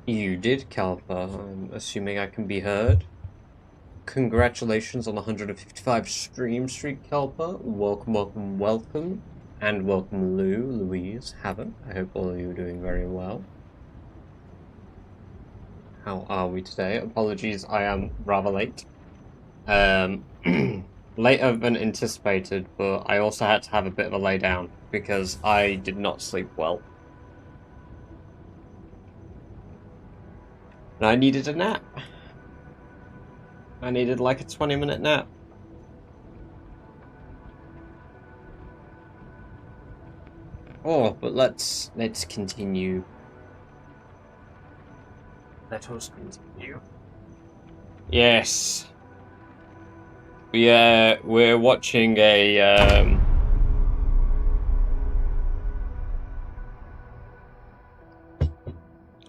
You did, Kalpa. I'm assuming I can be heard. Congratulations on the 155 stream streak, Kalpa. Welcome, welcome, welcome. And welcome, Louise, Haven. I hope all of you are doing very well. How are we today? Apologies, I am rather late. Later than anticipated, but I also had to have a bit of a lay down because I did not sleep well. And I needed a nap. I needed like a 20-minute nap. Oh, but let's continue. Let us continue. Yes. We're watching a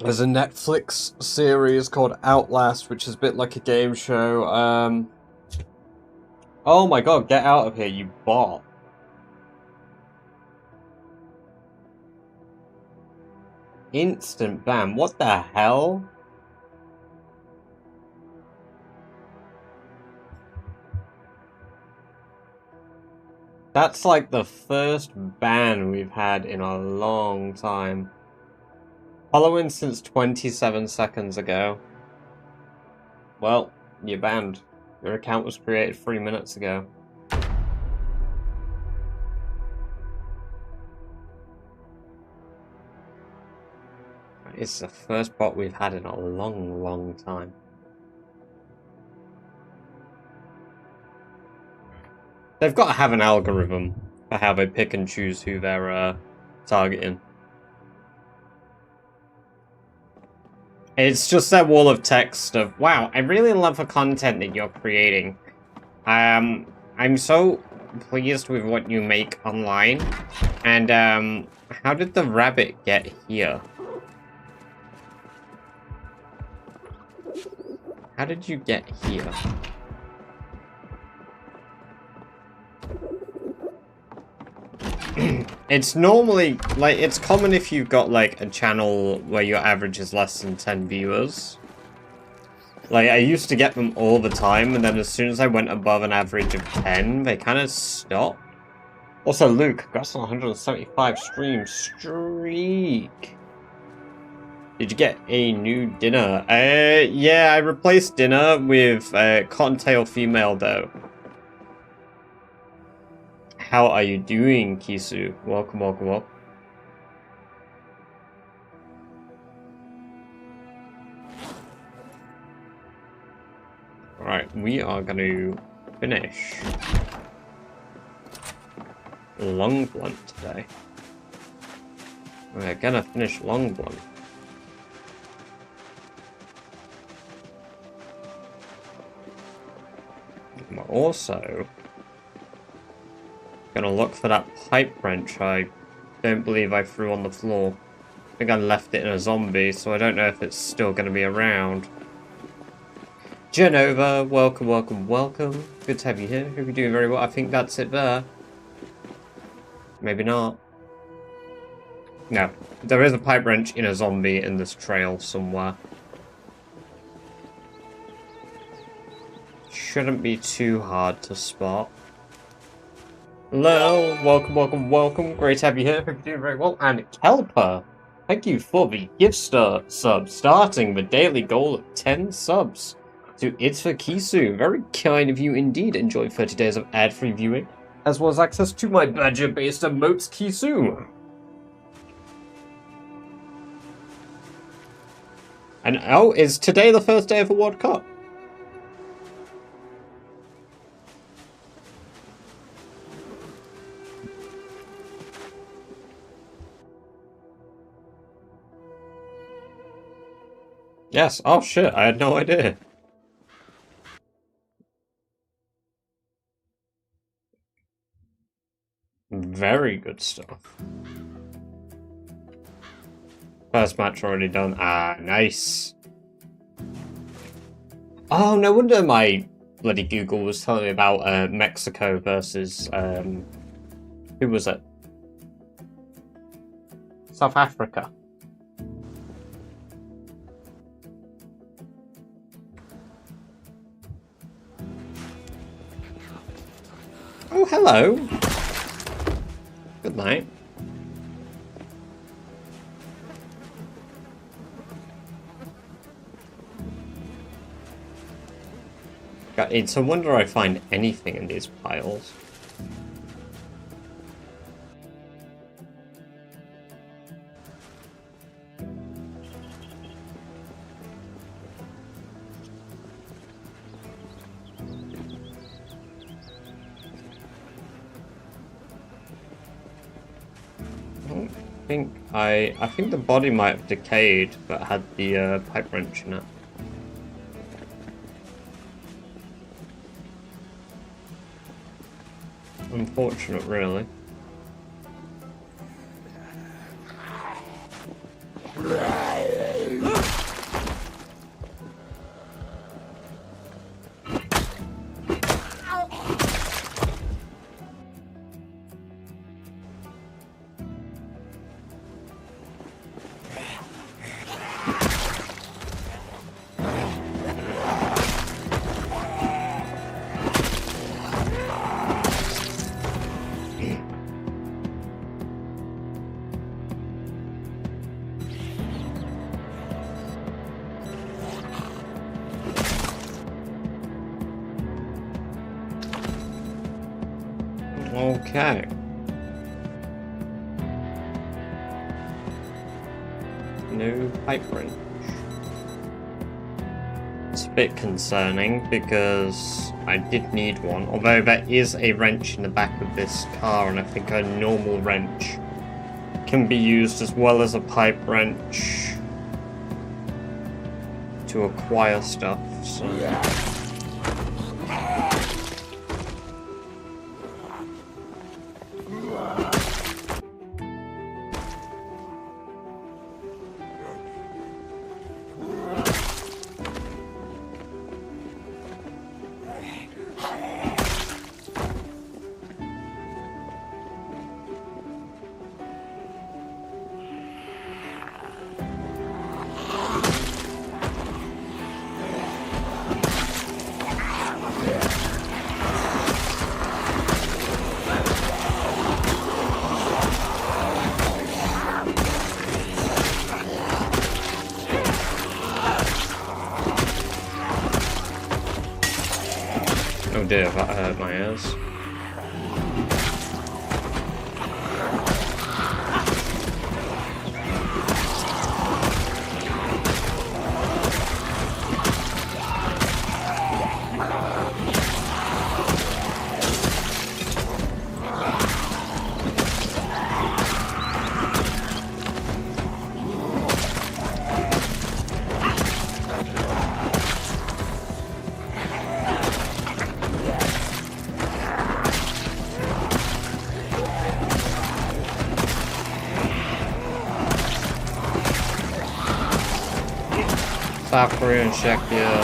there's a Netflix series called Outlast, which is a bit like a game show. Oh my god, get out of here, you bot. Instant ban, what the hell? That's like the first ban we've had in a long time. Following since 27 seconds ago. Well, you're banned. Your account was created 3 minutes ago. It's the first bot we've had in a long, long time. They've got to have an algorithm for how they pick and choose who they're targeting. It's just that wall of text of, wow, I really love the content that you're creating. I'm so pleased with what you make online. And, how did the rabbit get here? How did you get here? It's normally, like, it's common if you've got, like, a channel where your average is less than 10 viewers. Like, I used to get them all the time, and then as soon as I went above an average of 10, they kind of stopped. Also, Luke, congrats on 175 stream streak. Did you get a new dinner? Yeah, I replaced dinner with Cottontail Female Dough. How are you doing, Kisu? Welcome, welcome, welcome. Alright, we are going to finish Long Blunt today. We're gonna finish Long Blunt. I'm also gonna look for that pipe wrench I don't believe I threw on the floor. I think I left it in a zombie, so I don't know if it's still gonna be around. Genova, welcome, welcome, welcome. Good to have you here. Hope you're doing very well. I think that's it there. Maybe not. No, there is a pipe wrench in a zombie in this trail somewhere. Shouldn't be too hard to spot. Hello, welcome, welcome, welcome. Great to have you here. Hope you're doing very well. And Kelper, thank you for the gift sub, starting the daily goal of 10 subs. To It's for Kisu, very kind of you indeed. Enjoy 30 days of ad-free viewing, as well as access to my badger-based emotes Kisu. And oh, is today the first day of the World Cup? Yes, oh shit, I had no idea. Very good stuff. First match already done. Ah, nice. Oh, no wonder my bloody Google was telling me about Mexico versus who was it? South Africa. Oh, hello. Good night. God, it's a wonder I find anything in these piles. I think the body might have decayed, but had the pipe wrench in it. Unfortunate, really. Okay. No pipe wrench. It's a bit concerning because I did need one, although there is a wrench in the back of this car, and I think a normal wrench can be used as well as a pipe wrench to acquire stuff, so... Oh dear, that hurt my ears. South Korea and Czechia.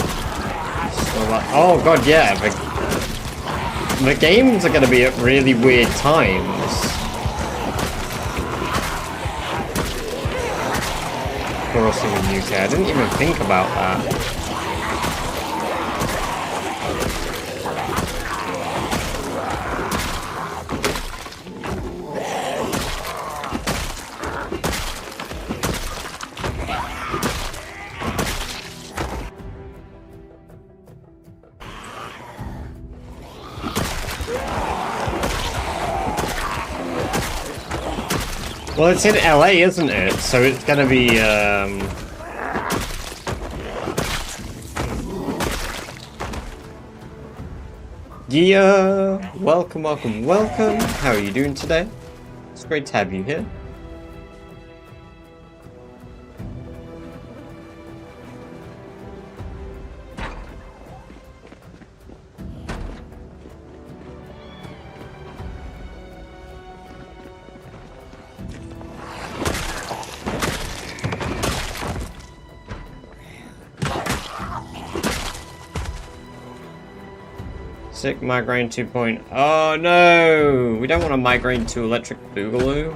Oh god, yeah. The games are going to be at really weird times. Crossing in UK. I didn't even think about that. Well, it's in LA, isn't it? So it's gonna be, Yeah, welcome, welcome, welcome. How are you doing today? It's great to have you here. Sick migraine 2.0. Oh no! We don't want to migrate to Electric Boogaloo.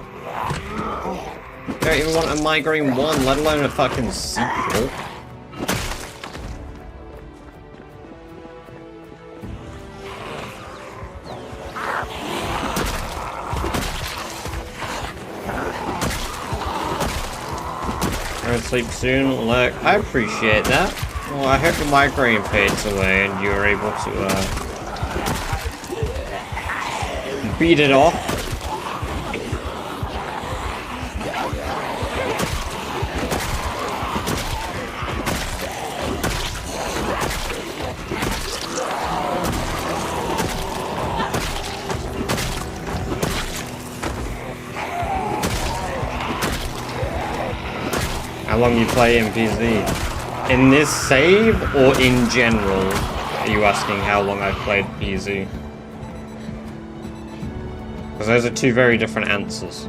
Don't even want a Migraine 1, let alone a fucking sequel. Go to sleep soon. Look, I appreciate that. Well, I hope your migraine fades away and you're able to, beat it off. How long you play in PZ? In this save or in general? Are you asking how long I've played PZ? Because those are two very different answers.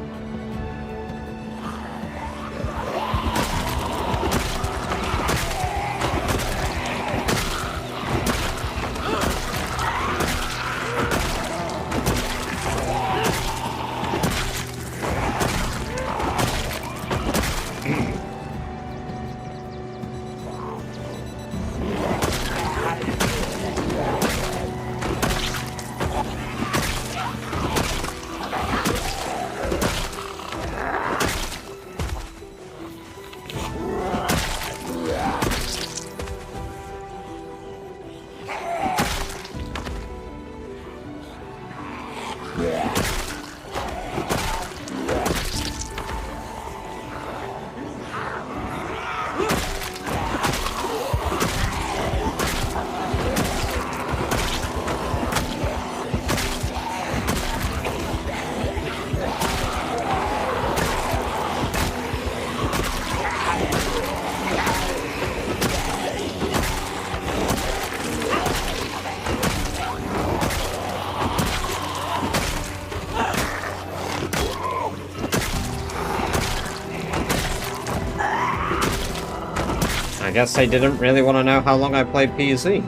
I guess I didn't really want to know how long I played PZ.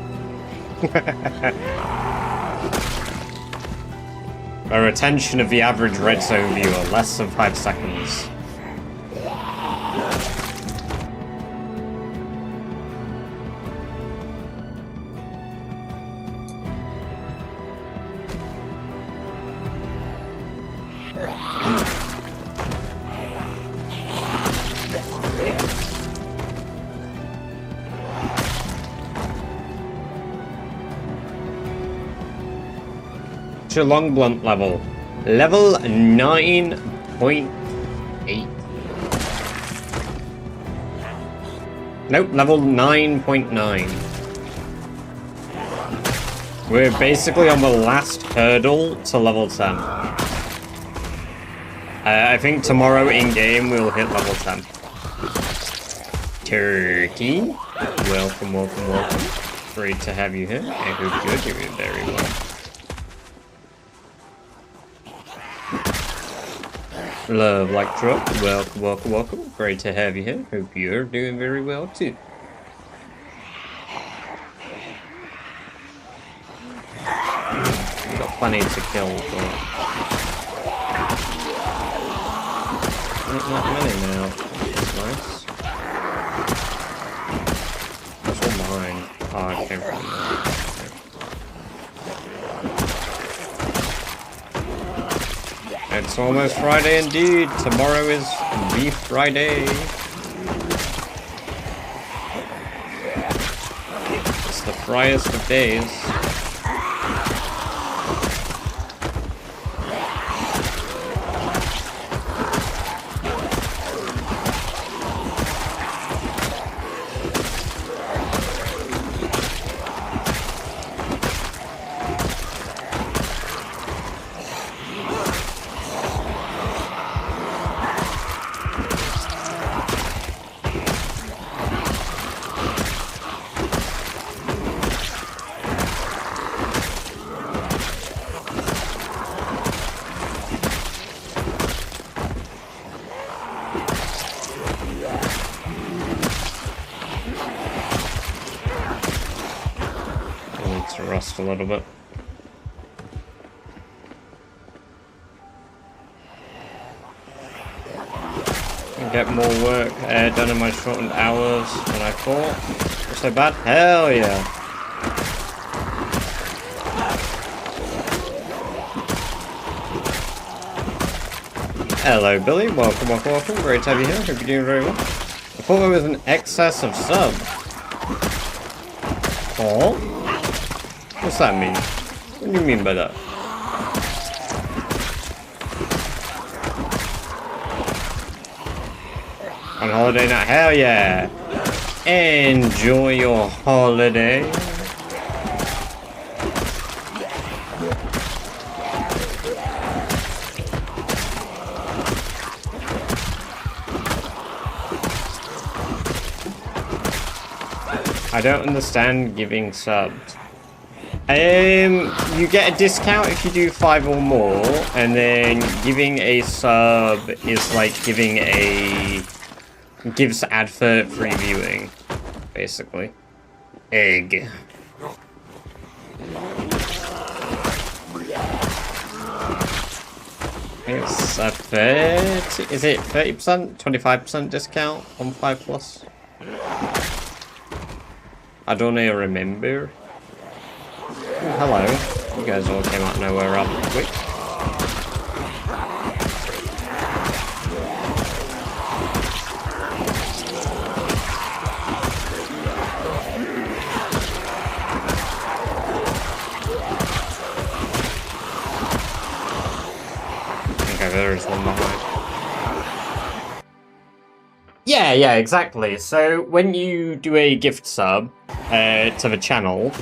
A retention of the average Red Zone viewer, less than 5 seconds. Long blunt level. Level 9.8. Nope, level 9.9. We're basically on the last hurdle to level 10. I think tomorrow in-game we'll hit level 10. Turkey. Welcome, welcome, welcome. Great to have you here. I hope you're doing very well. Love like truck. Welcome, welcome, welcome. Great to have you here. Hope you're doing very well too. We've got plenty to kill, but not many now. That's nice. That's all mine. Oh, I came from there. It's almost Friday indeed. Tomorrow is Beef Friday. It's the friest of days. Rust a little bit. can get more work done in my shortened hours than I thought. Not so bad. Hell yeah. Hello, Billy. Welcome, welcome, welcome. Great to have you here. Hope you're doing very well. I thought there was an excess of sub. Oh? What's that mean? What do you mean by that? On holiday now? Hell yeah! Enjoy your holiday. I don't understand giving subs. You get a discount if you do 5 or more, and then giving a sub is like gives advert free viewing, basically. Egg. It's a 30, is it 30%, 25% discount on 5+? I don't even remember. Oh, hello. You guys all came out of nowhere rather quick. Okay, there's one behind. Yeah, exactly. So when you do a gift sub to the channel,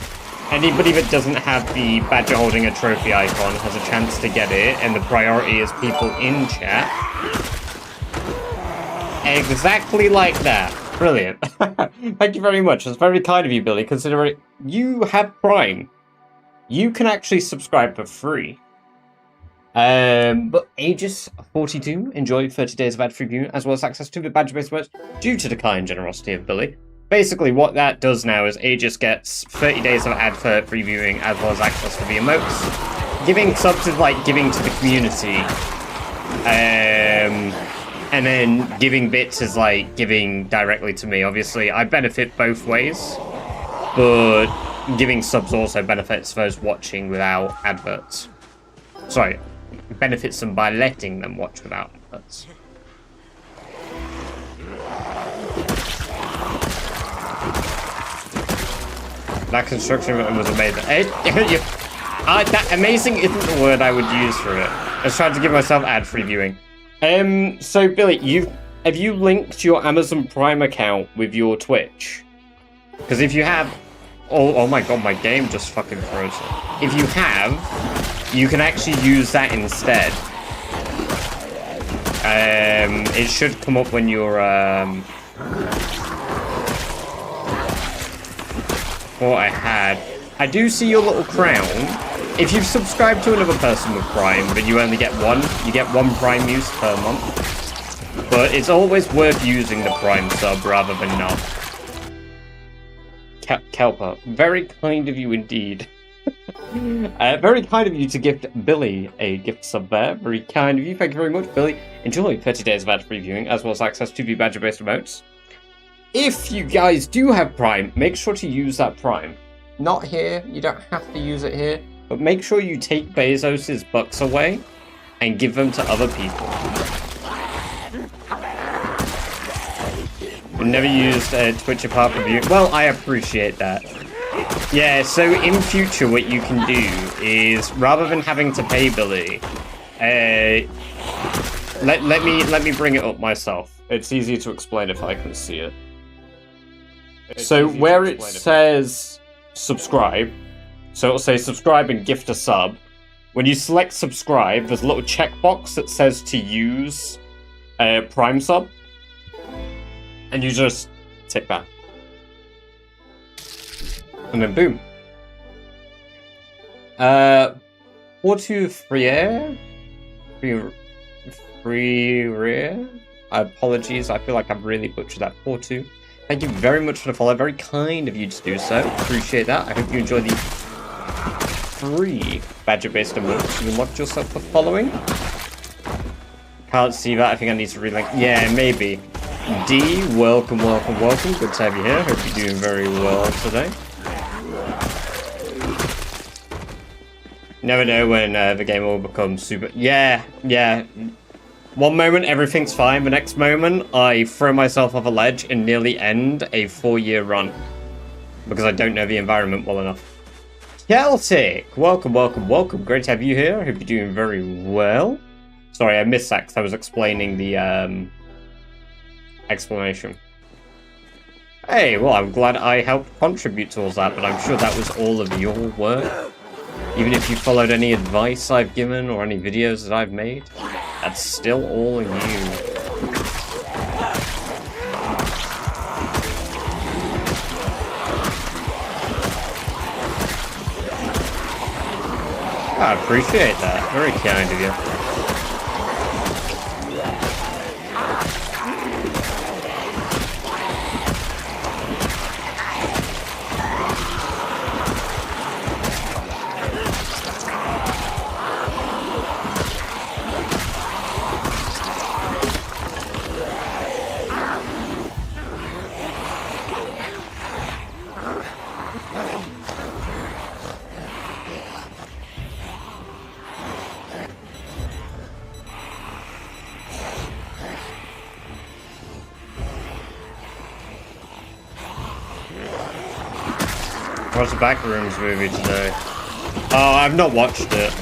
anybody that doesn't have the badger holding a trophy icon has a chance to get it, and the priority is people in chat. Exactly like that. Brilliant. Thank you very much. That's very kind of you, Billy, considering you have Prime. You can actually subscribe for free. But Aegis 42 enjoy 30 days of ad-free viewing, as well as access to the badge-based merch due to the kind generosity of Billy. Basically, what that does now is Aegis gets 30 days of ad-free viewing, as well as access to the emotes. Giving subs is like giving to the community. And then giving bits is like giving directly to me. Obviously, I benefit both ways, but giving subs also benefits those watching without adverts. Sorry. Benefits them by letting them watch without adverts. That construction was amazing. That amazing isn't the word I would use for it. I was trying to give myself ad-free viewing. So Billy, have you linked your Amazon Prime account with your Twitch? Because if you have, oh my god, my game just fucking froze. If you have, you can actually use that instead. It should come up when you're what I had. I do see your little crown. If you've subscribed to another person with Prime, but you only get one, you get one Prime use per month. But it's always worth using the Prime sub rather than not. Kelper, very kind of you indeed. Very kind of you to gift Billy a gift sub there. Very kind of you. Thank you very much, Billy. Enjoy 30 days of ad-free viewing, as well as access to the badger-based emotes. If you guys do have Prime, make sure to use that Prime. Not here, you don't have to use it here, but make sure you take Bezos' bucks away and give them to other people. I've never used Twitch apart from you. Well, I appreciate that. Yeah, so in future what you can do is, rather than having to pay Billy, let me bring it up myself. It's easier to explain if I can see it. So where it says subscribe, so it'll say subscribe and gift a sub. When you select subscribe, there's a little checkbox that says to use Prime sub, and you just tick that. And then boom. Portu Friere? Friere? Apologies, I feel like I've really butchered that. Portu. Thank you very much for the follow. Very kind of you to do so. Appreciate that. I hope you enjoy the free badger-based emotes you unlocked yourself for following. Can't see that. I think I need to relink. Yeah, maybe. D, welcome, welcome, welcome. Good to have you here. Hope you're doing very well today. Never know when the game will become super... Yeah. One moment, everything's fine. The next moment, I throw myself off a ledge and nearly end a 4-year run. Because I don't know the environment well enough. Celtic! Welcome, welcome, welcome. Great to have you here. I hope you're doing very well. Sorry, I missed that because I was explaining the explanation. Hey, well, I'm glad I helped contribute towards that, but I'm sure that was all of your work. Even if you followed any advice I've given or any videos that I've made, that's still all you. I appreciate that. Very kind of you. What's the Backrooms movie today? Oh, I've not watched it.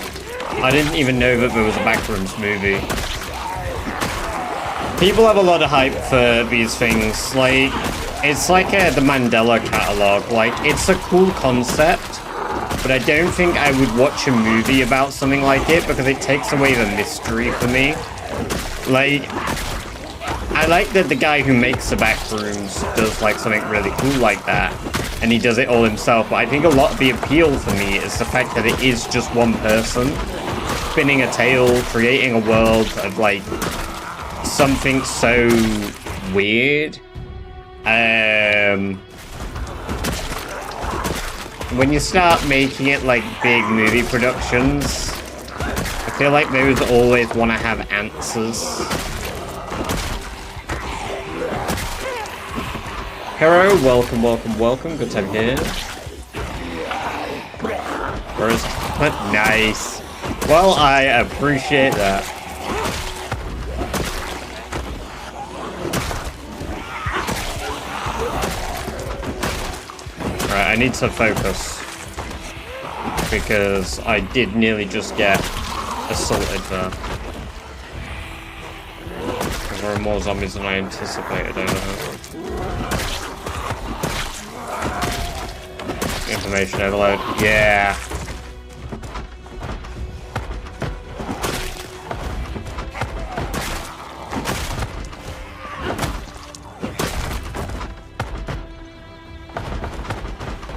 I didn't even know that there was a Backrooms movie. People have a lot of hype for these things. Like, it's like the Mandela catalog. Like, it's a cool concept, but I don't think I would watch a movie about something like it because it takes away the mystery for me. Like, I like that the guy who makes the Backrooms does like something really cool like that. And he does it all himself, but I think a lot of the appeal for me is the fact that it is just one person spinning a tale, creating a world of like something so weird. When you start making it like big movie productions, I feel like those always want to have answers. Hero, welcome, welcome, welcome. Good to have you here. Where's... Nice. Well, I appreciate that. Right, I need to focus. Because I did nearly just get assaulted there. There are more zombies than I anticipated over here. Information overload. Yeah.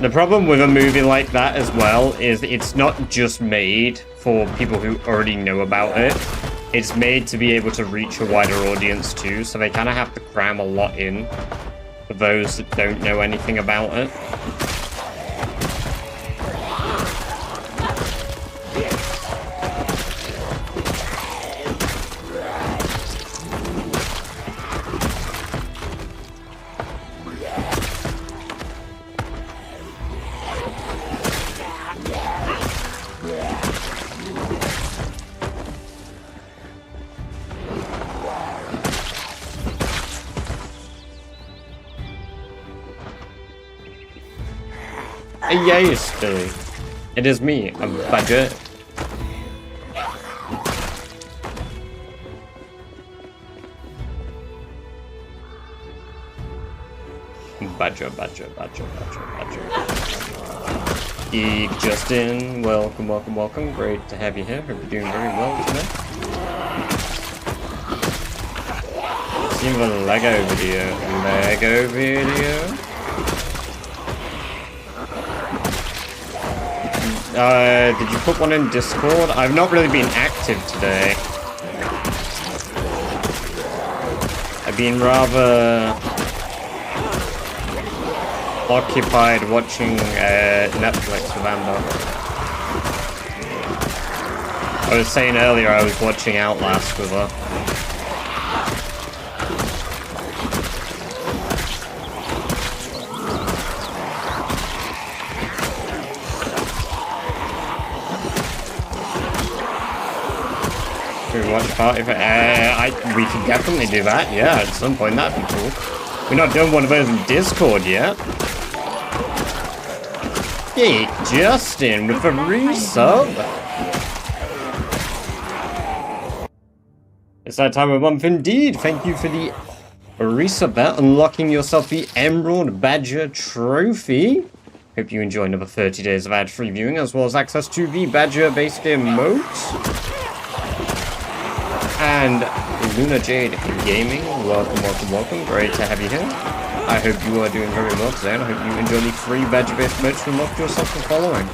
The problem with a movie like that as well is it's not just made for people who already know about it. It's made to be able to reach a wider audience too, so they kind of have to cram a lot in for those that don't know anything about it. Yes, Billy. It is me, a badger. Badger, badger, badger, badger, badger. Geek Justin, welcome, welcome, welcome. Great to have you here. Hope you're doing very well today. Seen the Lego video. Lego video? Did you put one in Discord? I've not really been active today. I've been rather occupied watching Netflix with Amber. I was saying earlier I was watching Outlast with her. watch party for... we could definitely do that, yeah, at some point, that'd be cool. We're not doing one of those in Discord yet. Hey, Justin, with a resub. It's that time of month indeed. Thank you for the resub there, unlocking yourself the Emerald Badger Trophy. Hope you enjoy another 30 days of ad-free viewing, as well as access to the Badger-based emotes. And Luna Jade Gaming, welcome, welcome, welcome. Great to have you here. I hope you are doing very well today, and I hope you enjoy the free Badger-based emotes you unlocked yourself for following.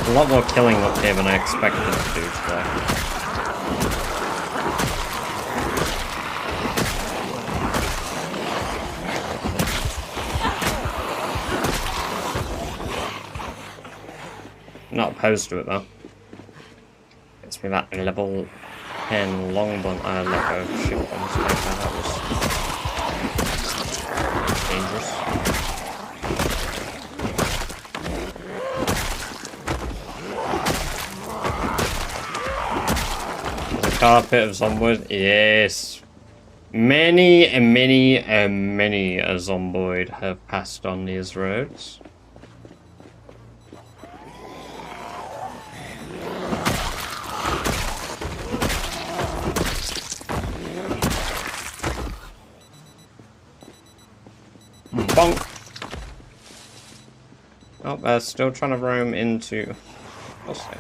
A lot more killing up here than I expected to do today. Not opposed to it though. Gets me that level 10 long bun. Let go shit bombs like that was dangerous. Carpet of Zomboid, yes. Many and many and many a Zomboid have passed on these roads. Bonk. Oh, they're still trying to roam into... What's that?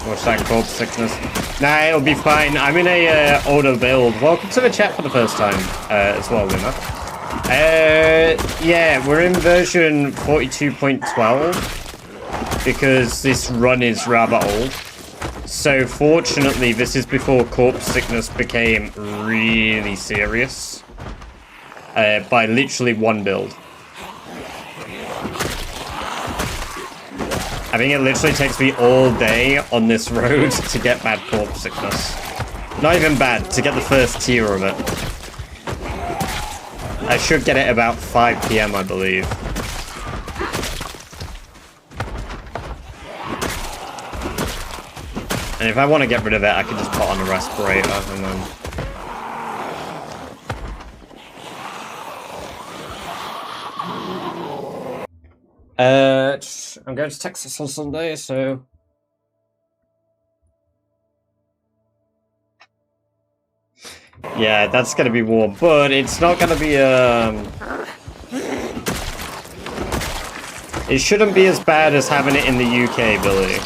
What's that called? Sickness? Nah, it'll be fine. I'm in a auto build. Welcome to the chat for the first time as well, Luna. Yeah, we're in version 42.12 because this run is rather old. So fortunately, this is before corpse sickness became really serious by literally one build. I think it literally takes me all day on this road to get bad corpse sickness. Not even bad, to get the first tier of it. I should get it about 5 PM, I believe. And if I want to get rid of it, I can just put on a respirator and then... I'm going to Texas on Sunday, so... Yeah, that's gonna be warm, but it's not gonna be, It shouldn't be as bad as having it in the UK, Billy.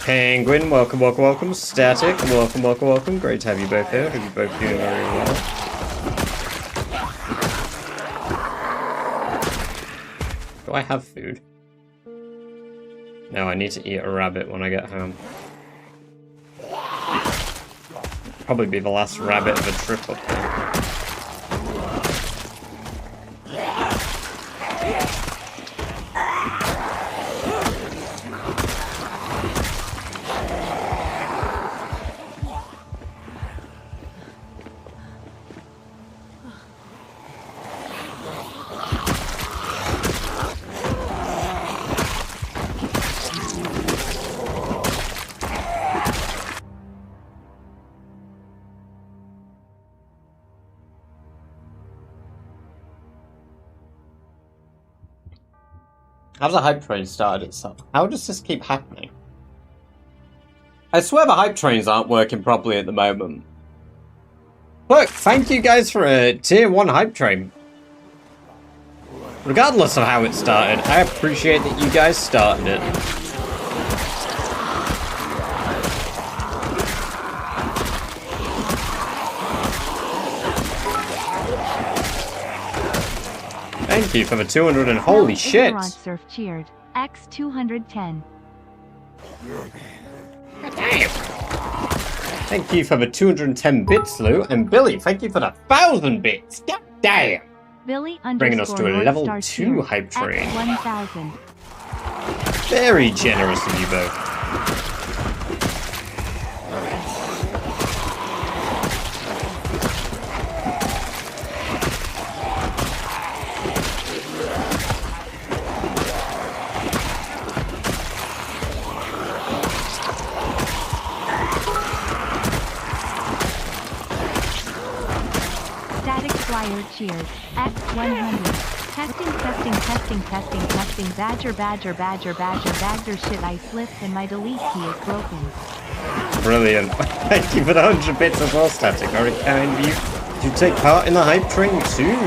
Penguin, welcome, welcome, welcome. Static, welcome, welcome, welcome. Great to have you both here. Hope you both doing very well. Do I have food? No, I need to eat a rabbit when I get home. Probably be the last rabbit of a trip up there. How's the hype train started itself? How does this keep happening? I swear the hype trains aren't working properly at the moment. Look, thank you guys for a tier 1 hype train. Regardless of how it started, I appreciate that you guys started it. Thank you for the 200 and holy shit! Surf cheered. X 210. Damn! Thank you for the 210 bits, Lou, and Billy, thank you for the 1,000 bits. God damn! Billy Bringing us to a level 2 hype train. 1000. Very generous of you both. Static Flyer cheers. X 100. Testing. Badger shit, I slipped and my delete key is broken. Brilliant. Thank you for the 100 bits as well, Static. Very kind of you to take part in the hype train too.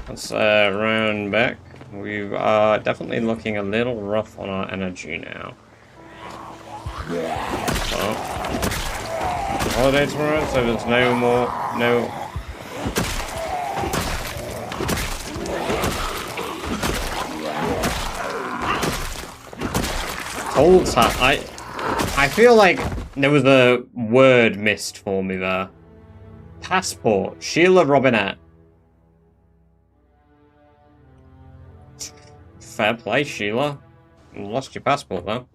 Let's round back. We are definitely looking a little rough on our energy now. Well, holiday tomorrow, so there's no Cold time. I feel like there was a word missed for me there. Passport. Sheila Robinette. Fair play, Sheila. You lost your passport though.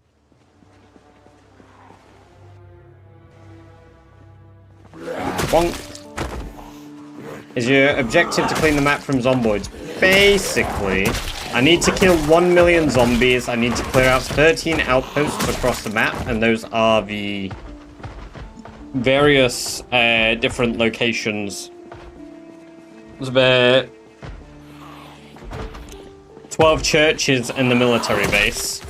Bonk. Is your objective to clean the map from zomboids? Basically, I need to kill 1 million zombies. I need to clear out 13 outposts across the map, and those are the various different locations. There's 12 churches and the military base.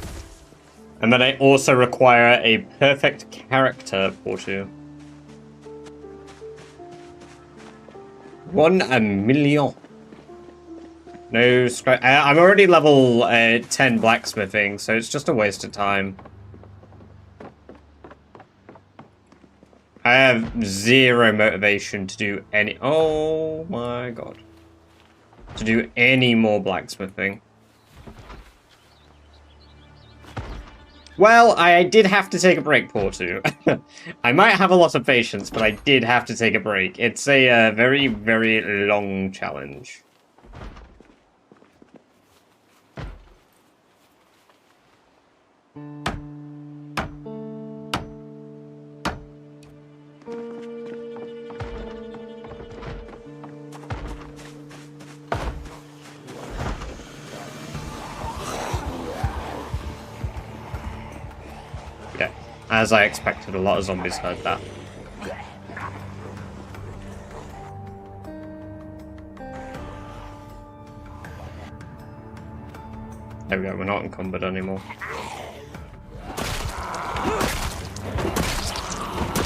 And then I also require a perfect character for you. 1 million. No scratch. I'm already level 10 blacksmithing, so it's just a waste of time. I have zero motivation to do any... Oh my god. To do any more blacksmithing. Well, I did have to take a break, Portu. I might have a lot of patience, but I did have to take a break. It's a very, very long challenge. Yeah, as I expected, a lot of zombies heard that. There we go, we're not encumbered anymore.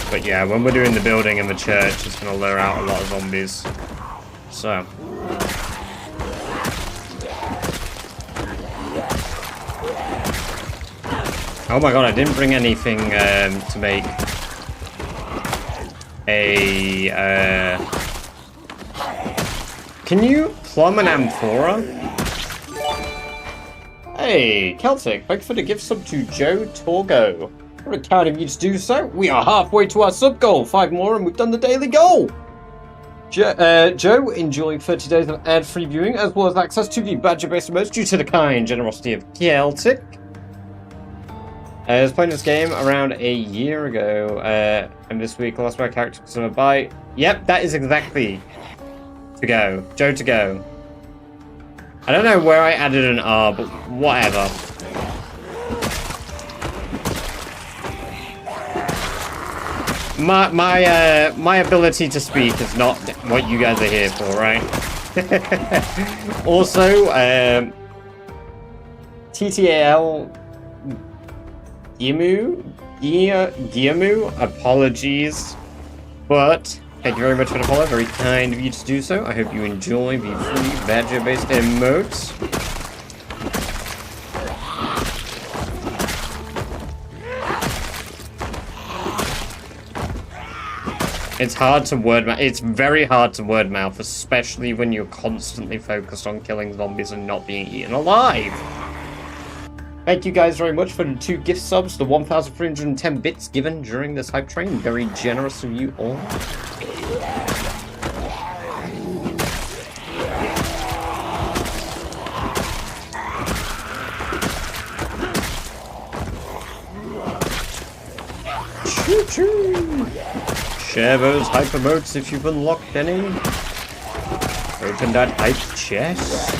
But yeah, when we're doing the building in the church, it's going to lure out a lot of zombies. So. Oh my god, I didn't bring anything to make a... Can you plumb an amphora? Hey, Celtic, thanks for the gift sub to Joe Torgo. We're kind of you to do so. We are halfway to our sub goal. 5 more and we've done the daily goal. Joe, enjoy 30 days of ad-free viewing as well as access to the Badger-based emotes due to the kind generosity of Celtic. I was playing this game around a year ago, and this week I lost my character because of a bite. Yep, that is exactly to go. Joe to go. I don't know where I added an R, but whatever. My ability to speak is not what you guys are here for, right? Also, TTAL Giamu, apologies. But thank you very much for the follow. Very kind of you to do so. I hope you enjoy the free badger-based emotes. It's hard to word mouth. It's very hard to word mouth, especially when you're constantly focused on killing zombies and not being eaten alive. Thank you guys very much for the 2 gift subs, the 1,310 bits given during this hype train. Very generous of you all. Choo-choo! Share those hype emotes if you've unlocked any. Open that hype chest.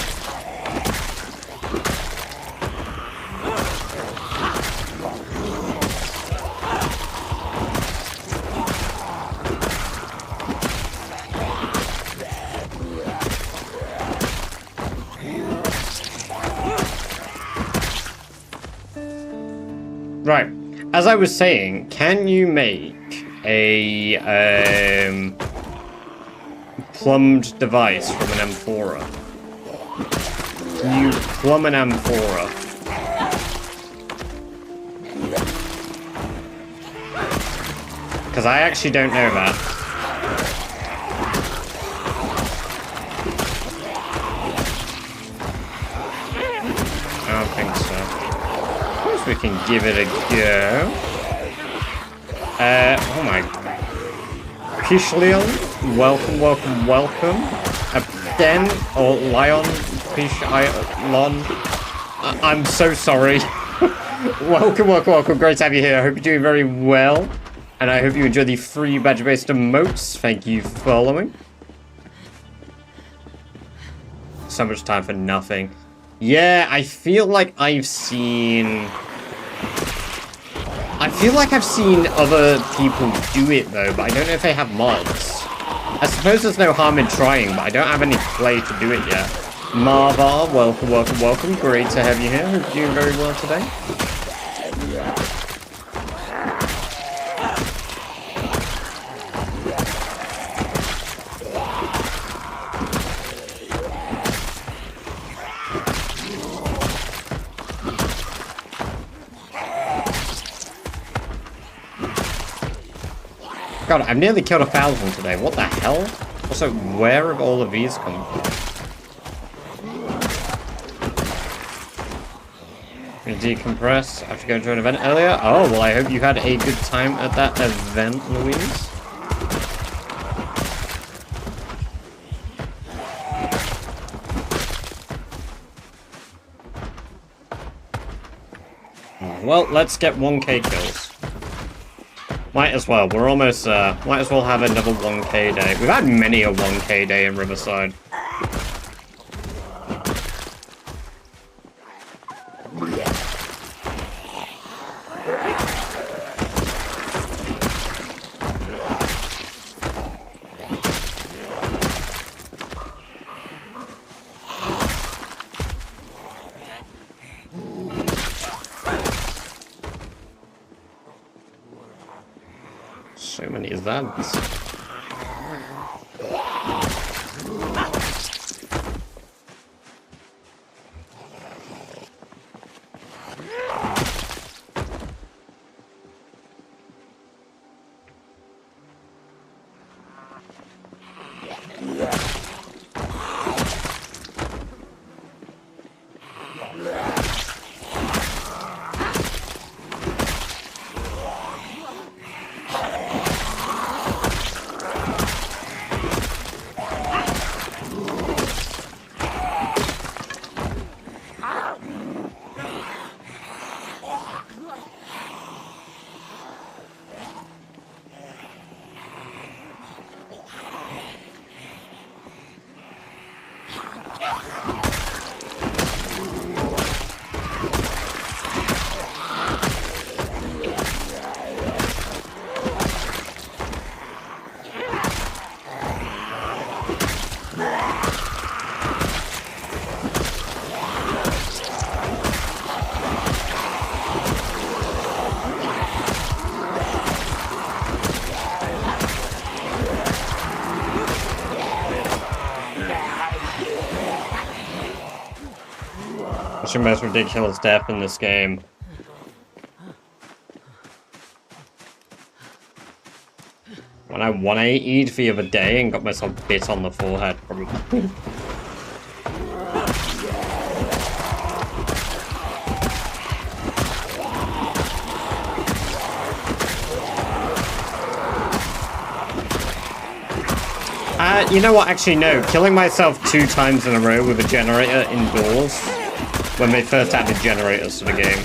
Right, as I was saying, can you make a plumbed device from an amphora? Can you plumb an amphora? Because I actually don't know that. I don't think so. Of course we can give it a go. Oh my. Pishleon, welcome. Den, or Lion, Pishlon. I'm so sorry. welcome. Great to have you here. I hope you're doing very well. And I hope you enjoy the free badger-based emotes. Thank you for following. So much time for nothing. Yeah, I feel like I've seen other people do it though, but I don't know if they have mods. I suppose there's no harm in trying, but I don't have any play to do it yet. Marvar, welcome. Great to have you here. Hope you're doing very well today. God, I've nearly killed 1,000 today. What the hell? Also, where have all of these come from? Decompress after going to an event earlier. Oh, well, I hope you had a good time at that event, Louise. Well, let's get 1k kills. Might as well. We're almost, might as well have another 1k day. We've had many a 1k day in Riverside. So many events. the most ridiculous death in this game. When I 180'd the other day and got myself bit on the forehead, probably. You know what? Actually, no. Killing myself 2 times in a row with a generator indoors when they first added generators to the game.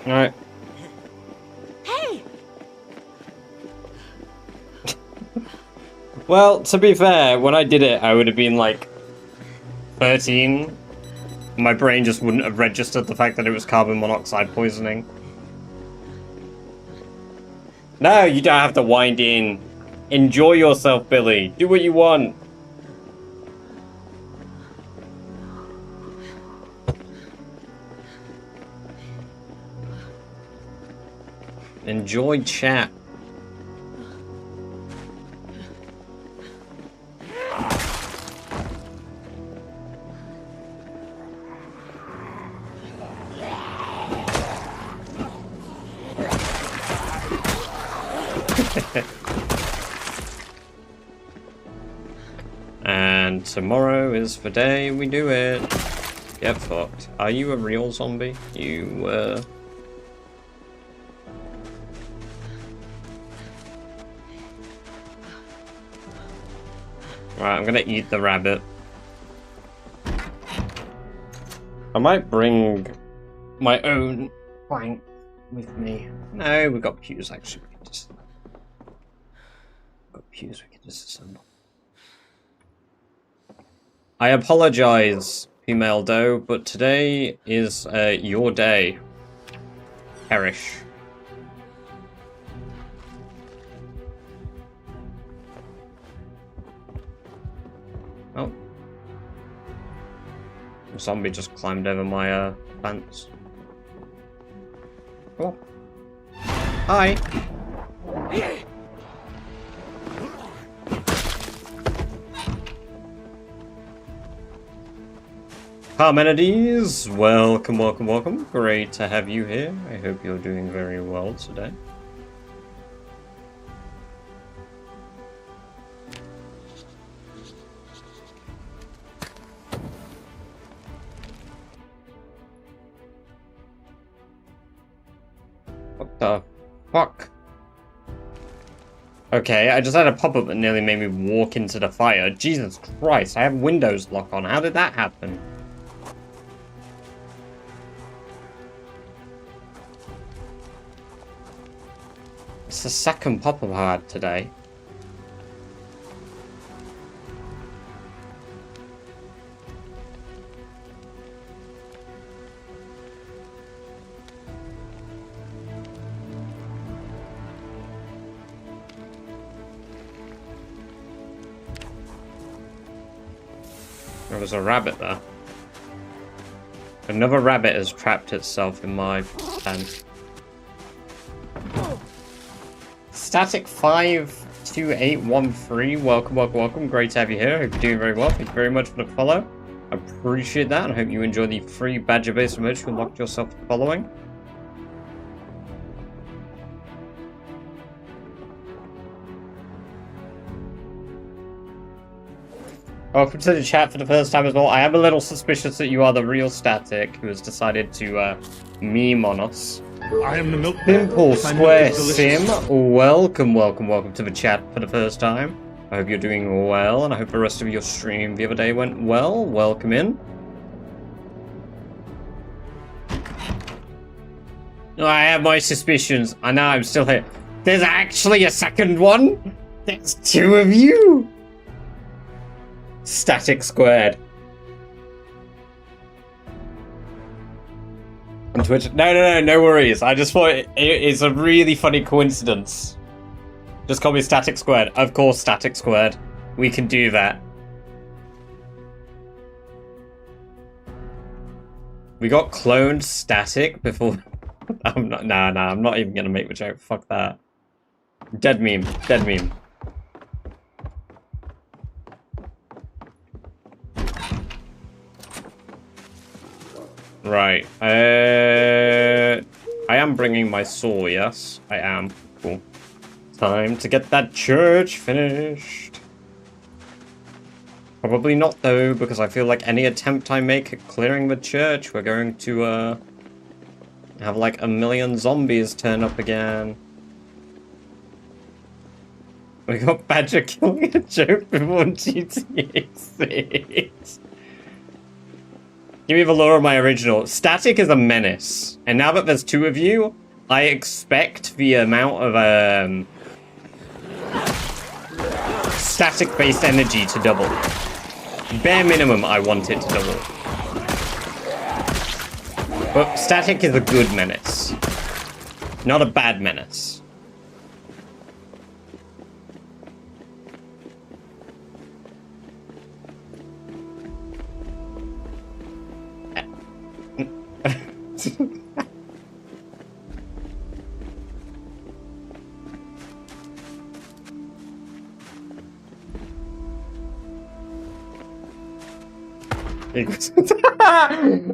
Alright. Hey! Well, to be fair, when I did it, I would have been like 13. My brain just wouldn't have registered the fact that it was carbon monoxide poisoning. No, you don't have to wind in. Enjoy yourself, Billy. Do what you want. Enjoy chat. And tomorrow is the day we do it. Get fucked. Are you a real zombie? You were. Right, I'm gonna eat the rabbit. I might bring my own plank with me. No, we've got pews actually. Got pews we can disassemble. I apologize, female doe, but today is your day. Perish. Oh. A zombie just climbed over my fence. Cool. Hi. Parmenides, welcome, welcome, welcome. Great to have you here. I hope you're doing very well today. What the fuck? Okay, I just had a pop-up that nearly made me walk into the fire. Jesus Christ, I have Windows lock on. How did that happen? It's the second pop-up I had today. There was a rabbit there. Another rabbit has trapped itself in my pen. Static 52813, welcome, welcome, welcome. Great to have you here. Hope you're doing very well. Thank you very much for the follow. I appreciate that, and I hope you enjoy the free badger-based emoji you unlocked yourself following. Welcome to the chat for the first time as well. I am a little suspicious that you are the real Static who has decided to meme on us. I am the milk. Pimple My Square milk is delicious. Sim, welcome to the chat for the first time. I hope you're doing well, and I hope the rest of your stream the other day went well. Welcome in. I have my suspicions. I know, I'm still here. There's actually a second one? There's two of you! Static squared. On Twitch. No worries. I just thought it's a really funny coincidence. Just call me Static Squared. Of course, Static Squared. We can do that. We got cloned Static before. I'm not. Nah. I'm not even gonna make the joke. Fuck that. Dead meme. Dead meme. Right. I am bringing my saw, yes. I am. Cool. Time to get that church finished. Probably not, though, because I feel like any attempt I make at clearing the church, we're going to, have like a million zombies turn up again. We got Badger killing a joke before GTA 6. Give me the lore of my original. Static is a menace. And now that there's two of you, I expect the amount of static-based energy to double. Bare minimum, I want it to double. But static is a good menace. Not a bad menace.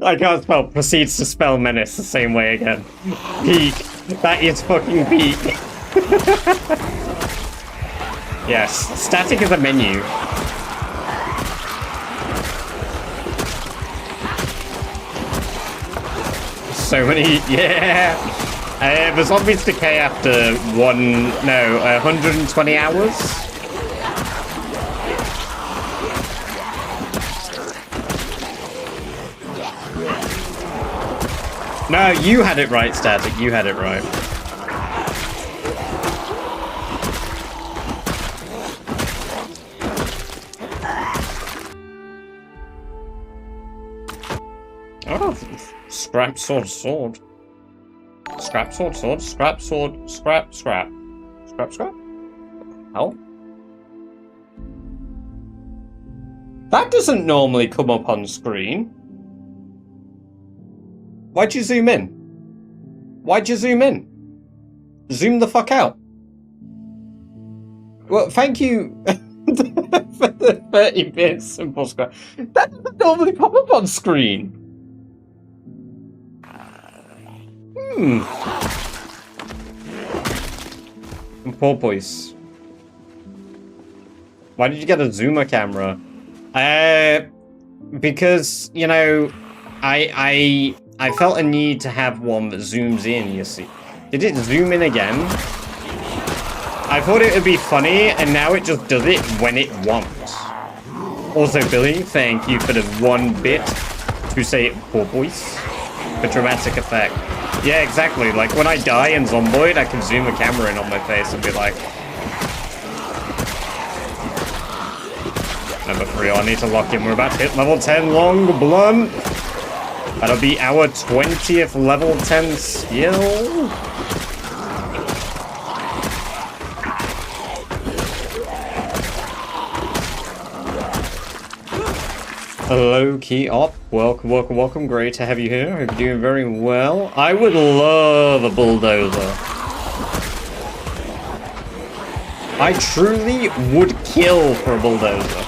I can't spell. Proceeds to spell menace the same way again. Peak. That is fucking peak. Yes, static is a menu. So many, yeah. The zombies decay after 120 hours. No, you had it right, Static. You had it right. Oh, scrap sword. Scrap sword. Scrap sword. Scrap. How? That doesn't normally come up on screen. Why'd you zoom in? Why'd you zoom in? Zoom the fuck out. Well, thank you for the 30-bit simple scrap. That doesn't normally pop up on screen. Poor boys. Why did you get a zoomer camera? Because, you know, I felt a need to have one that zooms in, you see. Did it zoom in again? I thought it would be funny, and now it just does it when it wants. Also, Billy, thank you for the 1 bit to say poor voice. For dramatic effect. Yeah, exactly. Like, when I die in Zomboid, I can zoom a camera in on my face and be like... Number 3, I need to lock in. We're about to hit level 10 long blunt. That'll be our 20th level 10 skill. Hello, Key Op. Welcome. Great to have you here. Hope you're doing very well. I would love a bulldozer. I truly would kill for a bulldozer.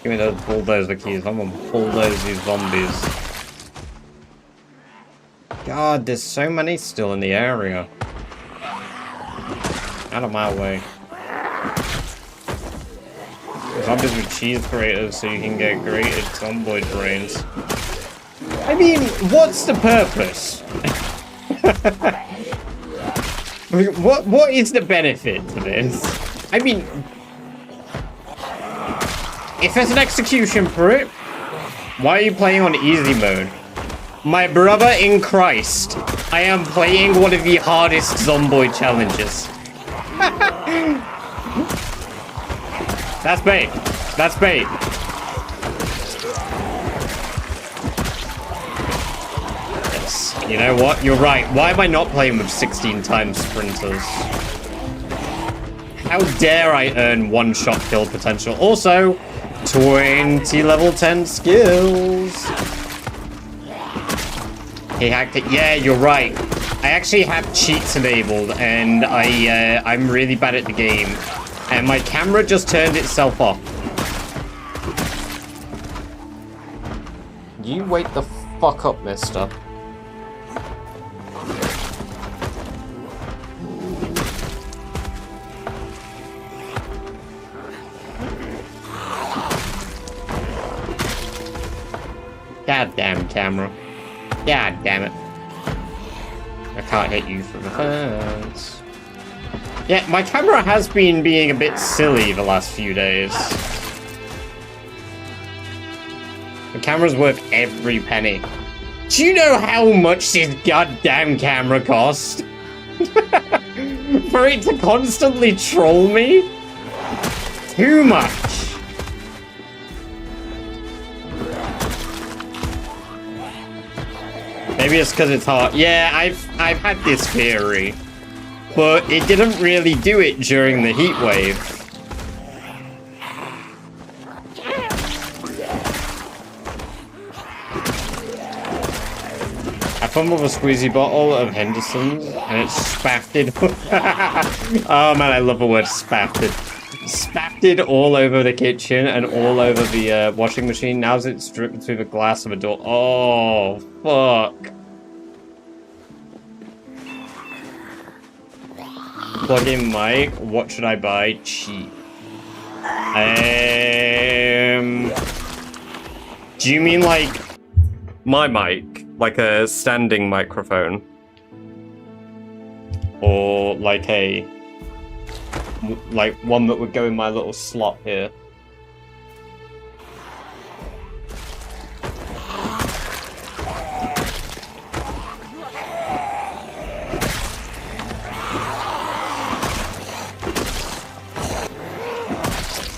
Give me those bulldozer keys. I'm gonna bulldoze these zombies. God, there's so many still in the area. Out of my way. Zombies with cheese graters so you can get grated zomboid brains. I mean, what's the purpose? What is the benefit to this? I mean, if there's an execution for it, why are you playing on easy mode? My brother in Christ, I am playing one of the hardest zomboid challenges. That's bait. That's bait. Yes. You know what? You're right. Why am I not playing with 16 times sprinters? How dare I earn one-shot kill potential? Also, 20 level 10 skills. He hacked it. Yeah, you're right. I actually have cheats enabled, and I'm really bad at the game. And my camera just turned itself off. You wake the fuck up, mister. Goddamn camera. God damn it. I can't hit you through the fence. Yeah, my camera has been being a bit silly the last few days. The camera's worth every penny. Do you know how much this goddamn camera cost? For it to constantly troll me? Too much. Maybe it's because it's hot. Yeah, I've had this theory. But it didn't really do it during the heat wave. I found with a squeezy bottle of Henderson's and it spafted. Oh man, I love the word spafted. Spafted all over the kitchen and all over the washing machine. Now it's dripping through the glass of a door. Oh, fuck. Plug-in mic. What should I buy? Cheap. Do you mean like my mic? Like a standing microphone? Or like one that would go in my little slot here?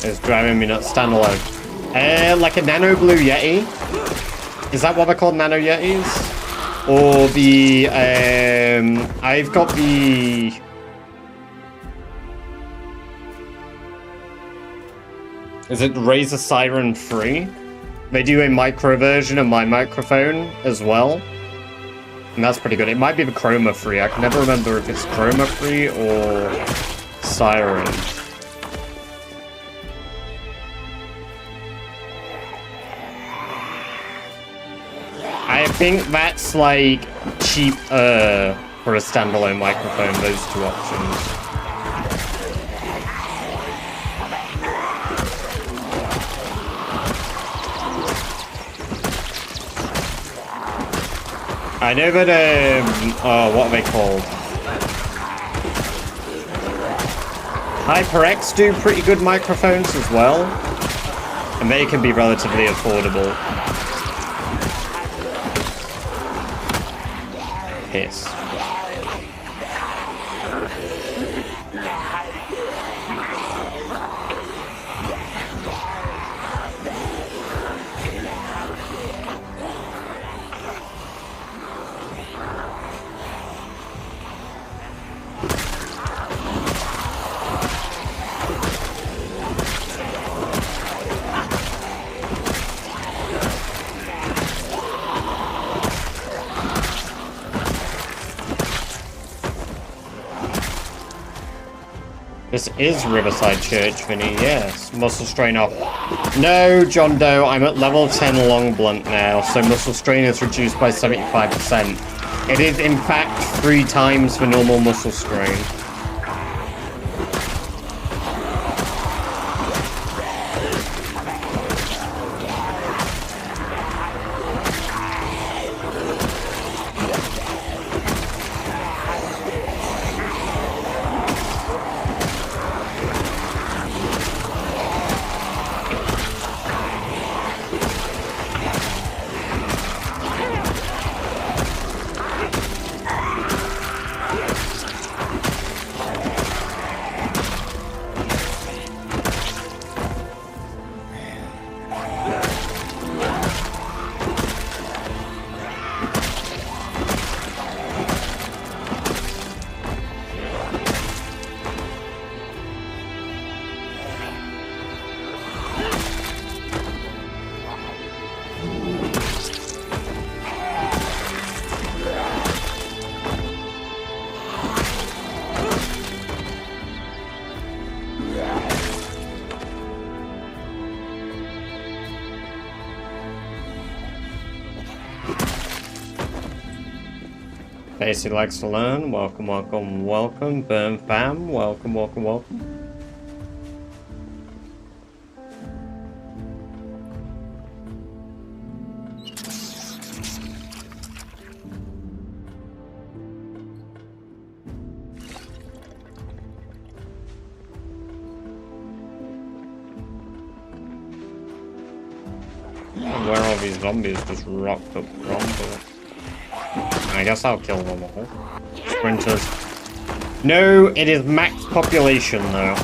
It's driving me nuts. Standalone. Like a Nano Blue Yeti? Is that what they're called, Nano Yetis? Or the, I've got the... Is it Razer Siren 3? They do a micro version of my microphone as well. And that's pretty good. It might be the Chroma 3. I can never remember if it's Chroma 3 or Siren. I think that's like cheap for a standalone microphone, those two options. I know that, what are they called? HyperX do pretty good microphones as well. And they can be relatively affordable. Piss. This is Riverside Church, Vinny, yes. Muscle strain off. No, John Doe, I'm at level 10 long blunt now, so muscle strain is reduced by 75%. It is, in fact, 3 times the normal muscle strain. Casey likes to learn. Welcome, welcome, welcome. Burn fam. Welcome, welcome, welcome. Where are these zombies just rocked up from? I guess I'll kill them all. Sprinters. No, it is max population though.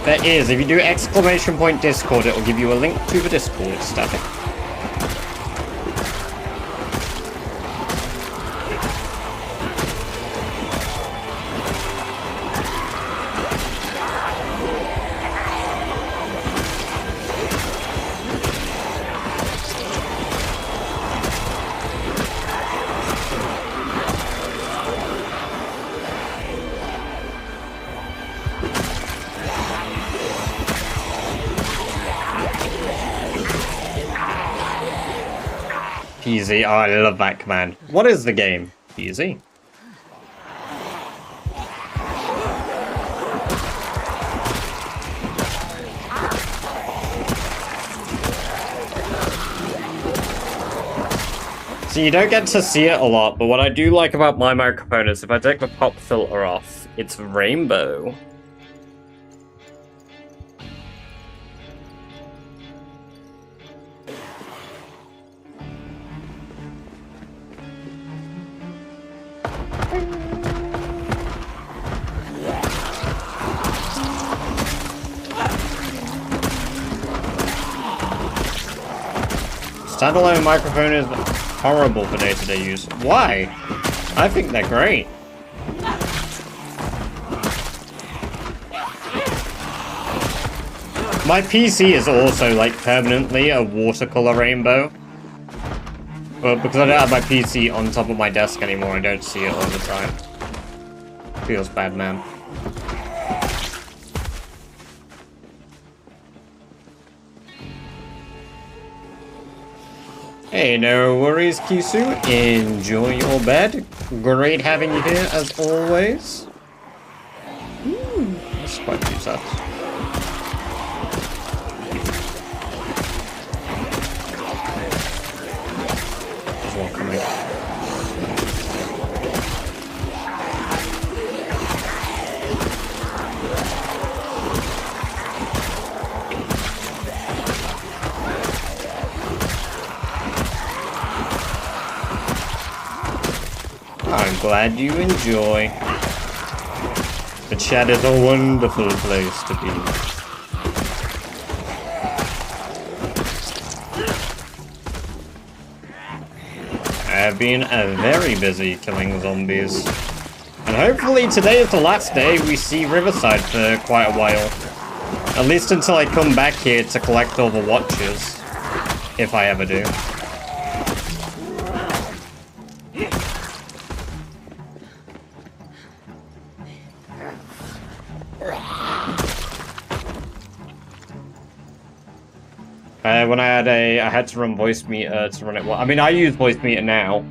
There is, if you do exclamation point Discord, it will give you a link to the Discord, static. Easy. Oh, I love that command. What is the game? Easy. So you don't get to see it a lot, but what I do like about my microphone is if I take the pop filter off, it's rainbow. Standalone microphone is horrible for day-to-day use. Why? I think they're great. My PC is also like permanently a watercolor rainbow. But because I don't have my PC on top of my desk anymore, I don't see it all the time. Feels bad, man. Hey, no worries, Kisu. Enjoy your bed. Great having you here, as always. Ooh, that's quite a few subs. There's one coming. I'm glad you enjoy. The chat is a wonderful place to be. I've been very busy killing zombies. And hopefully today is the last day we see Riverside for quite a while. At least until I come back here to collect all the watches. If I ever do. When I had to run voice meter to run it. Well, I mean, I use voice meter now.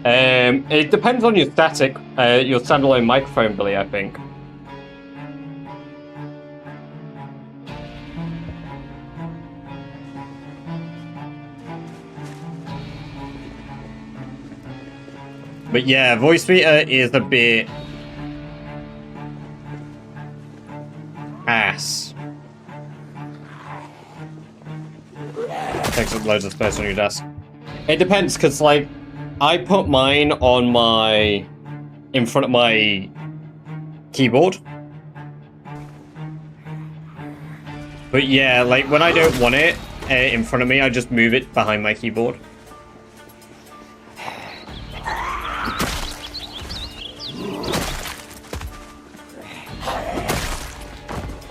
It depends on your your standalone microphone, Billy, I think. But yeah, voice meter is a bit ass. Takes up loads of space on your desk. It depends, because like I put mine on in front of my keyboard. But yeah, like when I don't want it in front of me, I just move it behind my keyboard.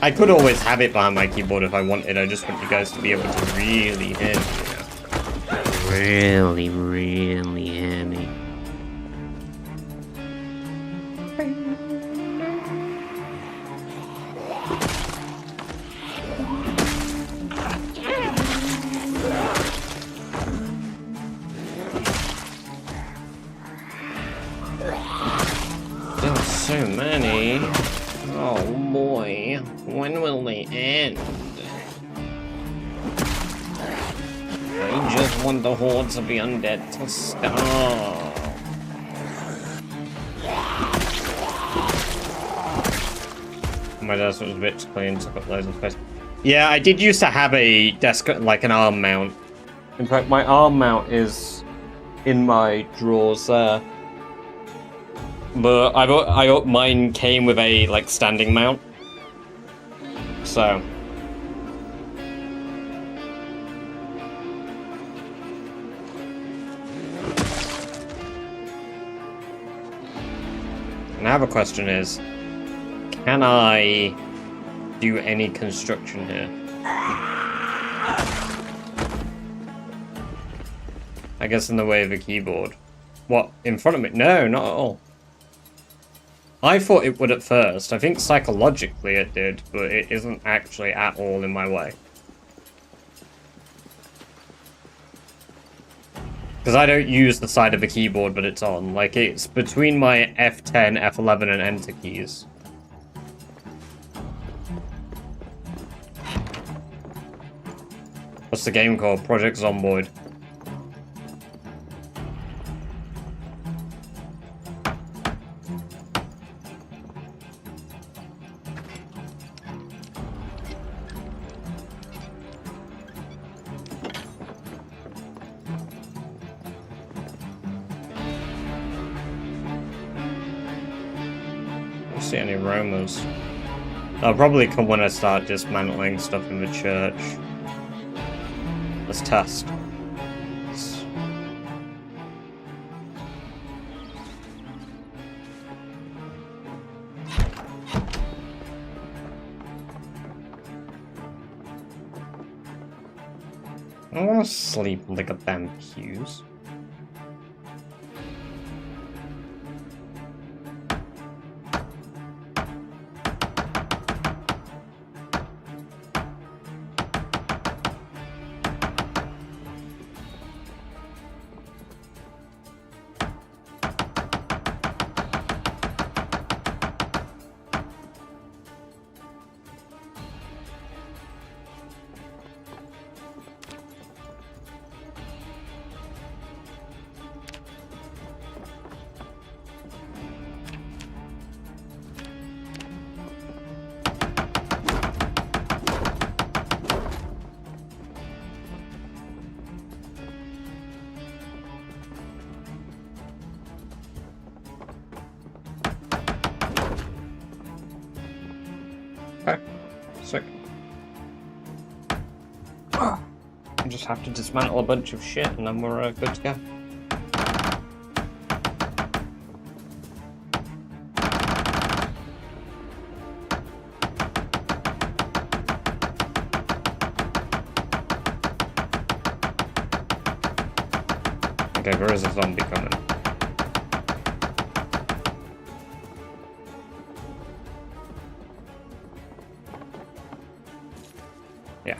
I could always have it behind my keyboard if I wanted. I just want you guys to be able to really hear me. Really, really hear me. There's so many. Oh boy, when will they end? I just want the hordes of the undead to stop. My desk was a bit clean, took up loads of space. Yeah, I did used to have a desk, like an arm mount. In fact, my arm mount is in my drawers there. But mine came with a like standing mount, so now the question is, can I do any construction here? I guess in the way of a keyboard. What, in front of me? No, not at all. I thought it would at first. I think psychologically it did, but it isn't actually at all in my way. Because I don't use the side of the keyboard, but it's on. Like, it's between my F10, F11, and Enter keys. What's the game called? Project Zomboid. See any Romans? I'll probably come when I start dismantling stuff in the church. Let's test. I want to sleep like a damn pews. just have to dismantle a bunch of shit and then we're good to go. Okay, there is a zombie coming. Yeah.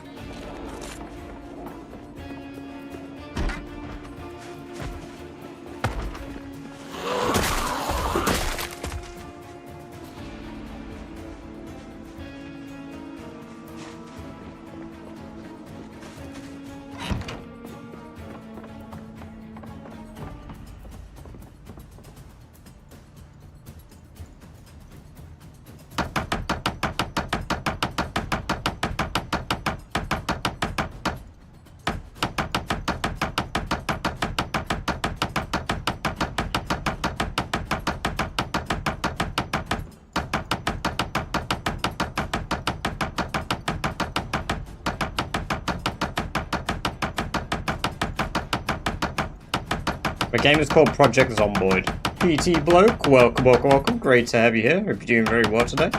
The game is called Project Zomboid. PT Bloke, welcome, welcome, welcome. Great to have you here. Hope you're doing very well today.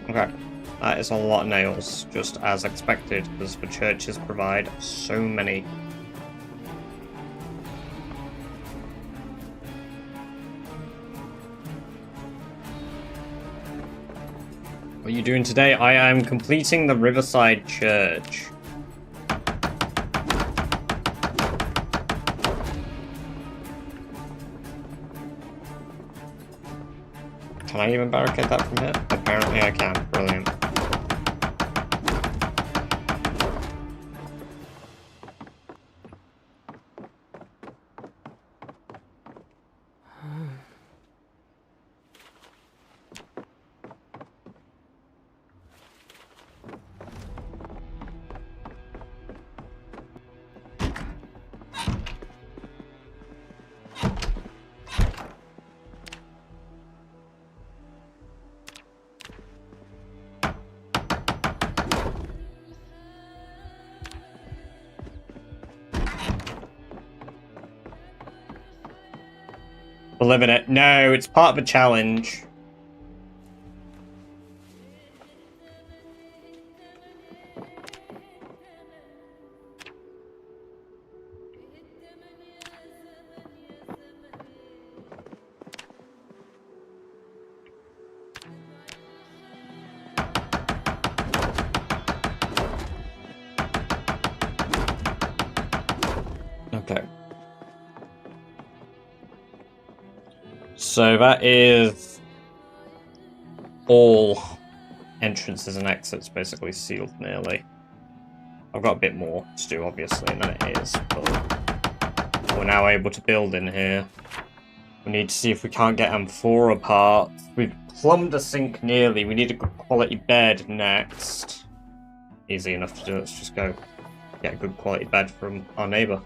Okay. That is a lot of nails, just as expected, because the churches provide so many. What are you doing today? I am completing the Riverside Church. Can I even barricade that from here? Apparently I can. Brilliant. Believe in it. No, it's part of a challenge. Okay. So that is all entrances and exits basically sealed nearly. I've got a bit more to do obviously, and then it is, but we're now able to build in here. We need to see if we can't get M4 apart. We've plumbed a sink nearly. We need a good quality bed next. Easy enough to do. Let's just go get a good quality bed from our neighbour.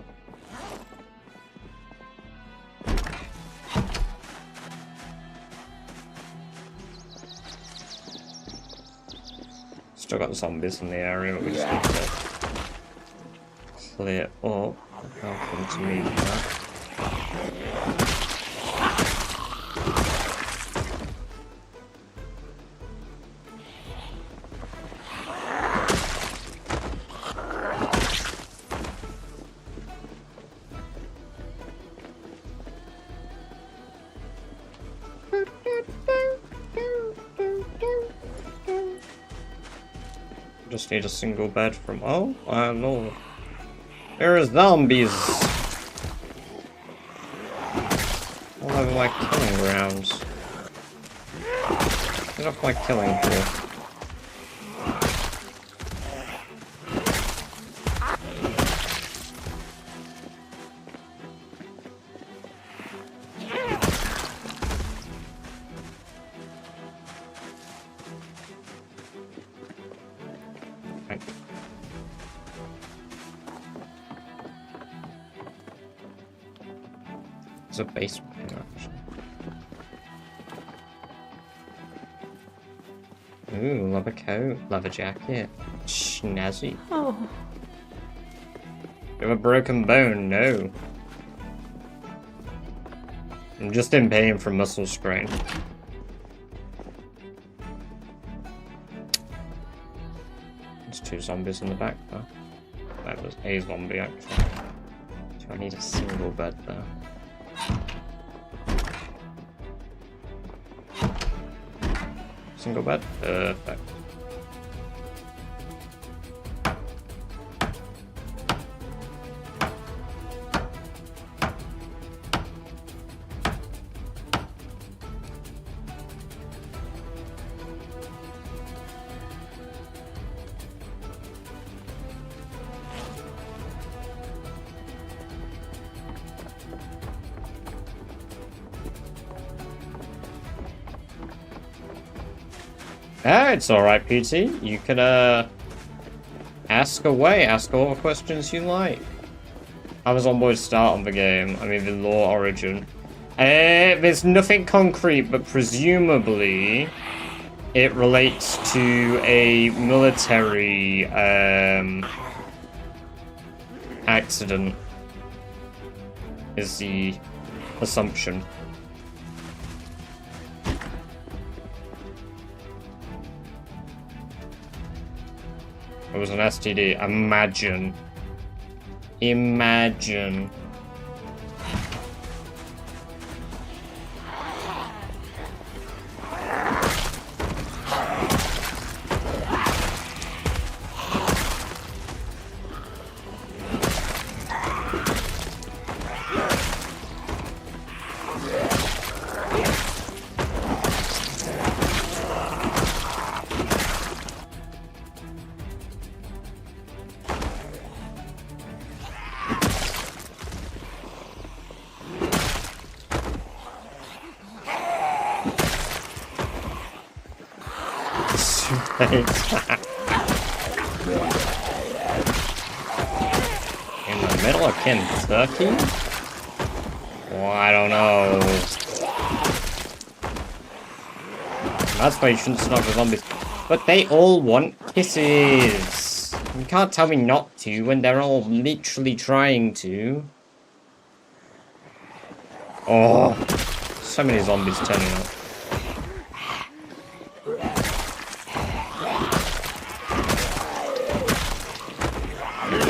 Still got zombies in the area, but we just need to clear up. Welcome to me, that. Just need a single bed from. Oh, I know. There are zombies all over my killing grounds. Get off my killing field. There's a basement here, actually. Ooh, leather coat, leather jacket. Snazzy. Oh. You have a broken bone? No. I'm just in pain from muscle strain. There's 2 zombies in the back though. That was a zombie actually. Do I need a single bed there? Single bed? Perfect. Ah, it's alright, PT. You can, ask away. Ask all the questions you like. How was Onboard's start on the game? I mean, the lore origin. There's nothing concrete, but presumably it relates to a military, accident. Is the assumption. It was an STD. Imagine. Imagine. In the middle of Kentucky? Well, I don't know. That's why you shouldn't snog the zombies. But they all want kisses. You can't tell me not to when they're all literally trying to. Oh, so many zombies turning up.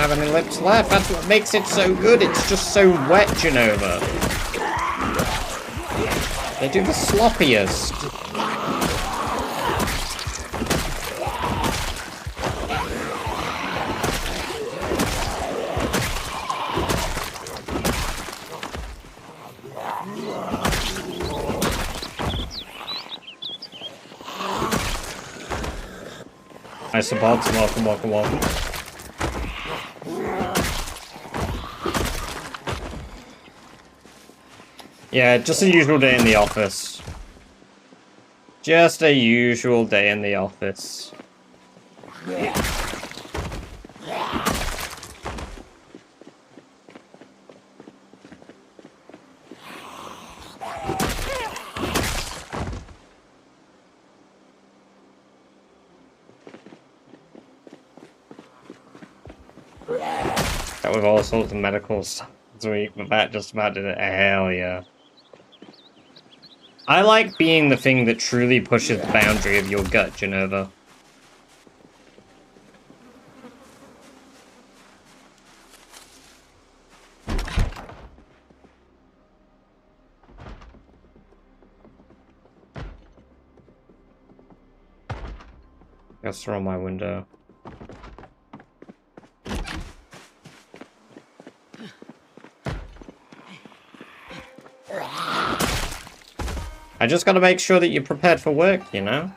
Have any lips left. That's what makes it so good. It's just so wet, Jenova. They do the sloppiest. Hi, Sabots. Welcome, welcome, welcome. Yeah, just a usual day in the office. Just a usual day in the office. That with all sorts of medical stuff this week, but that just about did it. Hell yeah. I like being the thing that truly pushes the boundary of your gut, Jenova. Guess they're on my window. I just gotta make sure that you're prepared for work, you know?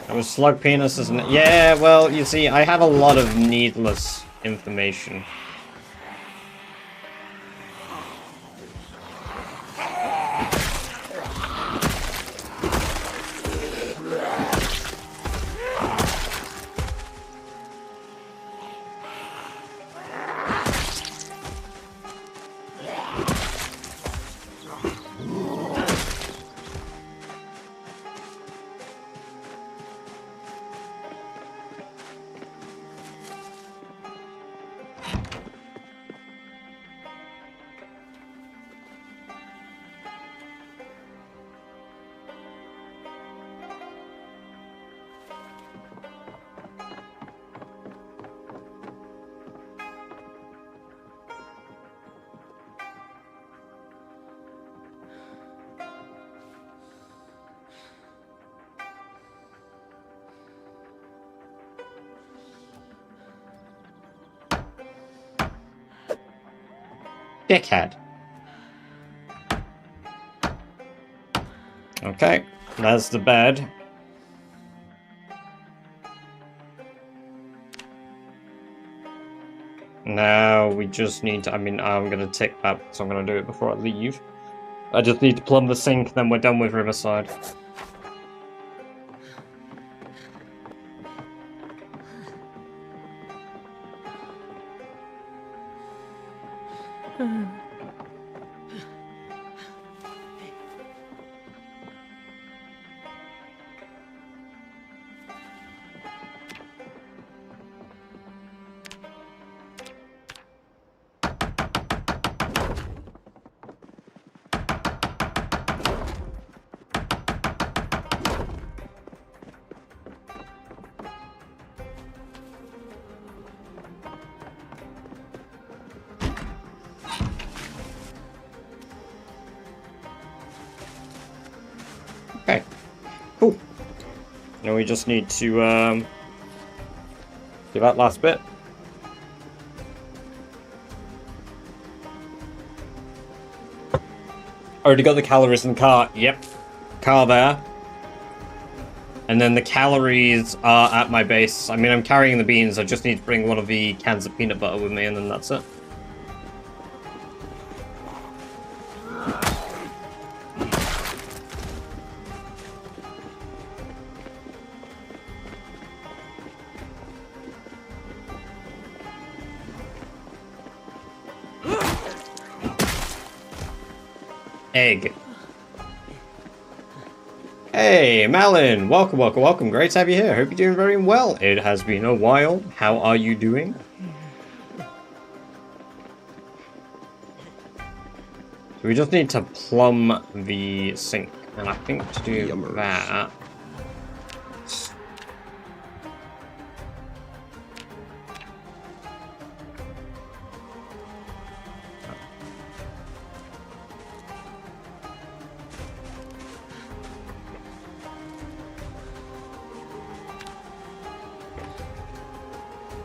I was slug penis, isn't it? Yeah, well, you see, I have a lot of needless information. Dickhead. Okay, there's the bed. Now we just need to, I mean, I'm gonna tick that because I'm gonna do it before I leave. I just need to plumb the sink, then we're done with Riverside. Okay, cool. Now we just need to do that last bit. Already got the calories in the car. Yep, car there. And then the calories are at my base. I mean, I'm carrying the beans. I just need to bring one of the cans of peanut butter with me, and then that's it. Egg. Hey, Malin! Welcome, welcome, welcome. Great to have you here. Hope you're doing very well. It has been a while. How are you doing? So we just need to plumb the sink. And I think to do that...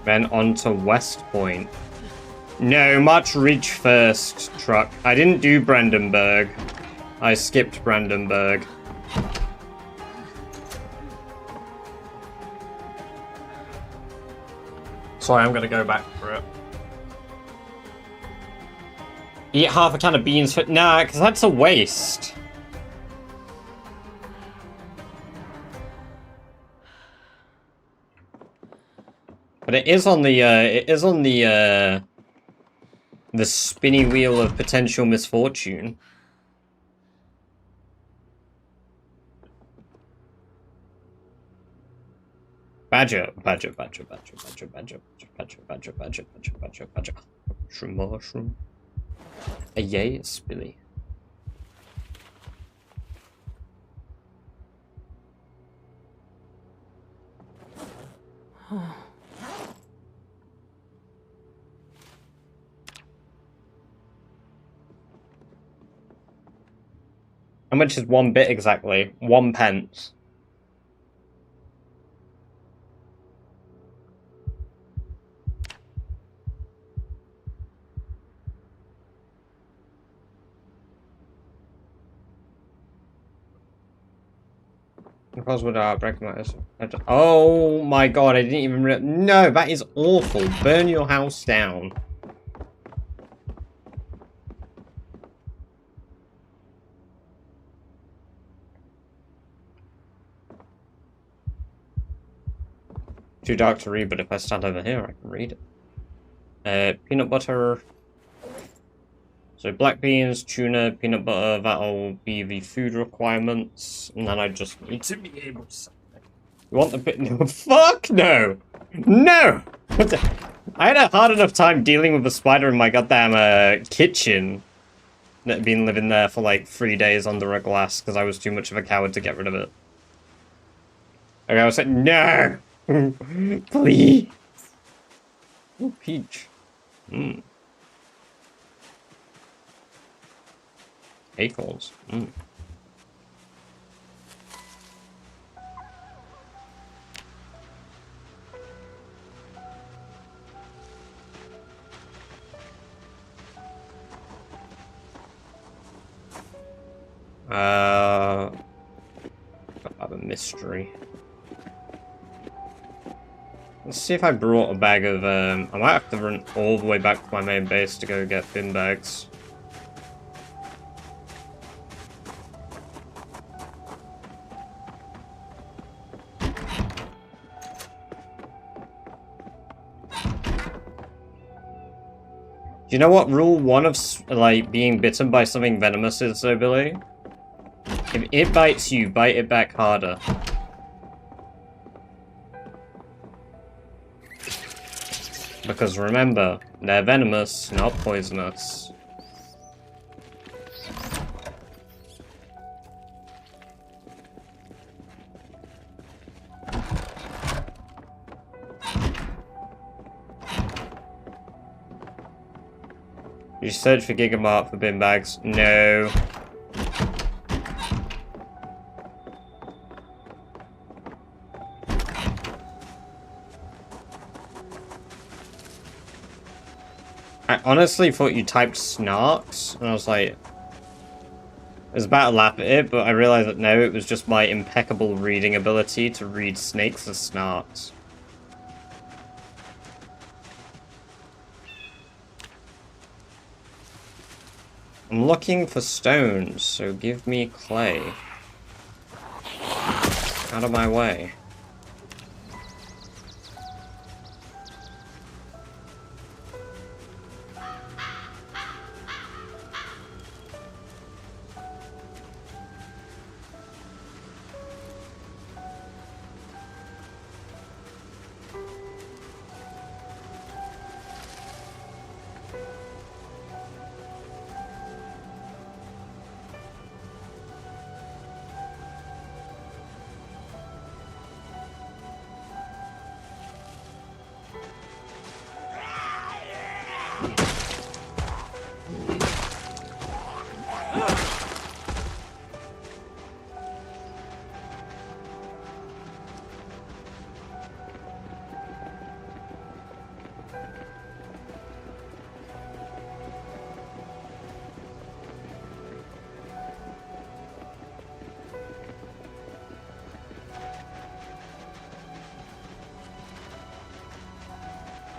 Then on to West Point. No, March Ridge first, truck. I didn't do Brandenburg. I skipped Brandenburg. Sorry, I'm gonna go back for it. Eat half a can of beans for... Nah, because that's a waste. But it is on the spinny wheel of potential misfortune. Badger. Mushroom. A yay, Spilly. How much is 1 bit exactly? 1 pence. Because would break my... Oh my god, I didn't even... No, that is awful. Burn your house down. Too dark to read, but if I stand over here, I can read it. Peanut butter. So black beans, tuna, peanut butter, that'll be the food requirements. And then I just need to be able to say, you want the bit? No, fuck no! No! What the... I had a hard enough time dealing with the spider in my goddamn kitchen that had been living there for like 3 days under a glass because I was too much of a coward to get rid of it. Okay, I was like, no! Please! Ooh, peach. Mmm. Acorns. Mmm. I have a mystery. Let's see if I brought a bag of, I might have to run all the way back to my main base to go get bin bags. Do you know what rule 1 of, like, being bitten by something venomous is, though, Billy? If it bites you, bite it back harder. Because remember, they're venomous, not poisonous. You search for Gigamart for bin bags? No. I honestly thought you typed snarks, and I was like... I was about to laugh at it, but I realized that no, it was just my impeccable reading ability to read snakes as snarks. I'm looking for stones, so give me clay. Out of my way.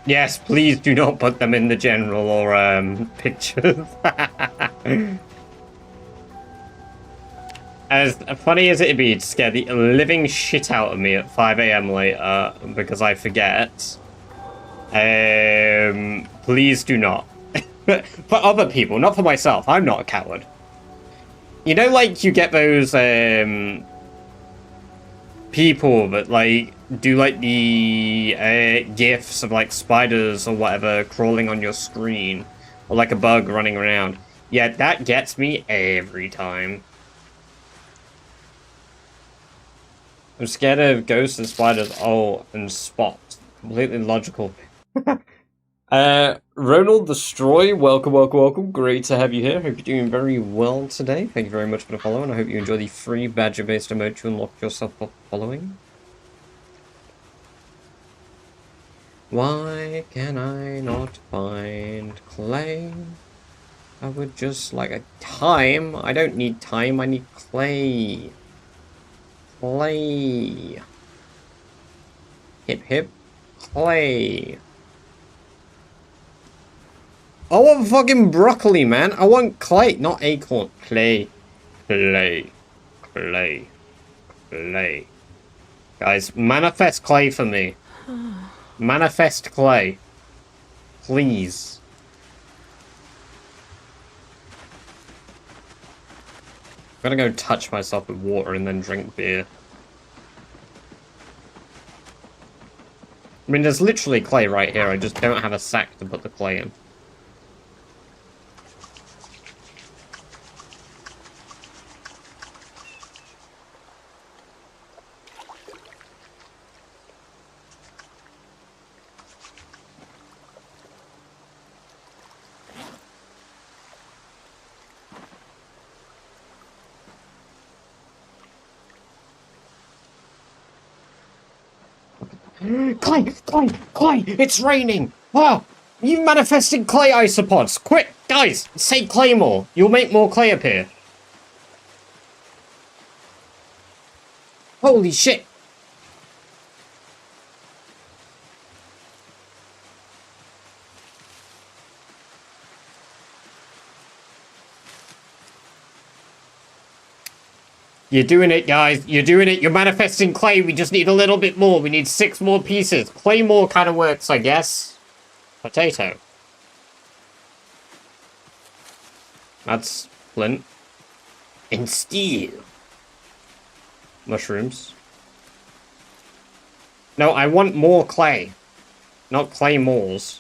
Yes, please do not put them in the general or pictures. As funny as it'd be to scare the living shit out of me at 5 AM later because I forget. Please do not. For other people, not for myself. I'm not a coward. You know, like, you get those people that, like, do, like, the gifs of, like, spiders or whatever crawling on your screen. Or, like, a bug running around. Yeah, that gets me every time. I'm scared of ghosts and spiders. Oh, and Spot. Completely logical. Ronald Destroy, welcome, welcome, welcome. Great to have you here. Hope you're doing very well today. Thank you very much for the follow, and I hope you enjoy the free badger-based emote you unlocked yourself for following. Why can I not find clay? I would just like a time. I don't need time, I need clay. Clay. Hip hip. Clay. I want fucking broccoli, man. I want clay, not acorn. Clay. Clay. Clay. Clay. Guys, manifest clay for me. Manifest clay. Please. I'm gonna go touch myself with water and then drink beer. I mean, there's literally clay right here. I just don't have a sack to put the clay in. Clay! Clay! Clay! It's raining! Oh! You manifested clay isopods! Quick! Guys! Say clay more! You'll make more clay appear! Holy shit! You're doing it, guys. You're doing it. You're manifesting clay. We just need a little bit more. We need 6 more pieces. Claymore kind of works, I guess. Potato. That's flint. And steel. Mushrooms. No, I want more clay. Not claymores.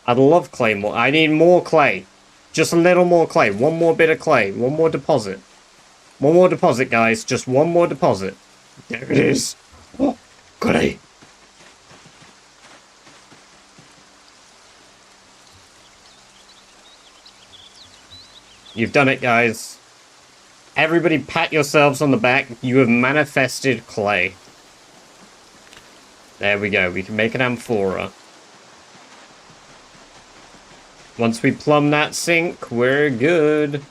I'd love claymore. I need more clay. Just a little more clay. One more bit of clay. One more deposit. One more deposit, guys. Just one more deposit. There it is. Oh, clay. You've done it, guys. Everybody pat yourselves on the back. You have manifested clay. There we go. We can make an amphora. Once we plumb that sink, we're good.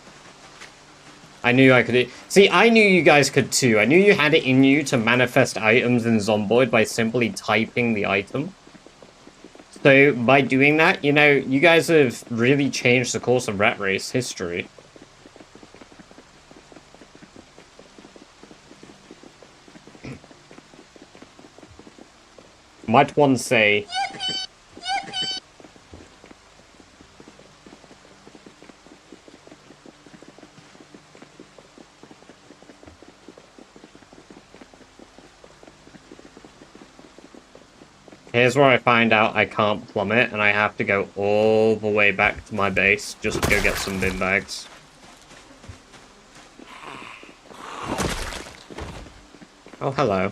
I knew I could... See, I knew you guys could too. I knew you had it in you to manifest items in Zomboid by simply typing the item. So, by doing that, you know, you guys have really changed the course of Rat Race history. Might one say... Here's where I find out I can't plumb it, and I have to go all the way back to my base just to go get some bin bags. Oh, hello.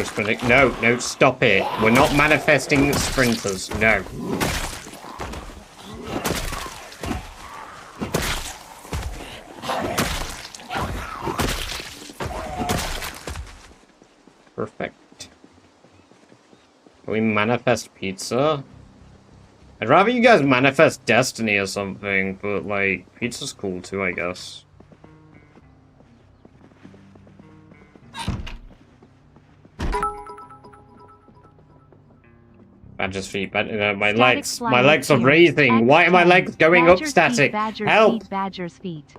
Sprinting. No, no, stop it. We're not manifesting sprinters. No. Perfect. Can we manifest pizza? I'd rather you guys manifest destiny or something, but, like, pizza's cool too, I guess. Badger's feet, my legs are raising. Why are my legs going up static? Help! Badger's feet.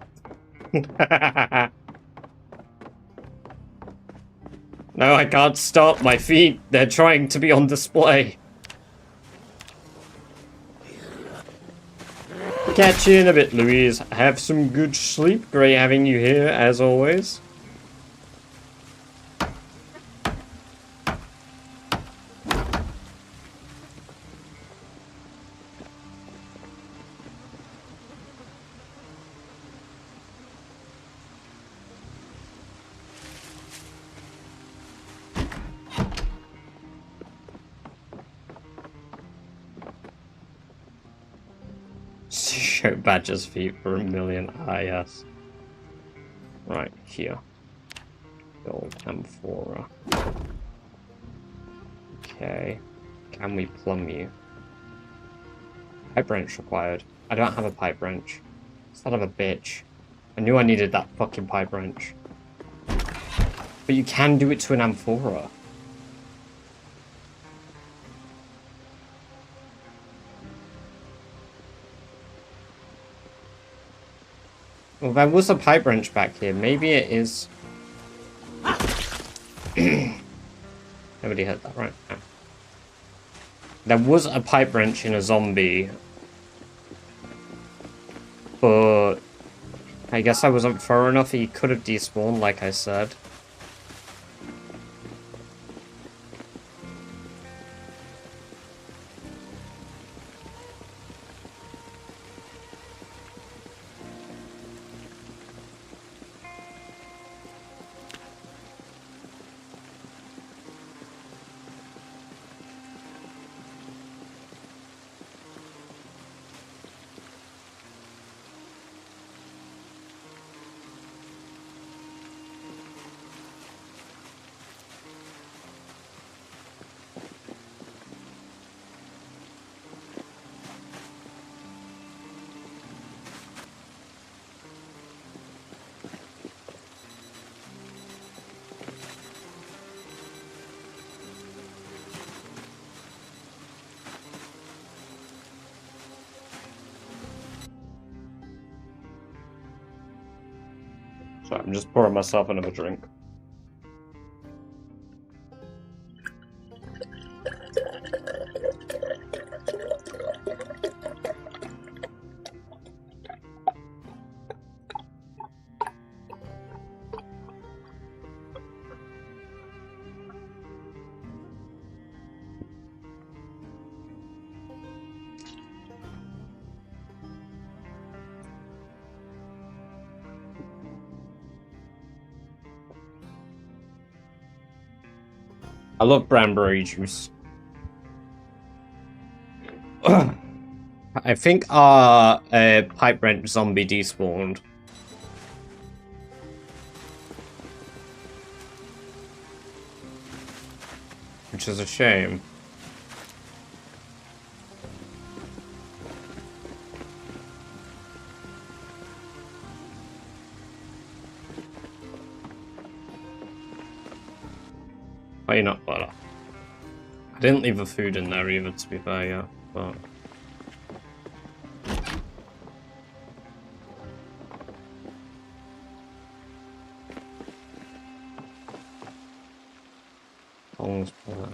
No, I can't stop my feet. They're trying to be on display. Catch you in a bit, Louise. Have some good sleep. Great having you here, as always. Show Badger's feet for a million. Ah, yes. Right, here. Gold amphora. Okay. Can we plumb you? Pipe wrench required. I don't have a pipe wrench. Son of a bitch. I knew I needed that fucking pipe wrench. But you can do it to an amphora. Well, there was a pipe wrench back here. Maybe it is... Nobody heard that, right? No. There was a pipe wrench in a zombie. But... I guess I wasn't thorough enough. He could have despawned, like I said. So I'm just pouring myself another drink. I love cranberry juice. I think our pipe wrench zombie despawned. Which is a shame. Why not butter? I didn't leave the food in there either, to be fair, yeah, but... Tongs butter.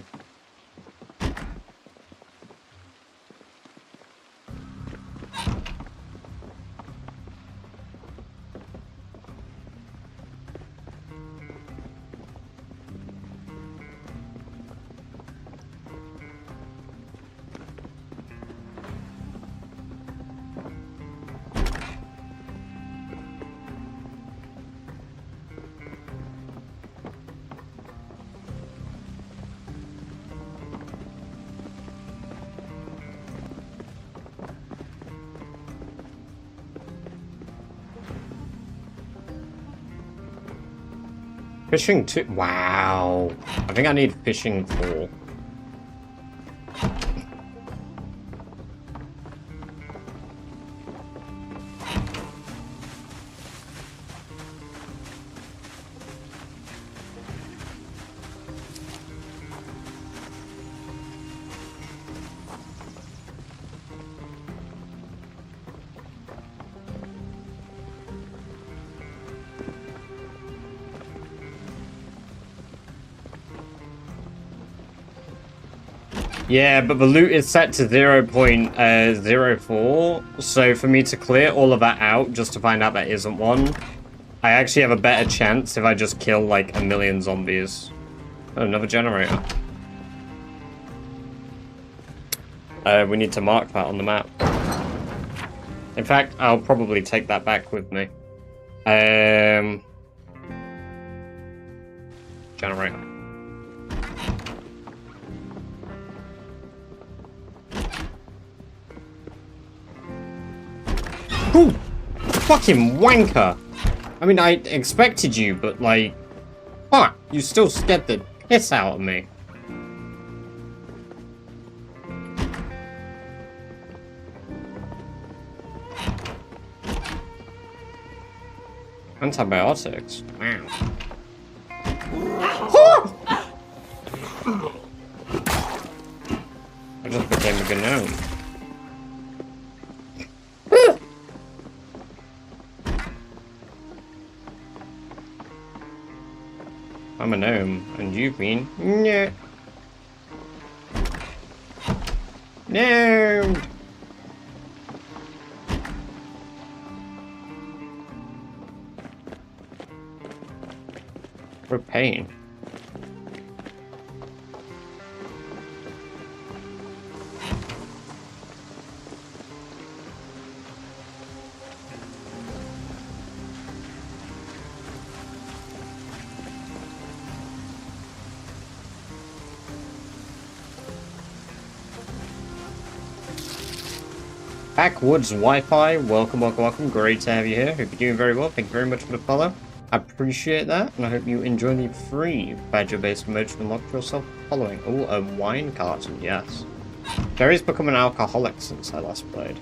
Fishing 2. Wow. I think I need fishing 4. Yeah, but the loot is set to 0.04, so for me to clear all of that out just to find out there isn't one, I actually have a better chance if I just kill like 1,000,000 zombies. Oh, another generator. We need to mark that on the map. In fact, I'll probably take that back with me. Generator. Ooh, fucking wanker! I mean, I expected you, but like, fuck, you still scared the piss out of me. Antibiotics. Wow. I just became a gnome. I'm a gnome, and you've been... Yeah. No. Propane. Backwoods Wi-Fi, welcome, welcome, welcome. Great to have you here. Hope you're doing very well. Thank you very much for the follow. I appreciate that, and I hope you enjoy the free badger-based merch to unlock yourself following. Oh, a wine carton, yes. Jerry's become an alcoholic since I last played.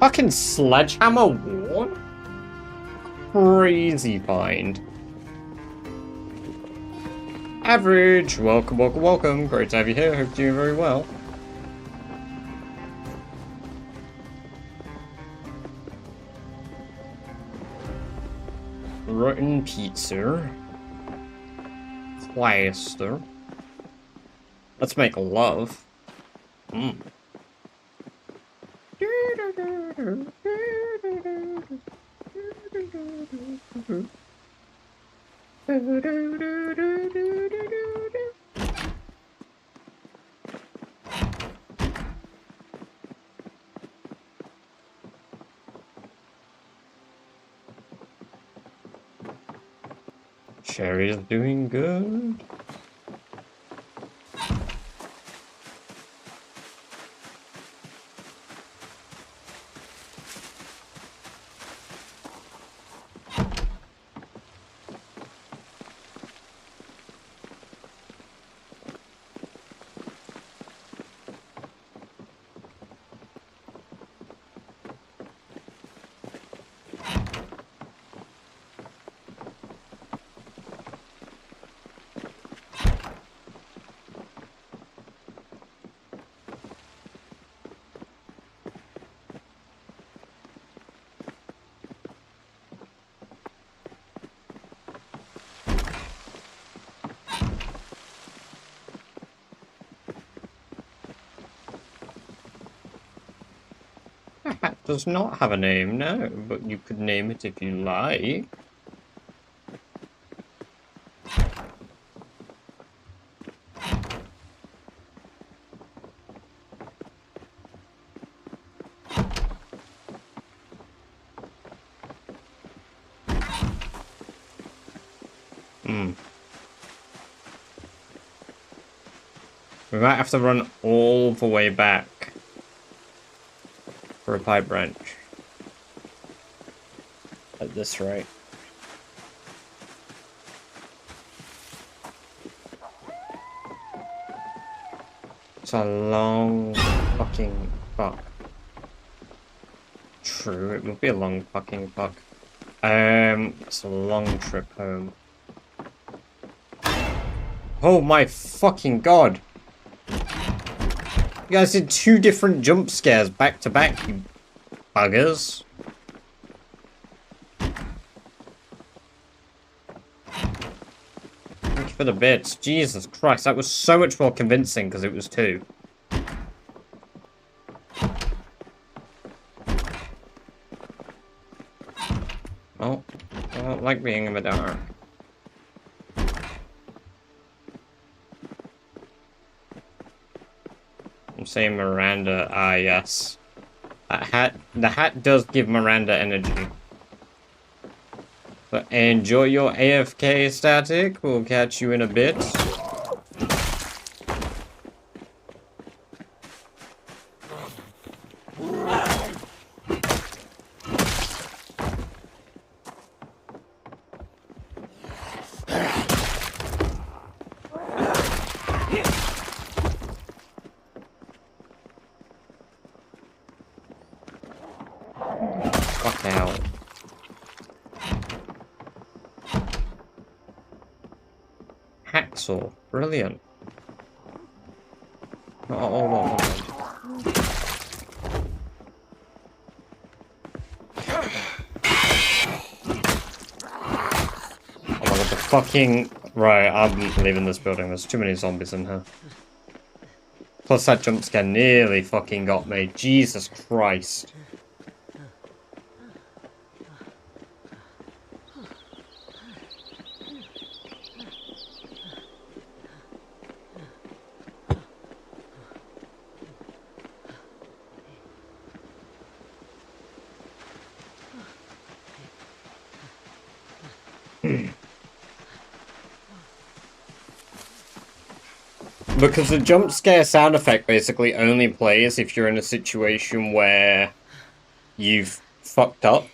Fucking Sledgehammer Ward? Crazy find. Average! Welcome, welcome, welcome. Great to have you here. Hope you're doing very well. Rotten pizza. Plaster. Let's make love. Mm. Cherry's doing good. The hat does not have a name, no, but you could name it if you like. We might have to run all the way back for a pipe branch. At this rate. It's a long fucking fuck. True, it would be a long fucking fuck. It's a long trip home. Oh my fucking god! You guys did 2 different jump scares back to back, you buggers. Thank you for the bits. Jesus Christ, that was so much more convincing because it was 2. Oh, I don't like being in the dark. I'm saying Miranda, yes. The hat does give Miranda energy. But enjoy your AFK, Static. We'll catch you in a bit. Fuck out. Hacksaw. Brilliant. Oh. Oh my god, the fucking... Right, I'm leaving this building. There's too many zombies in here. Plus that jump scare nearly fucking got me. Jesus Christ. Because the jump scare sound effect basically only plays if you're in a situation where you've fucked up.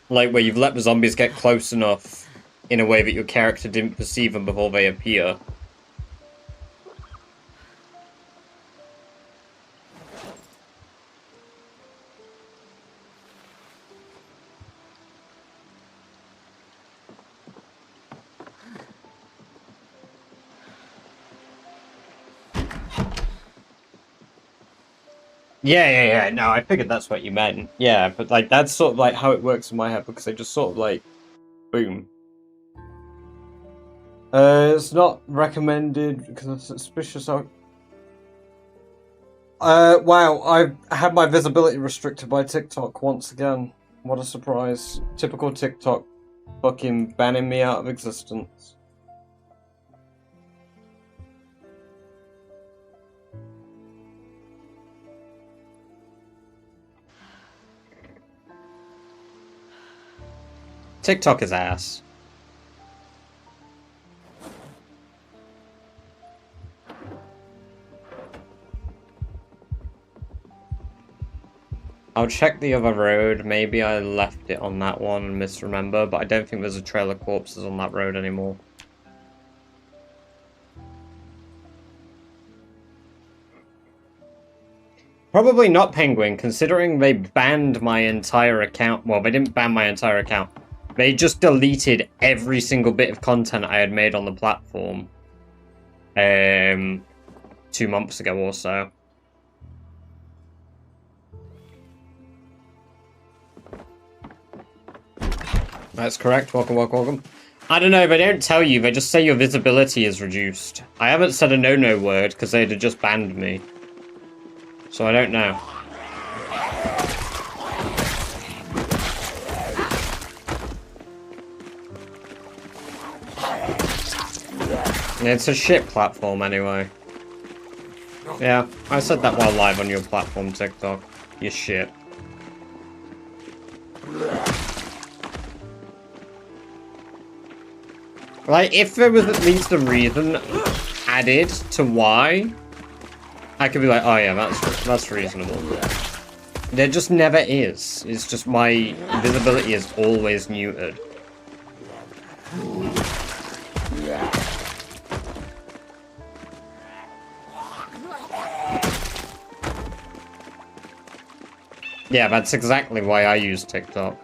Like where you've let the zombies get close enough in a way that your character didn't perceive them before they appear. Yeah. No, I figured that's what you meant. Yeah, but like that's sort of like how it works in my head because they just sort of like, boom. It's not recommended because it's suspicious. Wow, I've had my visibility restricted by TikTok once again. What a surprise. Typical TikTok fucking banning me out of existence. TikTok is ass. I'll check the other road. Maybe I left it on that one and misremember, but I don't think there's a trail of corpses on that road anymore. Probably not Penguin, considering they banned my entire account. Well, they didn't ban my entire account. They just deleted every single bit of content I had made on the platform. 2 months ago or so. That's correct. Welcome. I don't know, they don't tell you. They just say your visibility is reduced. I haven't said a no-no word because they'd have just banned me. So I don't know. It's a shit platform anyway. Yeah, I said that while live on your platform, TikTok. You're shit. Like, if there was at least a reason added to why, I could be like, oh yeah, that's reasonable. There just never is. It's just my visibility is always muted. Yeah, that's exactly why I use TikTok.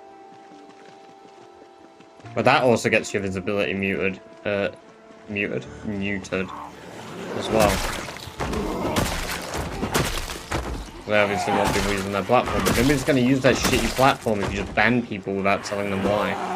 But that also gets your visibility muted as well. They obviously want people using their platform, but nobody's going to use that shitty platform if you just ban people without telling them why.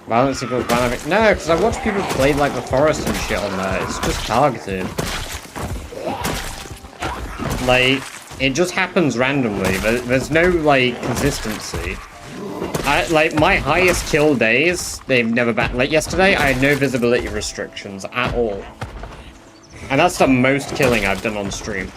Balance equals dynamic. No, because I watch people play like the forest and shit on there. It's just targeted. Like, it just happens randomly. There's no, like, consistency. Like, my highest kill days, they've never been... Like, yesterday, I had no visibility restrictions at all. And that's the most killing I've done on stream.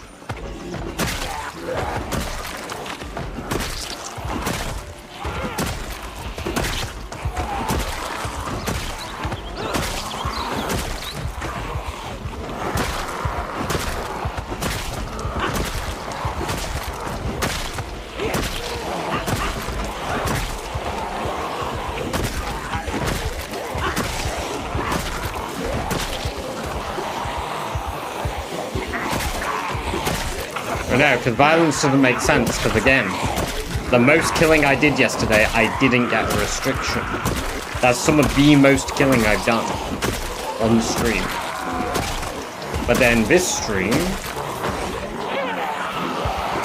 No, because violence doesn't make sense, because again, the most killing I did yesterday, I didn't get a restriction. That's some of the most killing I've done on stream. But then this stream,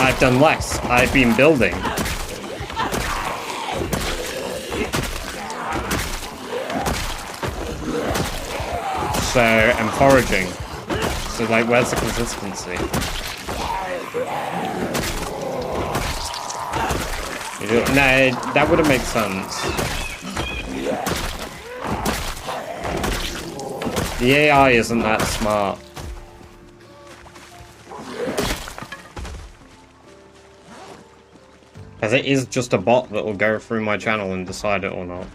I've done less. I've been building. So, and foraging. So, like, where's the consistency? No, that wouldn't make sense. The AI isn't that smart. Because it is just a bot that will go through my channel and decide it or not.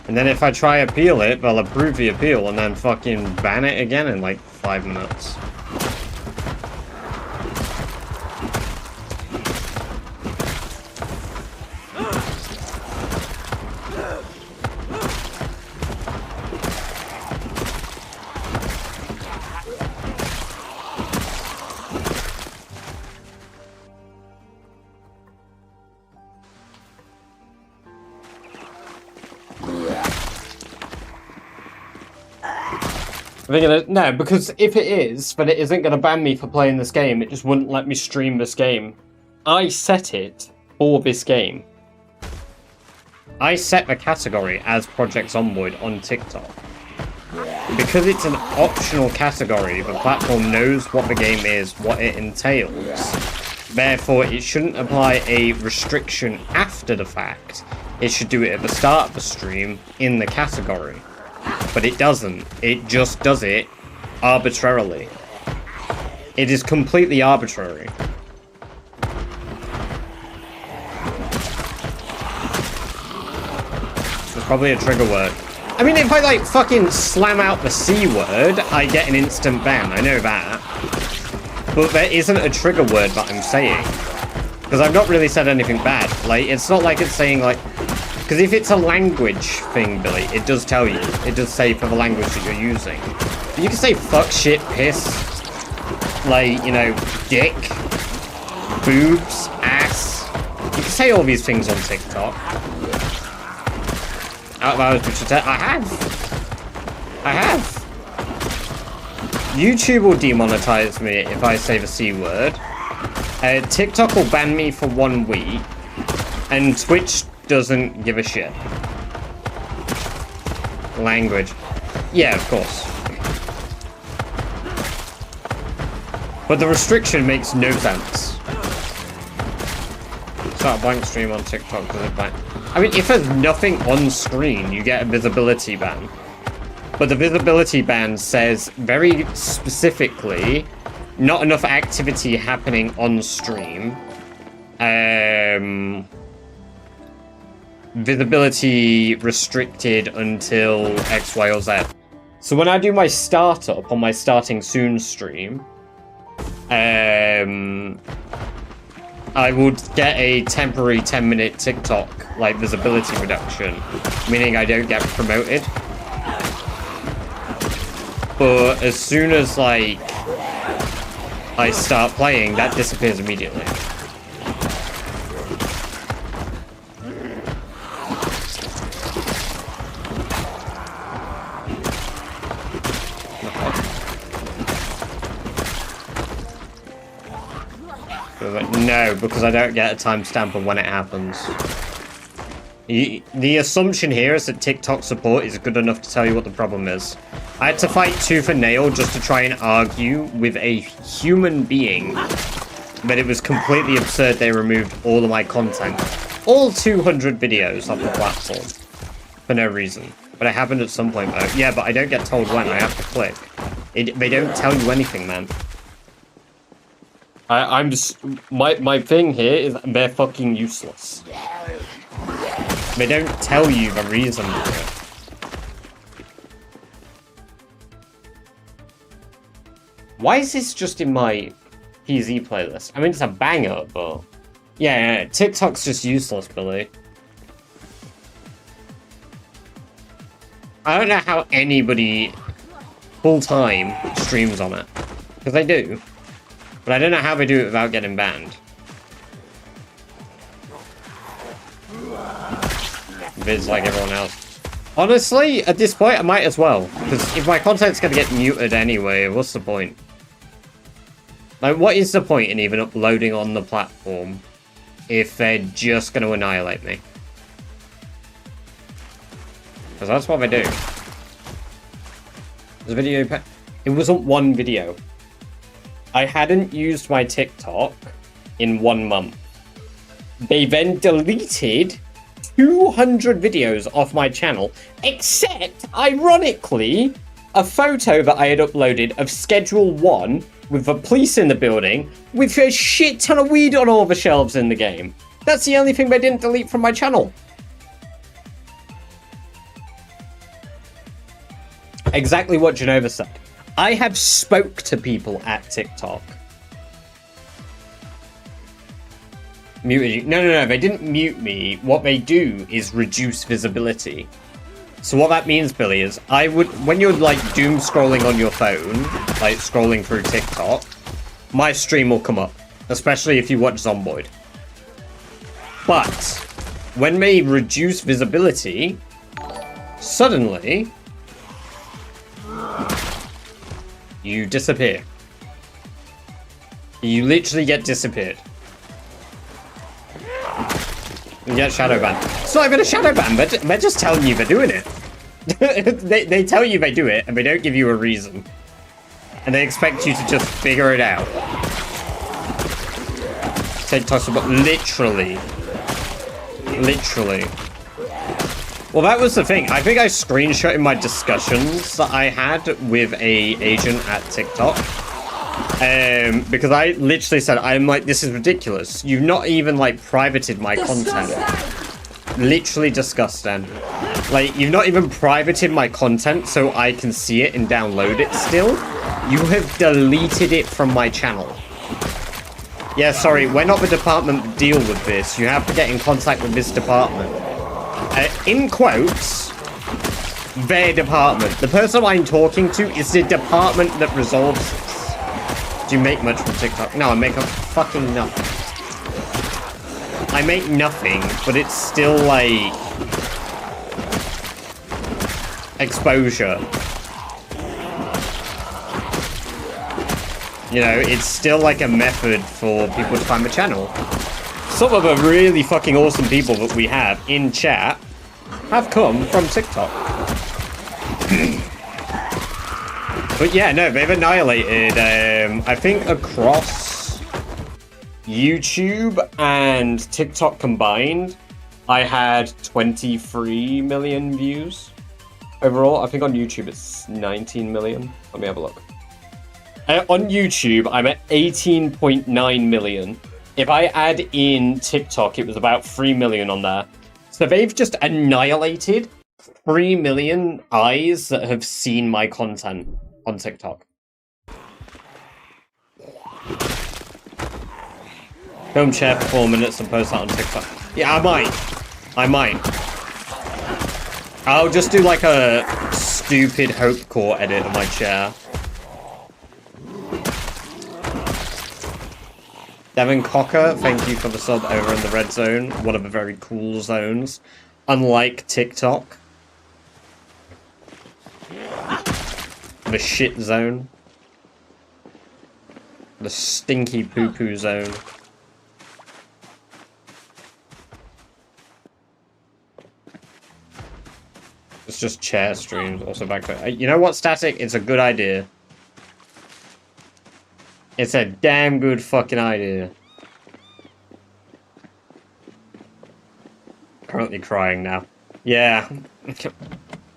And then if I try appeal it, they'll approve the appeal and then fucking ban it again in like 5 minutes. No, because if it is, but it isn't going to ban me for playing this game, it just wouldn't let me stream this game. I set it for this game. I set the category as Project Zomboid on TikTok. Because it's an optional category, the platform knows what the game is, what it entails. Therefore, it shouldn't apply a restriction after the fact. It should do it at the start of the stream in the category. But it doesn't. It just does it arbitrarily. It is completely arbitrary. It's probably a trigger word. I mean, if I, like, fucking slam out the C word, I get an instant ban. I know that. But there isn't a trigger word that I'm saying. Because I've not really said anything bad. Like, it's not like it's saying, like... Because if it's a language thing, Billy, it does tell you. It does say for the language that you're using. But you can say fuck, shit, piss, like, you know, dick, boobs, ass. You can say all these things on TikTok. I have. YouTube will demonetize me if I say the C word. TikTok will ban me for 1 week. And Twitch doesn't give a shit. Language. Yeah, of course. But the restriction makes no sense. Start a blank stream on TikTok because it ban. I mean, if there's nothing on screen, you get a visibility ban. But the visibility ban says very specifically, not enough activity happening on stream. Visibility restricted until X, Y, or Z. So when I do my startup on my starting soon stream, I would get a temporary 10-minute TikTok like visibility reduction, meaning I don't get promoted. But as soon as like I start playing, that disappears immediately. No, because I don't get a timestamp of when it happens. The assumption here is that TikTok support is good enough to tell you what the problem is. I had to fight tooth and nail just to try and argue with a human being that it was completely absurd they removed all of my content. All 200 videos off the platform. For no reason. But it happened at some point though. Yeah, but I don't get told when. I have to click. They don't tell you anything, man. I'm just... My thing here is they're fucking useless. They don't tell you the reason for it. Why is this just in my PZ playlist? I mean, it's a banger, but... Yeah, TikTok's just useless, Billy. I don't know how anybody full-time streams on it. Because they do. But I don't know how they do it without getting banned. Vids like everyone else. Honestly, at this point, I might as well. Because if my content's going to get muted anyway, what's the point? Like, what is the point in even uploading on the platform if they're just going to annihilate me? Because that's what they do. There's a video... It wasn't one video. I hadn't used my TikTok in 1 month. They then deleted 200 videos off my channel, except, ironically, a photo that I had uploaded of Schedule 1 with the police in the building with a shit ton of weed on all the shelves in the game. That's the only thing they didn't delete from my channel. Exactly what Genova said. I have spoke to people at TikTok. Muted you. No, they didn't mute me. What they do is reduce visibility. So what that means, Billy, is when you're like doom scrolling on your phone, like scrolling through TikTok, my stream will come up, especially if you watch Zomboid. But when they reduce visibility, suddenly you disappear. You literally get disappeared. You get shadow banned. It's not even a shadow ban, they're just telling you they're doing it. they tell you they do it, and they don't give you a reason. And they expect you to just figure it out. TikTok's about literally. Well, that was the thing. I think I screenshotted my discussions that I had with a agent at TikTok. Because I literally said, I'm like, this is ridiculous. You've not even, like, privated my content. Literally disgusting. Like, you've not even privated my content so I can see it and download it still. You have deleted it from my channel. Yeah, sorry, we're not the department that deal with this. You have to get in contact with this department. In quotes, their department. The person I'm talking to is the department that resolves this. Do you make much from TikTok? No, I make fucking nothing. I make nothing, but it's still like exposure. You know, it's still like a method for people to find the channel. Some of the really fucking awesome people that we have in chat have come from TikTok. But yeah, no, they've annihilated, I think across YouTube and TikTok combined, I had 23 million views overall. I think on YouTube it's 19 million. Let me have a look. On YouTube, I'm at 18.9 million. If I add in TikTok, it was about 3 million on there. So they've just annihilated 3 million eyes that have seen my content on TikTok. Film share for 4 minutes and post that on TikTok. Yeah, I might. I'll just do like a stupid Hope Core edit of my chair. Devin Cocker, thank you for the sub over in the red zone. One of the very cool zones. Unlike TikTok. The shit zone. The stinky poo-poo zone. It's just chair streams. Also back to... You know what, Static? It's a good idea. It's a damn good fucking idea. Currently crying now. Yeah.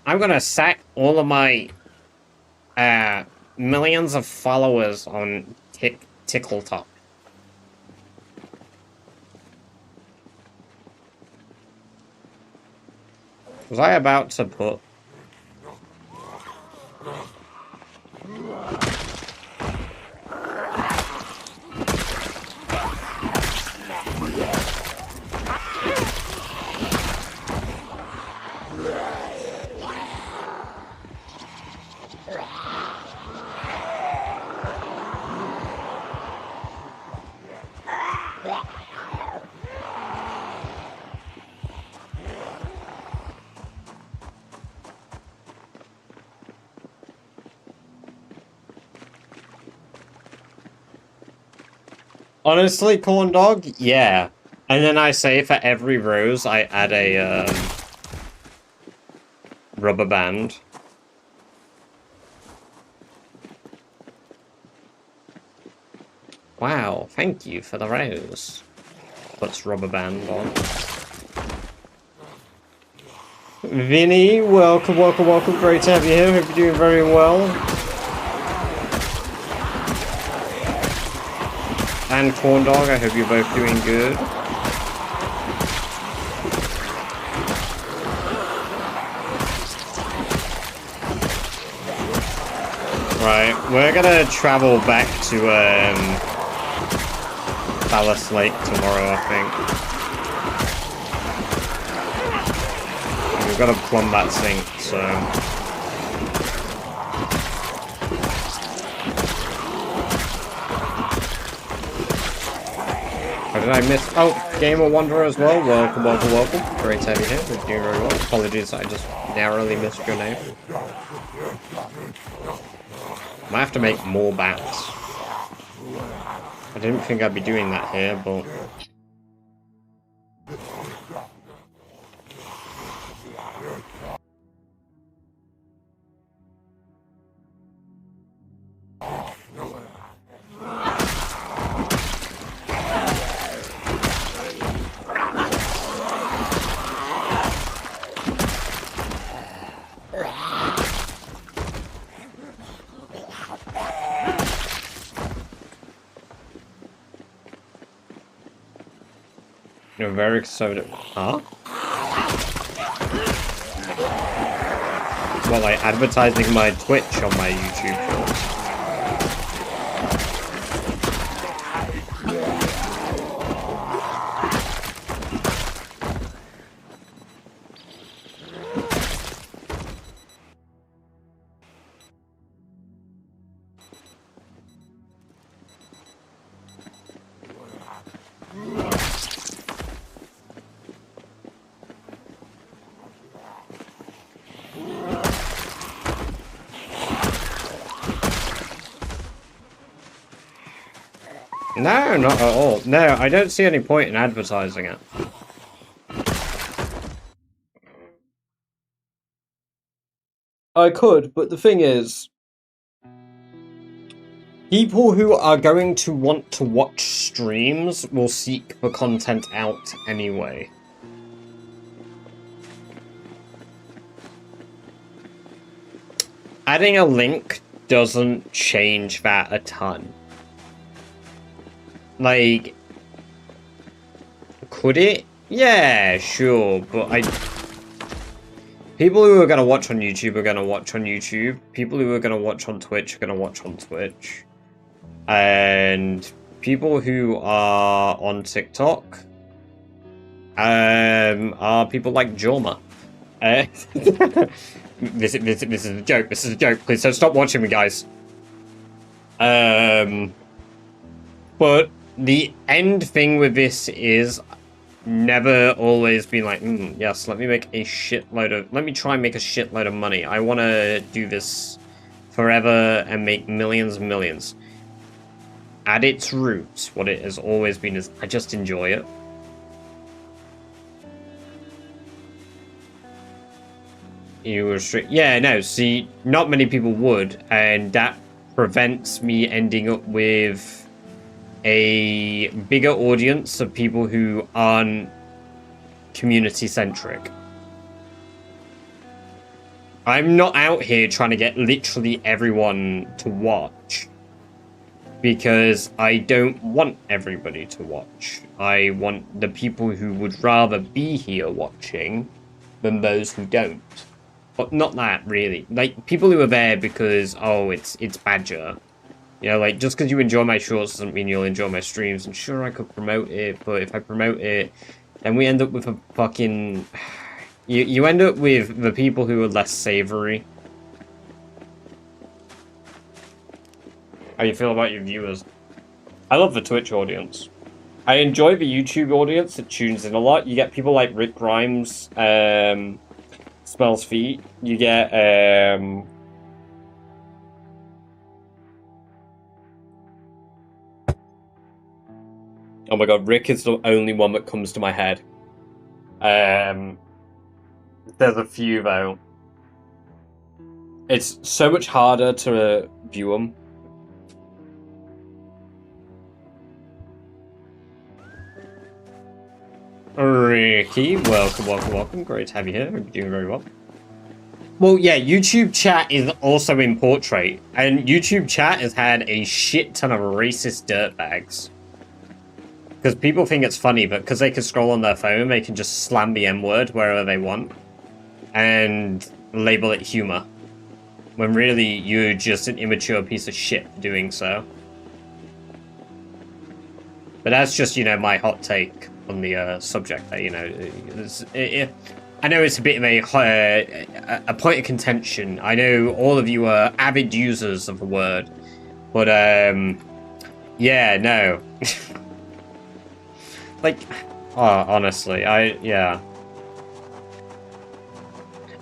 I'm gonna sack all of my millions of followers on TikTok. Was I about to put... Honestly, corn dog, yeah. And then I say for every rose, I add a rubber band. Wow, thank you for the rose. Puts rubber band on. Vinny, welcome. Great to have you here. Hope you're doing very well. And corn dog, I hope you're both doing good. Right, we're gonna travel back to Palace Lake tomorrow, I think. We've got to plumb that sink, so... Did I miss? Oh, Gamer Wanderer as well. Welcome. Great to have you here. You're doing very well. Apologies, I just narrowly missed your name. Might have to make more bats. I didn't think I'd be doing that here, but... You're very excited. Huh? Well, like advertising my Twitch on my YouTube Shorts. No, not at all. No, I don't see any point in advertising it. I could, but the thing is, people who are going to want to watch streams will seek the content out anyway. Adding a link doesn't change that a ton. Like, could it? Yeah, sure, but people who are going to watch on YouTube are going to watch on YouTube. People who are going to watch on Twitch are going to watch on Twitch. And people who are on TikTok are people like Jorma. This is a joke. This is a joke. Please don't stop watching me, guys. But the end thing with this is never always been like, yes, let me make a shitload of... Let me try and make a shitload of money. I want to do this forever and make millions and millions. At its roots, what it has always been is I just enjoy it. You restrict... Yeah, no, see, not many people would, and that prevents me ending up with a bigger audience of people who aren't community-centric. I'm not out here trying to get literally everyone to watch, because I don't want everybody to watch. I want the people who would rather be here watching than those who don't. But not that, really. Like, people who are there because, oh, it's Badger. You know, like, just because you enjoy my shorts doesn't mean you'll enjoy my streams. And sure, I could promote it, but if I promote it, then we end up with a fucking... You end up with the people who are less savory. How you feel about your viewers? I love the Twitch audience. I enjoy the YouTube audience that tunes in a lot. You get people like Rick Grimes, Smells Feet. You get, oh my god, Rick is the only one that comes to my head. There's a few, though. It's so much harder to view them. Ricky, welcome. Great to have you here. Hope you're doing very well. Well, yeah, YouTube chat is also in portrait, and YouTube chat has had a shit ton of racist dirtbags. Because people think it's funny, but because they can scroll on their phone, they can just slam the M-word wherever they want, and label it humor. When really, you're just an immature piece of shit for doing so. But that's just, you know, my hot take on the subject there, you know. I know it's a bit of a point of contention. I know all of you are avid users of the word. But, yeah, no. Like, oh, honestly, yeah.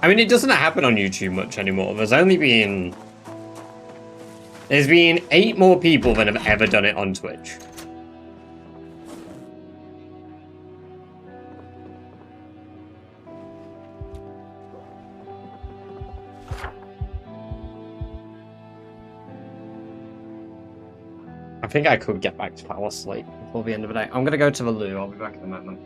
I mean, it doesn't happen on YouTube much anymore. There's only been There's been 8 more people than have ever done it on Twitch. I think I could get back to power sleep before the end of the day. I'm gonna go to the loo. I'll be back in a moment.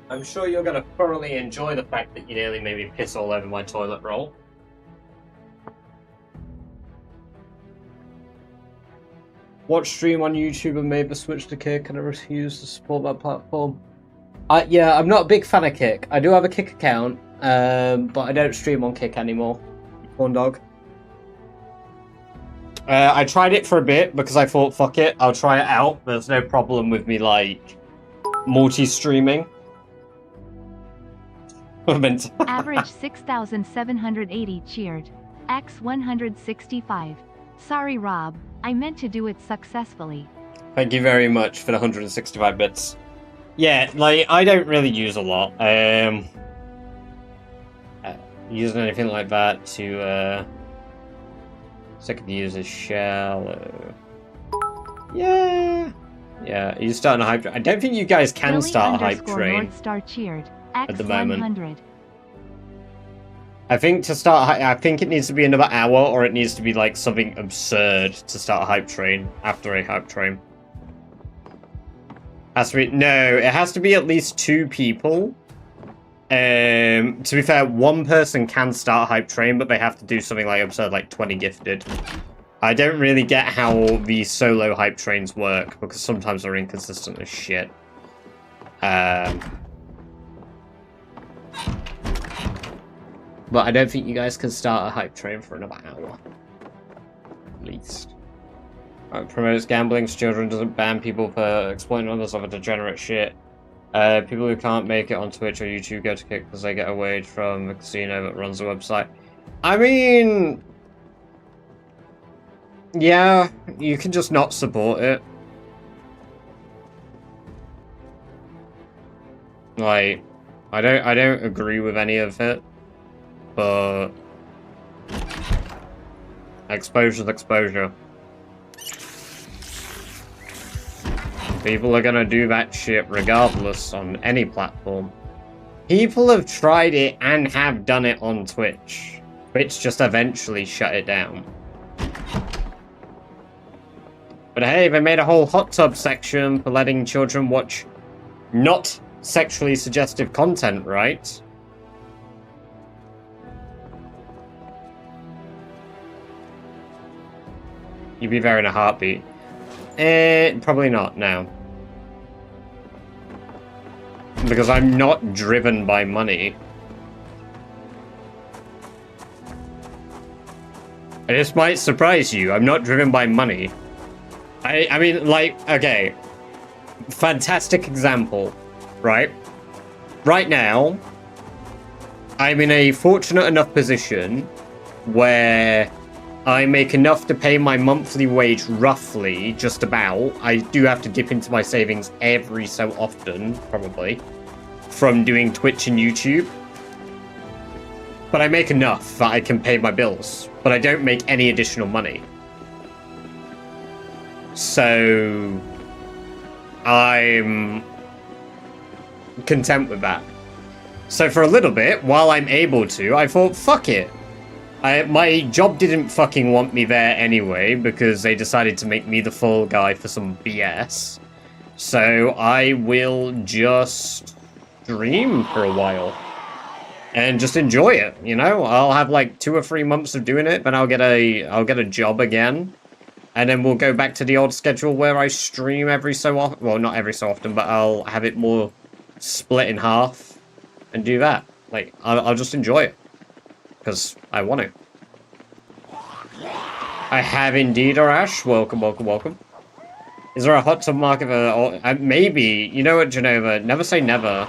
I'm sure you're going to thoroughly enjoy the fact that you nearly made me piss all over my toilet roll. Watch stream on YouTube and made the switch to Kick and I refuse to support that platform. Yeah, I'm not a big fan of Kick. I do have a Kick account, but I don't stream on Kick anymore. Corn dog. I tried it for a bit because I thought, fuck it, I'll try it out. There's no problem with me, like, multi-streaming. Average 6,780 cheered. X 165. Sorry, Rob. I meant to do it successfully. Thank you very much for the 165 bits. Yeah, like, I don't really use a lot. Using anything like that to, second user shell. Yeah. Yeah, you starting a hype train. I don't think you guys can Billy start a hype _ train. North Star cheered. X At the moment. 100. I think to start, I think it needs to be another hour, or it needs to be like something absurd to start a hype train after a hype train. Has to be it has to be at least 2 people. To be fair, 1 person can start a hype train, but they have to do something like absurd, like 20 gifted. I don't really get how the solo hype trains work because sometimes they're inconsistent as shit. But I don't think you guys can start a hype train for another hour. At least. Promotes gambling to children, doesn't ban people for exploiting others of a degenerate shit. People who can't make it on Twitch or YouTube go to Kick because they get a wage from the casino that runs the website. I mean... yeah, you can just not support it. Like, I don't agree with any of it. But exposure's exposure. People are gonna do that shit regardless on any platform. People have tried it and have done it on Twitch. Twitch just eventually shut it down. But hey, they made a whole hot tub section for letting children watch not sexually suggestive content, right? You'd be there in a heartbeat. Probably not, no. Because I'm not driven by money. And this might surprise you, I'm not driven by money. I mean, like, okay. Fantastic example, right? Right now, I'm in a fortunate enough position where I make enough to pay my monthly wage, roughly, just about. I do have to dip into my savings every so often, probably, from doing Twitch and YouTube. But I make enough that I can pay my bills, but I don't make any additional money. So I'm content with that. So for a little bit, while I'm able to, I thought, fuck it. My job didn't fucking want me there anyway, because they decided to make me the fall guy for some BS. So I will just stream for a while. And just enjoy it, you know? I'll have like 2 or 3 months of doing it, but I'll get a job again. And then we'll go back to the old schedule where I stream every so often. Well, not every so often, but I'll have it more split in half and do that. Like, I'll just enjoy it. Because I want to. I have indeed, Arash. Welcome, welcome, welcome. Is there a hot tub market for... maybe. You know what, Genova? Never say never.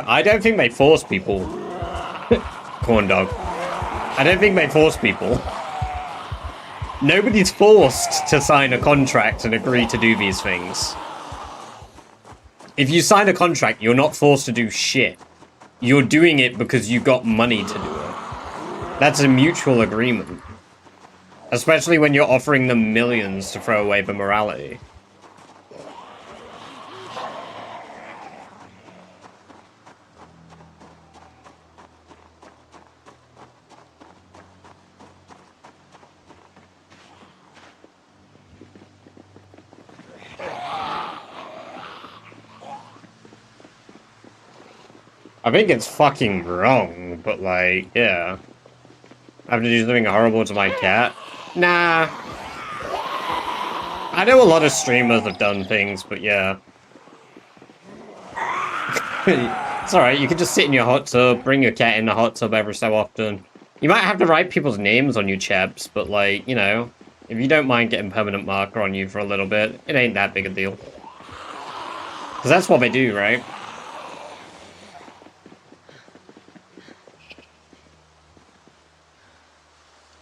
I don't think they force people. Corn dog. I don't think they force people. Nobody's forced to sign a contract and agree to do these things. If you sign a contract, you're not forced to do shit. You're doing it because you got money to do it. That's a mutual agreement. Especially when you're offering them millions to throw away the morality. I think it's fucking wrong, but like, yeah. I have to do something horrible to my cat? Nah. I know a lot of streamers have done things, but yeah. It's alright, you can just sit in your hot tub, bring your cat in the hot tub every so often. You might have to write people's names on your chaps, but like, you know, if you don't mind getting permanent marker on you for a little bit, it ain't that big a deal. Because that's what they do, right?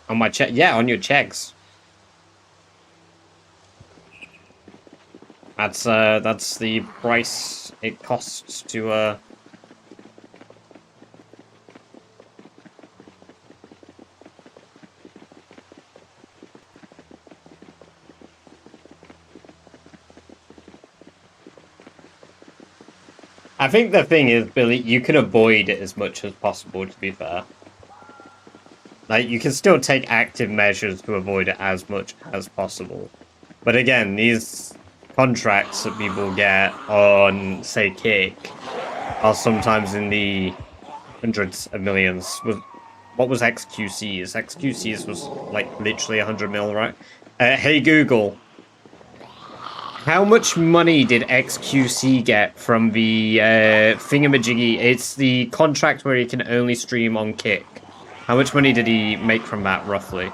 On my check, yeah, on your checks. That's the price it costs to I think the thing is, Billy, you can avoid it as much as possible, to be fair. Like, you can still take active measures to avoid it as much as possible. But again, these contracts that people get on, say, Kick, are sometimes in the hundreds of millions. What was XQC's? XQC's was, like, literally 100 mil, right? Hey, Google. How much money did XQC get from the thingamajiggy? It's the contract where he can only stream on Kick. How much money did he make from that, roughly?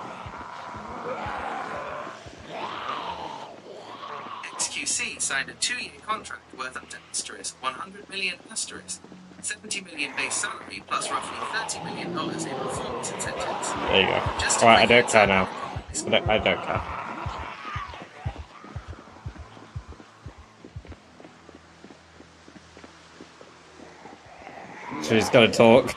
XQC signed a 2-year contract worth up to asterisk 100 million asterisk, 70 million base salary plus roughly $30 million in performance incentives. There you go. Alright, I don't care now. I don't care. She's got to talk.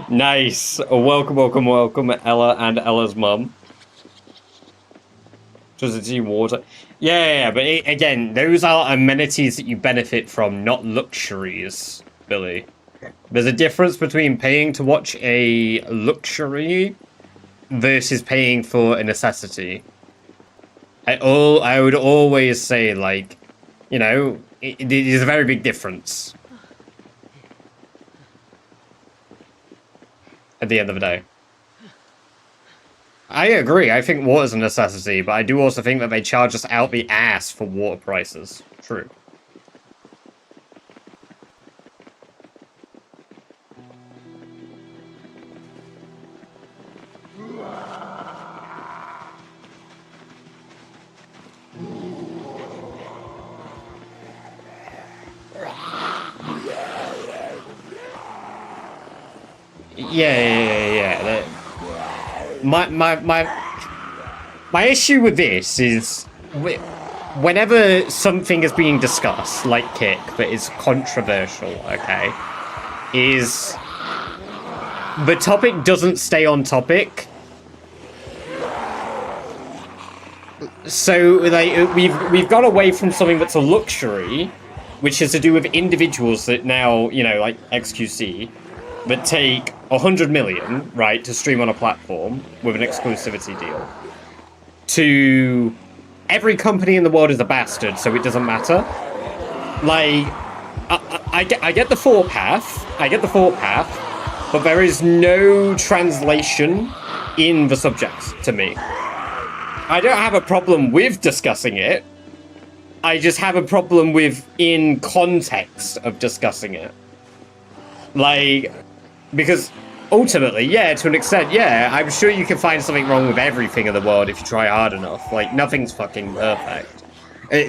Nice. Welcome, welcome, welcome, Ella and Ella's mum. Does it see water? Yeah, but again, those are amenities that you benefit from, not luxuries, Billy. There's a difference between paying to watch a luxury versus paying for a necessity. I would always say, like, you know, there's a very big difference. At the end of the day. I agree, I think water's a necessity, but I do also think that they charge us out the ass for water prices. True. Yeah. My issue with this is whenever something is being discussed, like Kick, but is controversial, okay, is the topic doesn't stay on topic. So like we've got away from something that's a luxury, which is to do with individuals that now, you know, like XQC, that take 100 million, right, to stream on a platform with an exclusivity deal, to every company in the world is a bastard, so it doesn't matter. Like, I get the thought path, but there is no translation in the subject to me. I don't have a problem with discussing it. I just have a problem with in context of discussing it. Like, because ultimately, yeah, to an extent, yeah, I'm sure you can find something wrong with everything in the world if you try hard enough. Like, nothing's fucking perfect.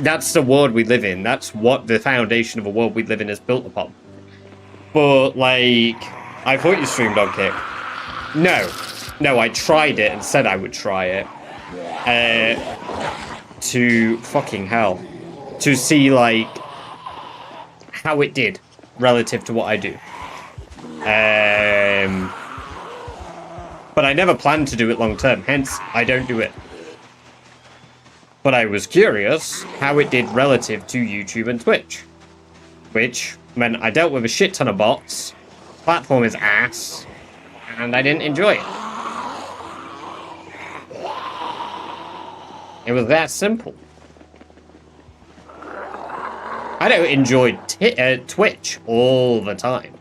That's the world we live in. That's what the foundation of a world we live in is built upon. But, like, I thought you streamed on Kick. No, I tried it and said I would try it. To fucking hell. To see, like, how it did relative to what I do. But I never planned to do it long term, hence I don't do it. But I was curious how it did relative to YouTube and Twitch. Which meant I dealt with a shit ton of bots, platform is ass, and I didn't enjoy it. It was that simple. I don't enjoy Twitch all the time.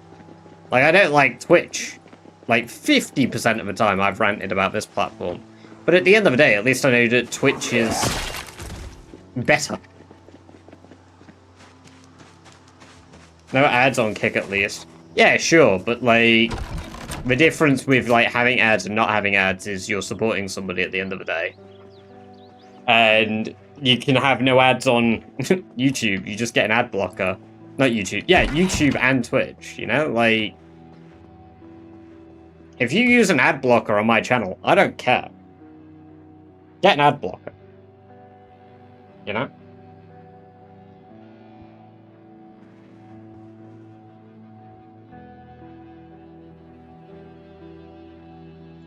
Like, I don't like Twitch. Like, 50% of the time I've ranted about this platform. But at the end of the day, at least I know that Twitch is better. No ads on Kick, at least. Yeah, sure, but, like, the difference with, like, having ads and not having ads is you're supporting somebody at the end of the day. And you can have no ads on YouTube, you just get an ad blocker. Not YouTube. Yeah, YouTube and Twitch, you know? Like, if you use an ad blocker on my channel, I don't care. Get an ad blocker. You know?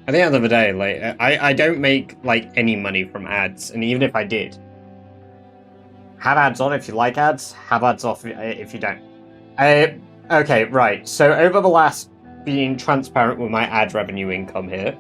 At the end of the day, like, I don't make, like, any money from ads, and even if I did, have ads on if you like ads, have ads off if you don't. Okay, right, so over the last, being transparent with my ad revenue income here,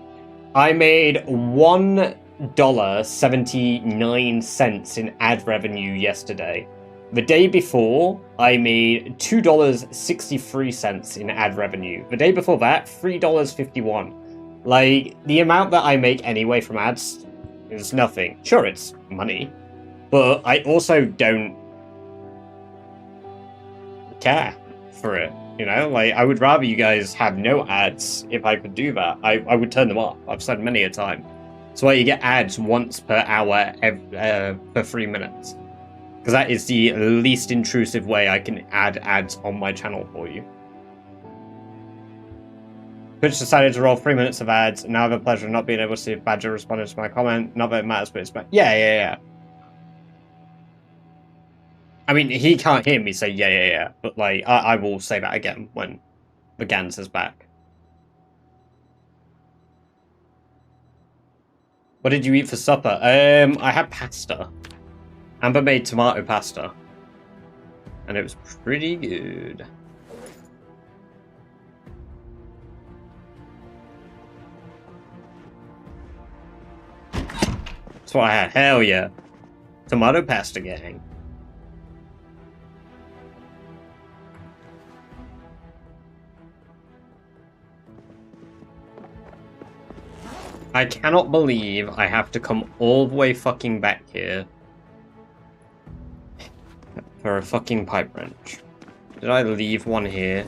I made $1.79 in ad revenue yesterday. The day before, I made $2.63 in ad revenue. The day before that, $3.51. Like, the amount that I make anyway from ads is nothing. Sure, it's money, but I also don't care for it, you know? Like, I would rather you guys have no ads if I could do that. I would turn them off. I've said many a time. That's why you get ads once per hour for 3 minutes. Because that is the least intrusive way I can add ads on my channel for you. Twitch decided to roll 3 minutes of ads, and now I have the pleasure of not being able to see if Badger responded to my comment. Not that it matters, but it's... Yeah. I mean, he can't hear me say yeah. But, like, I will say that again when the Gans is back. What did you eat for supper? I had pasta. Amber made tomato pasta. And it was pretty good. That's what I had. Hell yeah. Tomato pasta gang. I cannot believe I have to come all the way fucking back here for a fucking pipe wrench. Did I leave one here?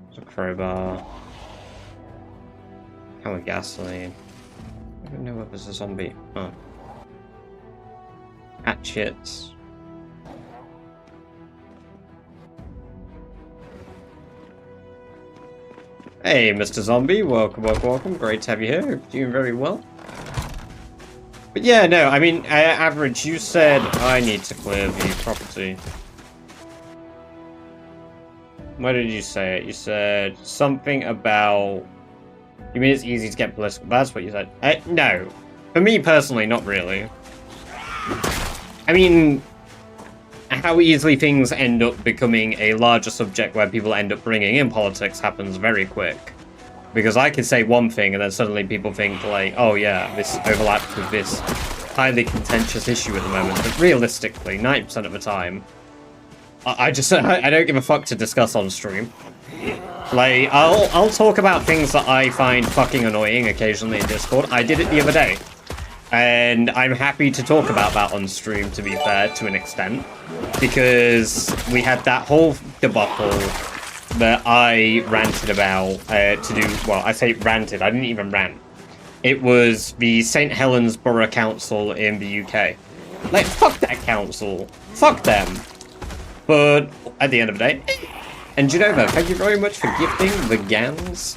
There's a crowbar. Can with gasoline. I don't know if there's a zombie. Oh. Hatchets. Hey, Mr. Zombie. Welcome. Great to have you here. Hope you're doing very well. But But yeah, no, I mean, Average, you said I need to clear the property. What did you say? You said something about... You mean it's easy to get political? That's what you said. No. For me personally, not really. I mean, how easily things end up becoming a larger subject where people end up bringing in politics happens very quick. Because I can say one thing and then suddenly people think like, oh yeah, this overlaps with this highly contentious issue at the moment. But realistically, 90% of the time, I don't give a fuck to discuss on stream. Like, I'll talk about things that I find fucking annoying occasionally in Discord. I did it the other day. And I'm happy to talk about that on stream, to be fair, to an extent. Because we had that whole debacle that I ranted about to do... Well, I say ranted, I didn't even rant. It was the St. Helens Borough Council in the UK. Like, fuck that council. Fuck them. But at the end of the day... And Genova, thank you very much for gifting the GANs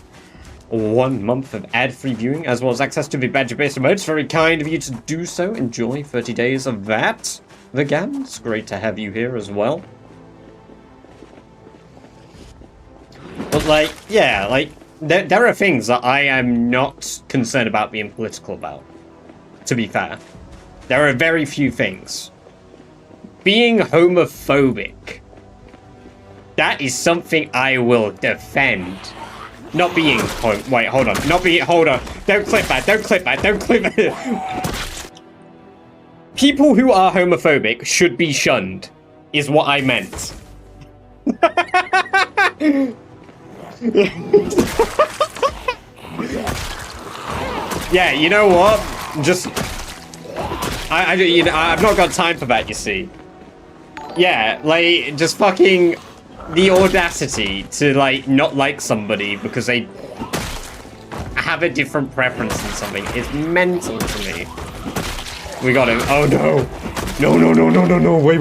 1 month of ad-free viewing, as well as access to the Badger-based emotes. Very kind of you to do so. Enjoy 30 days of that. The GANs, great to have you here as well. But, like, yeah, like, there are things that I am not concerned about being political about, to be fair. There are very few things. Being homophobic, that is something I will defend. Not being... Wait, hold on. Not being... Hold on. Don't clip that. Don't clip that. Don't clip it. People who are homophobic should be shunned, is what I meant. Yeah, you know what? Just... I've not got time for that, you see. Yeah, like, just fucking... The audacity to, like, not like somebody because they have a different preference in something is mental to me. We got him. Oh, no. No, no, no, no, no, no. Wait.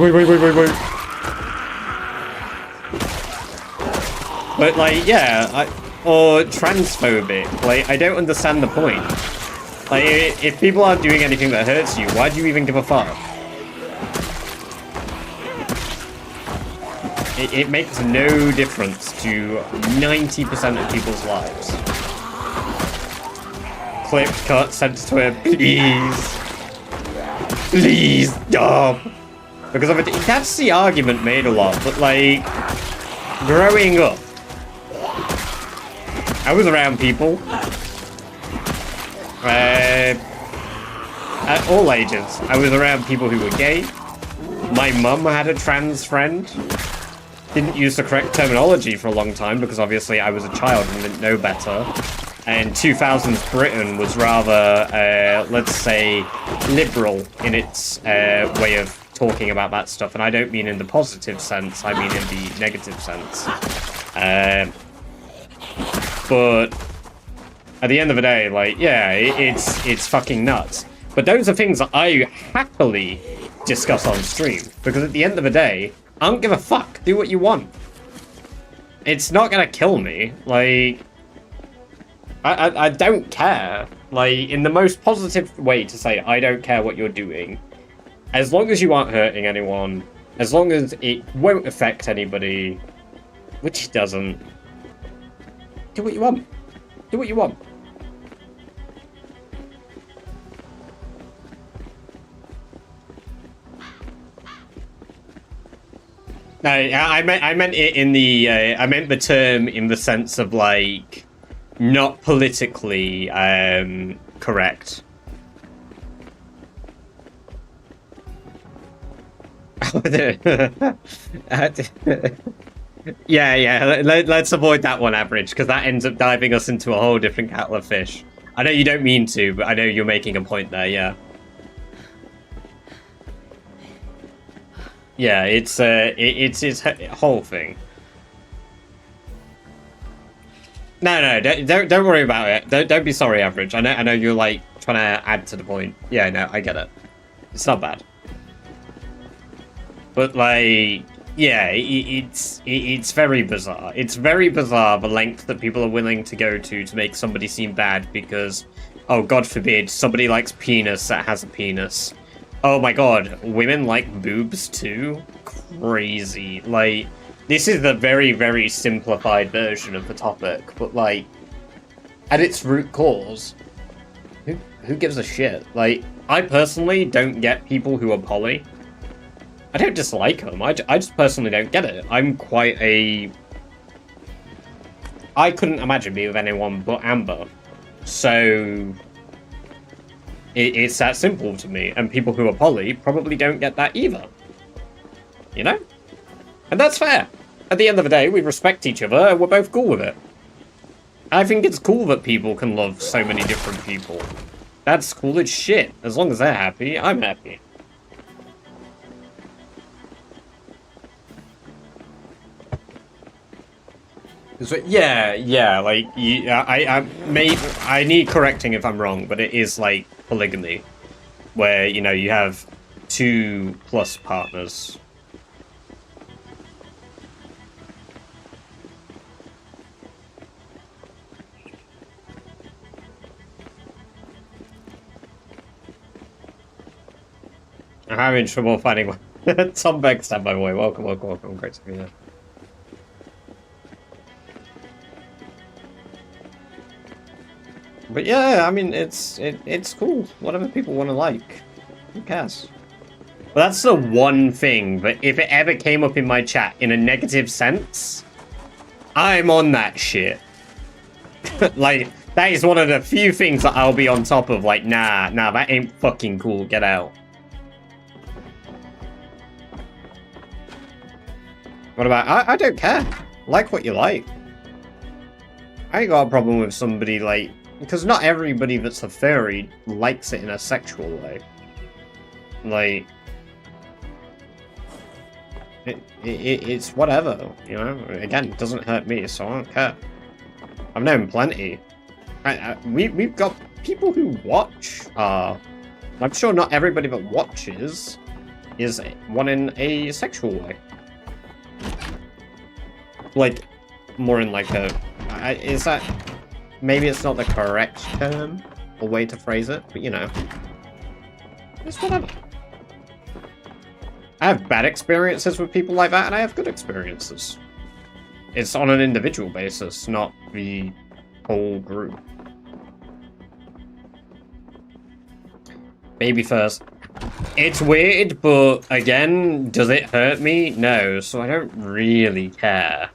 But, like, yeah, or transphobic. Like, I don't understand the point. Like, if people aren't doing anything that hurts you, why do you even give a fuck? It makes no difference to 90% of people's lives. Clip, cut, send to Twitter, please. Please, stop. Because of it, that's the argument made a lot, but like, growing up, I was around people. At all ages. I was around people who were gay. My mum had a trans friend. Didn't use the correct terminology for a long time because obviously I was a child and didn't know better. And 2000s Britain was rather, let's say, liberal in its way of talking about that stuff. And I don't mean in the positive sense, I mean in the negative sense. But at the end of the day, like, yeah, it's fucking nuts. But those are things that I happily discuss on stream. Because at the end of the day, I don't give a fuck. Do what you want. It's not gonna kill me. Like, I don't care. Like, in the most positive way to say, I don't care what you're doing. As long as you aren't hurting anyone, as long as it won't affect anybody, which it doesn't, do what you want. Do what you want. No, I meant it in the I meant the term in the sense of like not politically correct. Yeah. Let's avoid that one, Average, because that ends up diving us into a whole different kettle of fish. I know you don't mean to, but I know you're making a point there. Yeah. Yeah, it's his whole thing. No, don't worry about it. Don't be sorry, Average. I know you're like trying to add to the point. Yeah, no, I get it. It's not bad. But like, yeah, it's very bizarre. It's very bizarre the length that people are willing to go to make somebody seem bad because Oh, God forbid, somebody likes penis that has a penis. Oh my god, women like boobs too? Crazy. Like, this is the very, very simplified version of the topic, but like, at its root cause, who gives a shit? Like, I personally don't get people who are poly. I don't dislike them, I just personally don't get it. I'm quite a... I couldn't imagine being with anyone but Amber. So... It's that simple to me, and people who are poly probably don't get that either. You know? And that's fair. At the end of the day, we respect each other, and we're both cool with it. I think it's cool that people can love so many different people. That's cool as shit. As long as they're happy, I'm happy. So, yeah, like, I need correcting if I'm wrong, but it is like polygamy, where, you know, you have 2+ partners. I'm having trouble finding one. Tom Beckstead, by the way. Welcome. Great to be here. But yeah, I mean, it's cool. Whatever people want to like. Who cares? But that's the one thing that if it ever came up in my chat in a negative sense, I'm on that shit. Like, that is one of the few things that I'll be on top of. Like, nah, that ain't fucking cool. Get out. What about... I don't care. Like what you like. I ain't got a problem with somebody, like... Because not everybody that's a furry likes it in a sexual way. Like... It's whatever, you know? Again, it doesn't hurt me, so I don't care. I've known plenty. We've got people who watch, I'm sure not everybody that watches is one in a sexual way. Like, more in like a... is that... Maybe it's not the correct term or way to phrase it, but you know. It's whatever. I have bad experiences with people like that, and I have good experiences. It's on an individual basis, not the whole group. Baby first. It's weird, but again, does it hurt me? No, so I don't really care.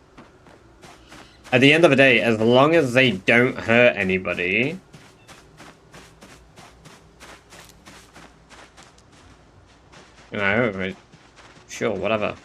At the end of the day, as long as they don't hurt anybody... You know, sure, whatever.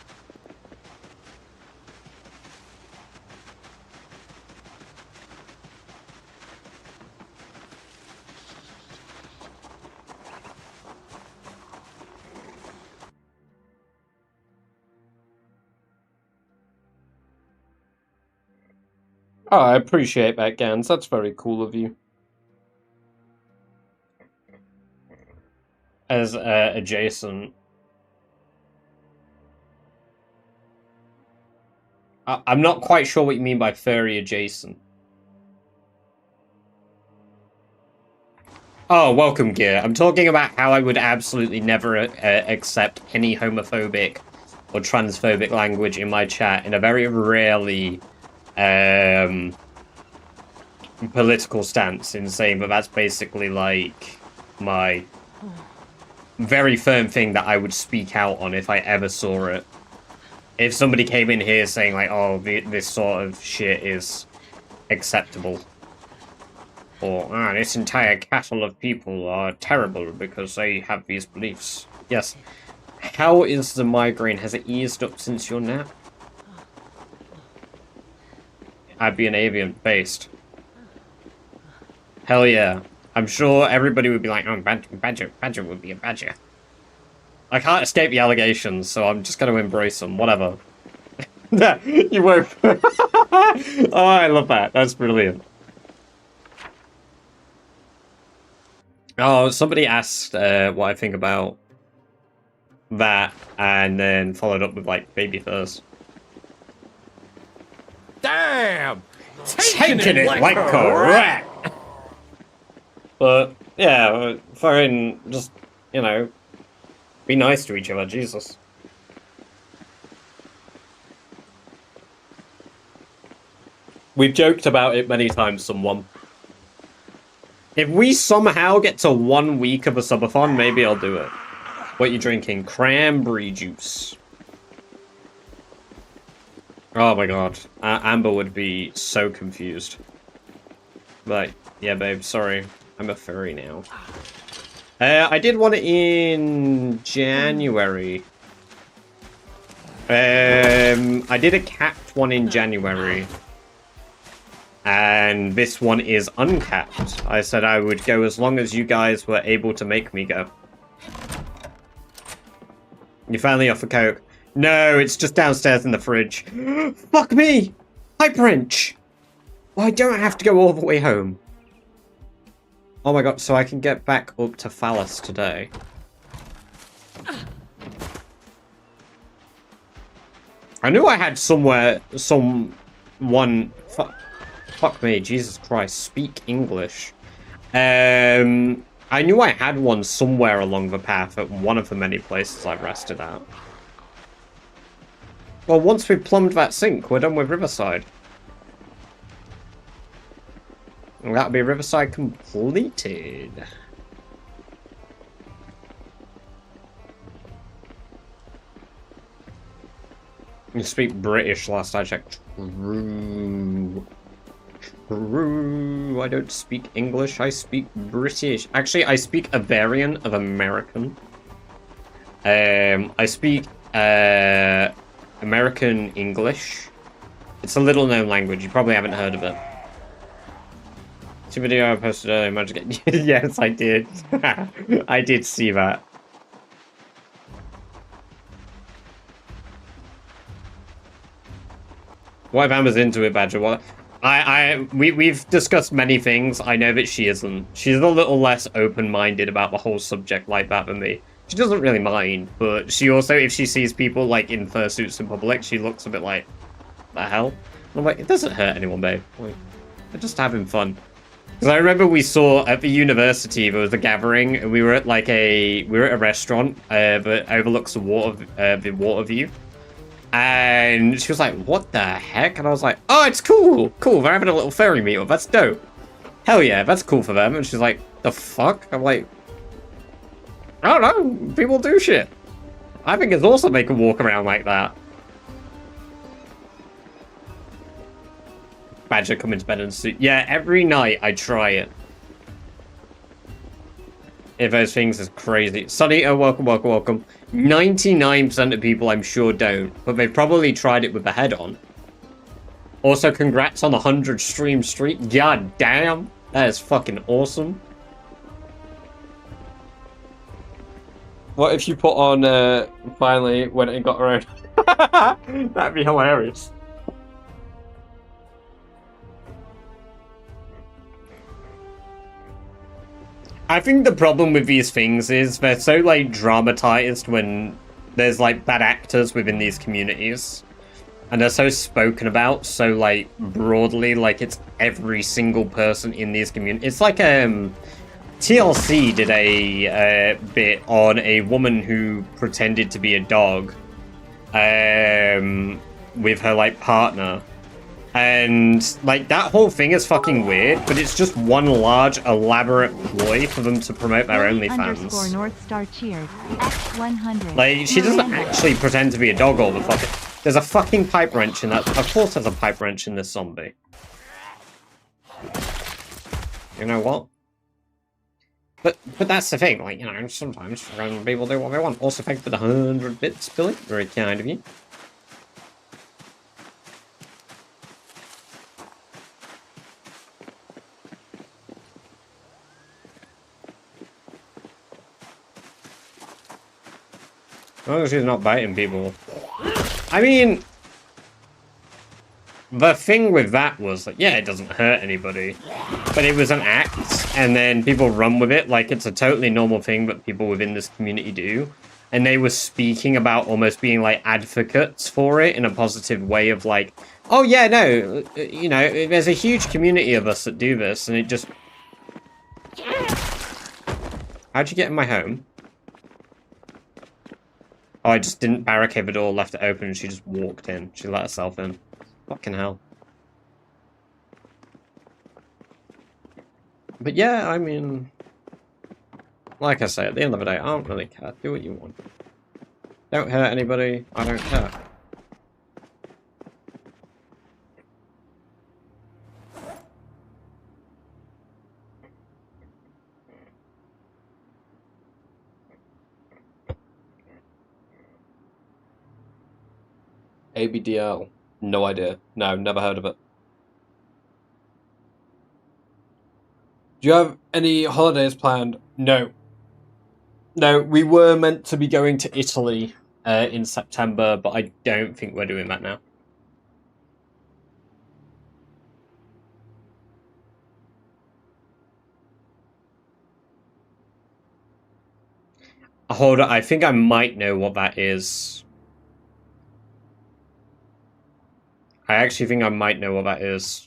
Oh, I appreciate that, Gans. That's very cool of you. As adjacent. I'm not quite sure what you mean by furry adjacent. Oh, welcome, Gear. I'm talking about how I would absolutely never accept any homophobic or transphobic language in my chat in a very rarely... political stance in saying that that's basically like my very firm thing that I would speak out on if I ever saw it. If somebody came in here saying like, oh, this sort of shit is acceptable, or this entire cattle of people are terrible because they have these beliefs. Yes. How is the migraine? Has it eased up since your nap? I'd be an avian based. Hell yeah. I'm sure everybody would be like, oh, Badger would be a badger. I can't escape the allegations, so I'm just going to embrace them. Whatever. You won't. Oh, I love that. That's brilliant. Oh, somebody asked what I think about that, and then followed up with, like, baby first. Damn! Taking it like correct! But, yeah, fucking just, you know, be nice to each other, Jesus. We've joked about it many times, someone. If we somehow get to 1 week of a subathon, maybe I'll do it. What are you drinking? Cranberry juice. Oh my god. Amber would be so confused. But, yeah, babe, sorry. I'm a furry now. I did one in January. I did a capped one in January. And this one is uncapped. I said I would go as long as you guys were able to make me go. You finally off a Coke? No, it's just downstairs in the fridge. Fuck me! Pipe wrench! Well, I don't have to go all the way home. Oh my god, so I can get back up to Phallus today. I knew I had someone... Fuck me, Jesus Christ, speak English. I knew I had one somewhere along the path at one of the many places I've rested at. Well, once we've plumbed that sink, we're done with Riverside. And that'll be Riverside completed. You speak British last I checked. True. True. I don't speak English, I speak British. Actually, I speak a variant of American. I speak American English. It's a little known language, you probably haven't heard of it. It's a video I posted earlier, managed to get... Yes, I did. I did see that. What if Amber's into it, Badger? What? We've discussed many things. I know that she isn't. She's a little less open-minded about the whole subject like that than me. She doesn't really mind, but she also, if she sees people like in fursuits in public, she looks a bit like, the hell? And I'm like, it doesn't hurt anyone, babe. Like, they're just having fun. Because I remember we saw at the university there was a gathering, and we were at like a restaurant that overlooks the water view. And she was like, what the heck? And I was like, oh, it's cool. Cool, they're having a little fairy meetup. That's dope. Hell yeah, that's cool for them. And she's like, the fuck? I'm like, I don't know. People do shit. I think it's awesome they can walk around like that. Badger come into bed and sleep. Yeah, every night I try it. If those things is crazy. Sunny, oh, welcome, welcome, welcome. 99% of people I'm sure don't, but they've probably tried it with the head on. Also, congrats on the 100 stream streak. God damn, that is fucking awesome. What if you put on, finally, when it got around? That'd be hilarious. I think the problem with these things is they're so, like, dramatized when there's, like, bad actors within these communities. And they're so spoken about so, like, broadly, like it's every single person in these communities. It's like, TLC did a bit on a woman who pretended to be a dog with her, like, partner. And, like, that whole thing is fucking weird, but it's just one large, elaborate ploy for them to promote their OnlyFans. North Star cheered. X100. Like, she doesn't actually pretend to be a dog all the fucking... There's a fucking pipe wrench in that... Of course there's a pipe wrench in this zombie. You know what? But that's the thing, like, you know, sometimes random people do what they want. Also, thanks for the 100 bits, Billy. Very kind of you. As long as she's not biting people. I mean, the thing with that was that, yeah, it doesn't hurt anybody, but it was an act, and then people run with it like it's a totally normal thing that people within this community do. And they were speaking about almost being like advocates for it in a positive way of like, oh yeah, no, you know, there's a huge community of us that do this, and it just... How'd you get in my home? Oh, I just didn't barricade the door, left it open, and she just walked in. She let herself in. Fucking hell. But yeah, I mean... Like I say, at the end of the day, I don't really care. Do what you want. Don't hurt anybody, I don't care. ABDL. No idea. No, never heard of it. Do you have any holidays planned? No. No, we were meant to be going to Italy in September, but I don't think we're doing that now. Hold on, I think I might know what that is. I actually think I might know what that is.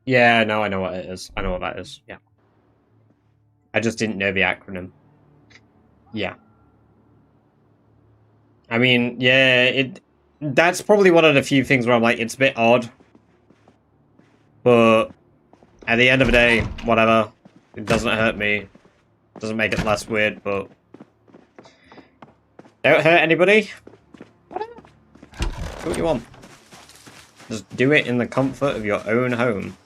Yeah, no, I know what it is. I know what that is, yeah. I just didn't know the acronym. Yeah. I mean, yeah, that's probably one of the few things where I'm like, it's a bit odd. But at the end of the day, whatever. It doesn't hurt me. Doesn't make it less weird, but... Don't hurt anybody. Do what you want. Just do it in the comfort of your own home.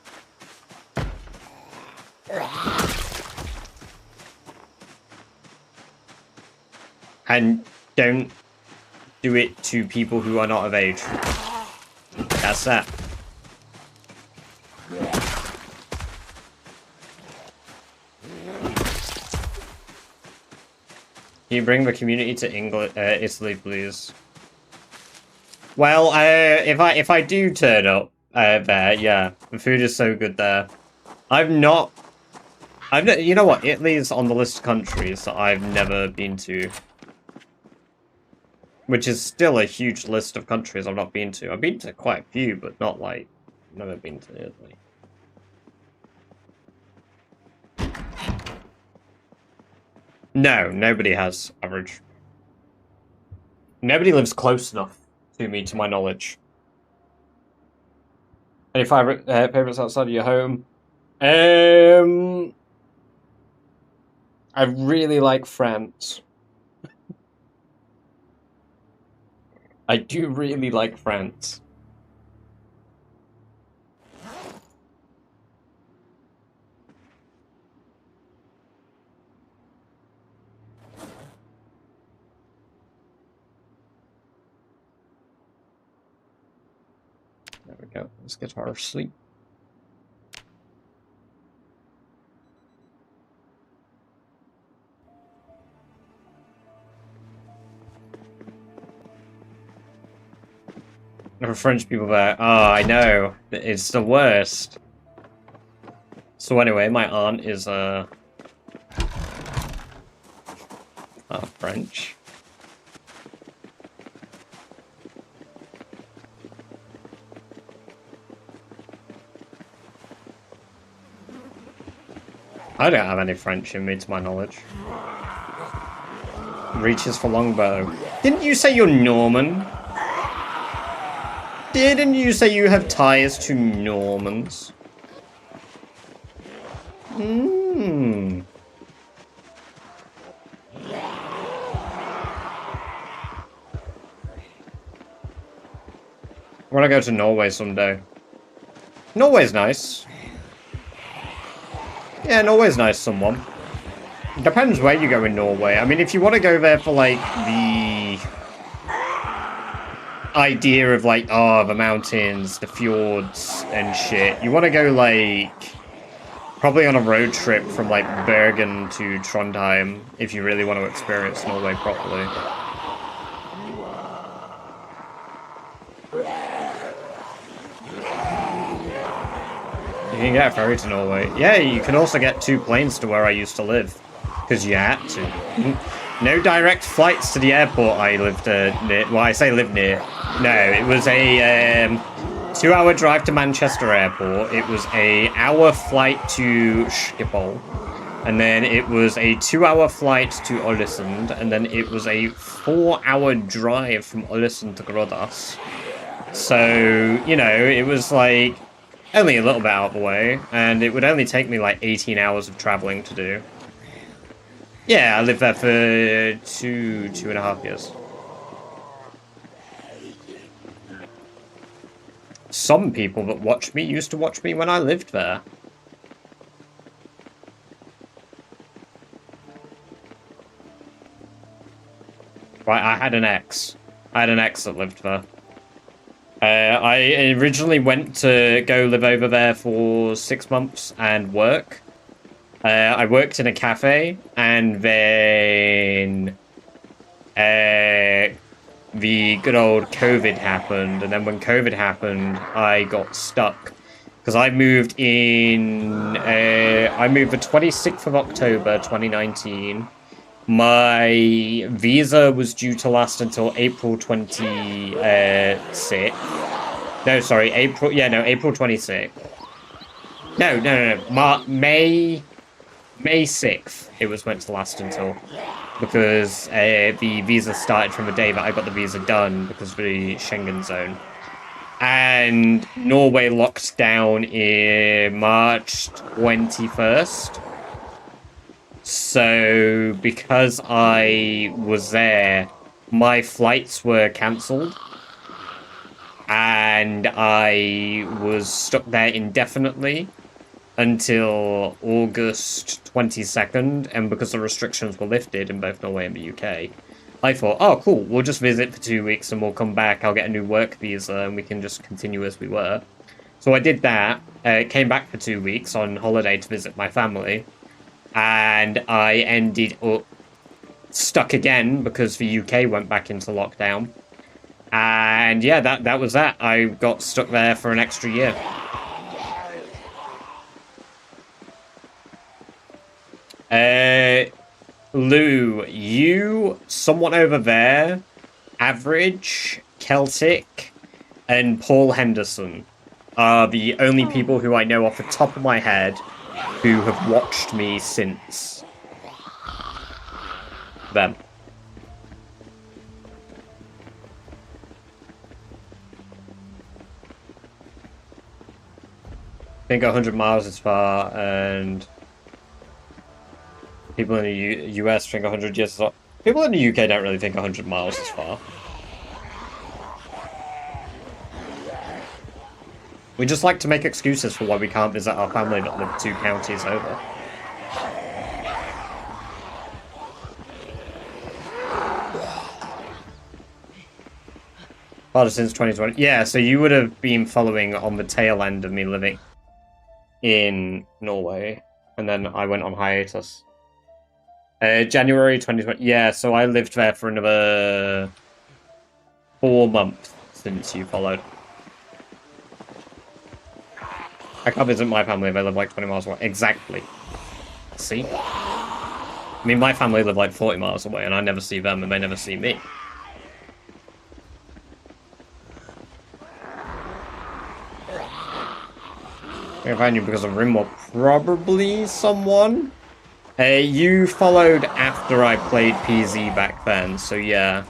And don't do it to people who are not of age. That's that. Can you bring the community to Italy, please? Well, if I do turn up there, yeah, the food is so good there. You know what? Italy's on the list of countries that I've never been to, which is still a huge list of countries I've not been to. I've been to quite a few, but not like never been to Italy. No, nobody has average. Nobody lives close enough to me, to my knowledge. Any favorites outside of your home? I really like France. I do really like France. There we go. Let's get our sleep. There are French people there. Oh, I know. It's the worst. So anyway, my aunt is French. I don't have any French in me, to my knowledge. Reaches for longbow. Didn't you say you're Norman? Didn't you say you have ties to Normans? Hmm. I want to go to Norway someday. Norway's nice. Yeah, Norway's nice, someone. Depends where you go in Norway. I mean, if you want to go there for, like, the idea of, like, oh, the mountains, the fjords, and shit, you want to go, like, probably on a road trip from, like, Bergen to Trondheim, if you really want to experience Norway properly. You can get a ferry to Norway. Yeah, you can also get 2 planes to where I used to live. Because you had to. No direct flights to the airport I lived near. Well, I say lived near. No, it was a 2-hour drive to Manchester Airport. It was a hour flight to Schiphol. And then it was a 2-hour flight to Ålesund. And then it was a 4-hour drive from Ålesund to Grodås. So, you know, it was like only a little bit out of the way. And it would only take me like 18 hours of traveling to do. Yeah, I lived there for 2.5 years. Some people that watch me used to watch me when I lived there. Right, I had an ex. I had an ex that lived there. I originally went to go live over there for 6 months and work. I worked in a cafe, and then the good old COVID happened, and then when COVID happened, I got stuck. Because I moved in, I moved the 26th of October, 2019. My visa was due to last until April 26th. No, sorry, April 26th. No, May 6th it was meant to last until. Because the visa started from the day that I got the visa done because of the Schengen zone. And Norway locked down in March 21st. So because I was there, my flights were cancelled. And I was stuck there indefinitely until August 22nd, and because the restrictions were lifted in both Norway and the UK, I thought, oh cool, we'll just visit for 2 weeks and we'll come back, I'll get a new work visa and we can just continue as we were. So I did that, came back for 2 weeks on holiday to visit my family, and I ended up stuck again because the UK went back into lockdown. And yeah, that was that. I got stuck there for an extra year. Lou, you, someone over there, Average, Celtic, and Paul Henderson are the only people who I know off the top of my head who have watched me since. Them. I think 100 miles is far, and people in the US think 100 years is far. People in the UK don't really think 100 miles is far. We just like to make excuses for why we can't visit our family that live 2 counties over. Father since 2020. Yeah, so you would have been following on the tail end of me living in Norway, and then I went on hiatus. January 2020. Yeah, so I lived there for another 4 months since you followed. I can't visit my family if I live like 20 miles away. Exactly. See? I mean, my family live like 40 miles away, and I never see them, and they never see me. I found you because of Rimworld. Probably someone. You followed after I played PZ back then, so yeah.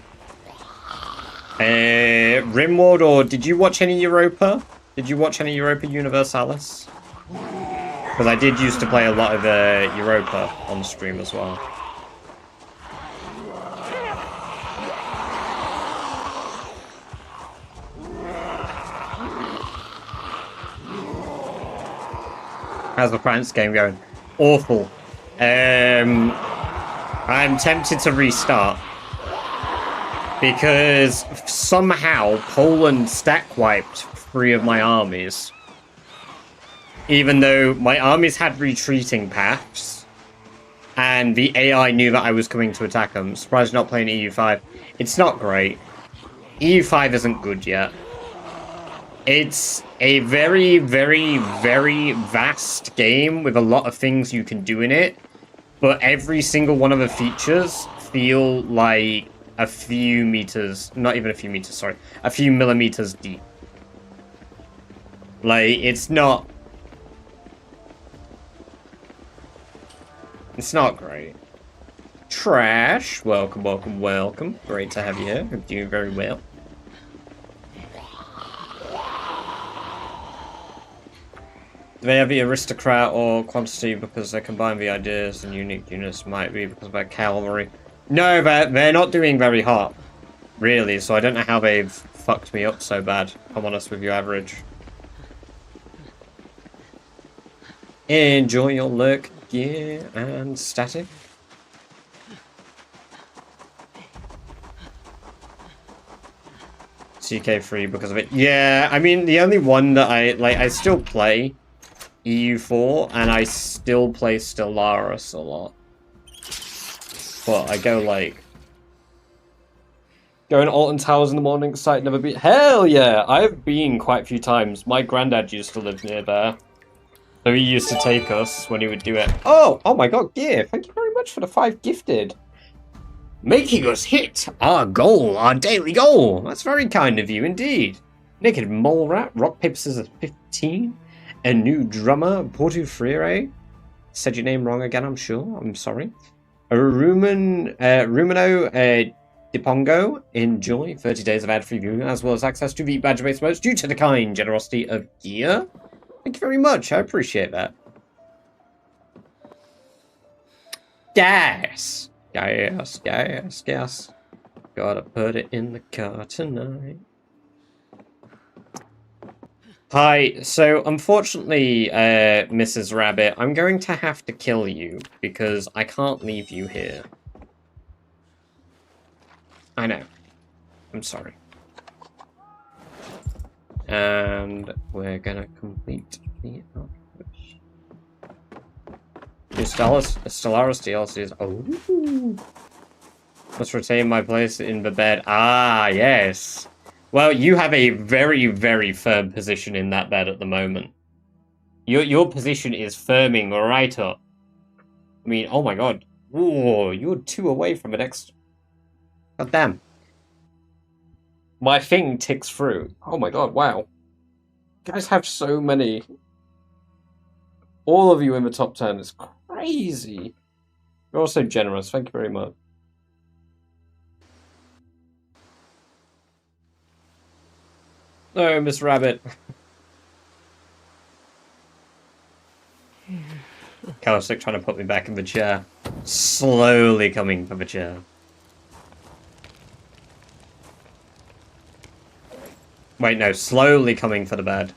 Rimworld, or did you watch any Europa? Did you watch any Europa Universalis? Because I did used to play a lot of Europa on stream as well. How's the France game going? Awful. I'm tempted to restart. Because somehow Poland stack wiped 3 of my armies. Even though my armies had retreating paths. And the AI knew that I was coming to attack them. Surprised not playing EU5. It's not great. EU5 isn't good yet. It's a very, very, very vast game with a lot of things you can do in it. But every single one of the features feel like a few meters, not even a few meters, sorry, a few millimeters deep. Like, it's not great. Trash, welcome, welcome, welcome. Great to have you here. Hope you're doing very well. Do they have the aristocrat or quantity because they combine the ideas and unique units? Might be because of their cavalry. No, they're not doing very hot, really, so I don't know how they've fucked me up so bad, if I'm honest with you, average. Enjoy your lurk gear and static. CK3 because of it. Yeah, I mean, the only one that I still play EU4, and I still play Stellaris a lot. But I go, like... Going Alton Towers in the morning, site never beat... Hell yeah! I've been quite a few times. My granddad used to live near there. So he used to take us when he would do it. Oh my god, Gear! Thank you very much for the 5 gifted. Making us hit our goal, our daily goal. That's very kind of you indeed. Naked Mole Rat, Rock Paper Scissors 15, a new drummer, Porto Freire. Said your name wrong again, I'm sure. I'm sorry. A Rumino Dipongo, enjoy 30 days of ad-free viewing, as well as access to the badge-based modes due to the kind generosity of Gear. Thank you very much, I appreciate that. Gas! Gas, gas, gas. Gotta put it in the car tonight. Hi, so unfortunately, Mrs. Rabbit, I'm going to have to kill you because I can't leave you here. I know. I'm sorry. And we're gonna complete the outpush. New Stellaris DLCs. Oh. Must retain my place in the bed. Ah, yes. Well, you have a very, very firm position in that bed at the moment. Your position is firming right up. I mean, oh my god. Ooh, you're 2 away from the next... God damn. My thing ticks through. Oh my god, wow. You guys have so many. All of you in the top 10 is crazy. You're also generous, thank you very much. No, Miss Rabbit. Calistic trying to put me back in the chair. Slowly coming for the chair. Wait, no, slowly coming for the bed.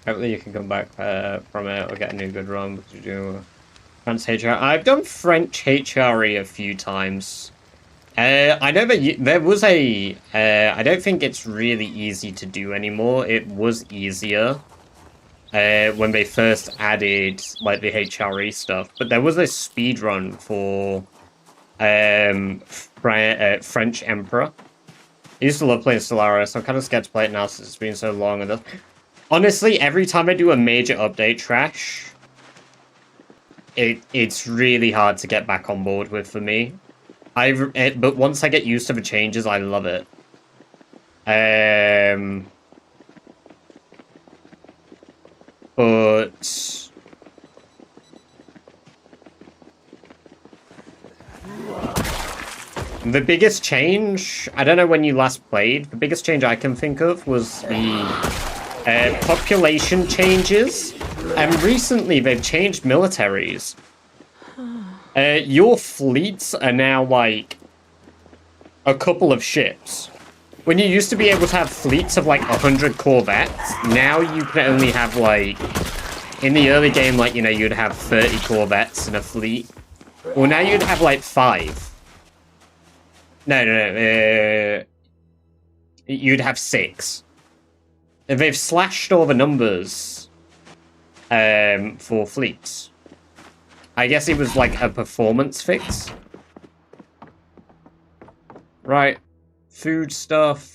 Hopefully you can come back from it or get a new good run. But you do French HR. I've done French HRE a few times. I know that there was a... I don't think it's really easy to do anymore. It was easier when they first added like the HRE stuff. But there was a speed run for French Emperor. I used to love playing Stellaris. I'm kind of scared to play it now since it's been so long. And honestly, every time I do a major update trash, it's really hard to get back on board with for me. But once I get used to the changes, I love it. But the biggest change, I don't know when you last played, the biggest change I can think of was the population changes. And recently they've changed militaries. Your fleets are now like a couple of ships. When you used to be able to have fleets of like 100 corvettes, now you can only have like, in the early game, like, you know, you'd have 30 corvettes in a fleet. Well, now you'd have like 5. No. You'd have 6. They've slashed all the numbers for fleets. I guess it was like a performance fix. Right. Food stuff.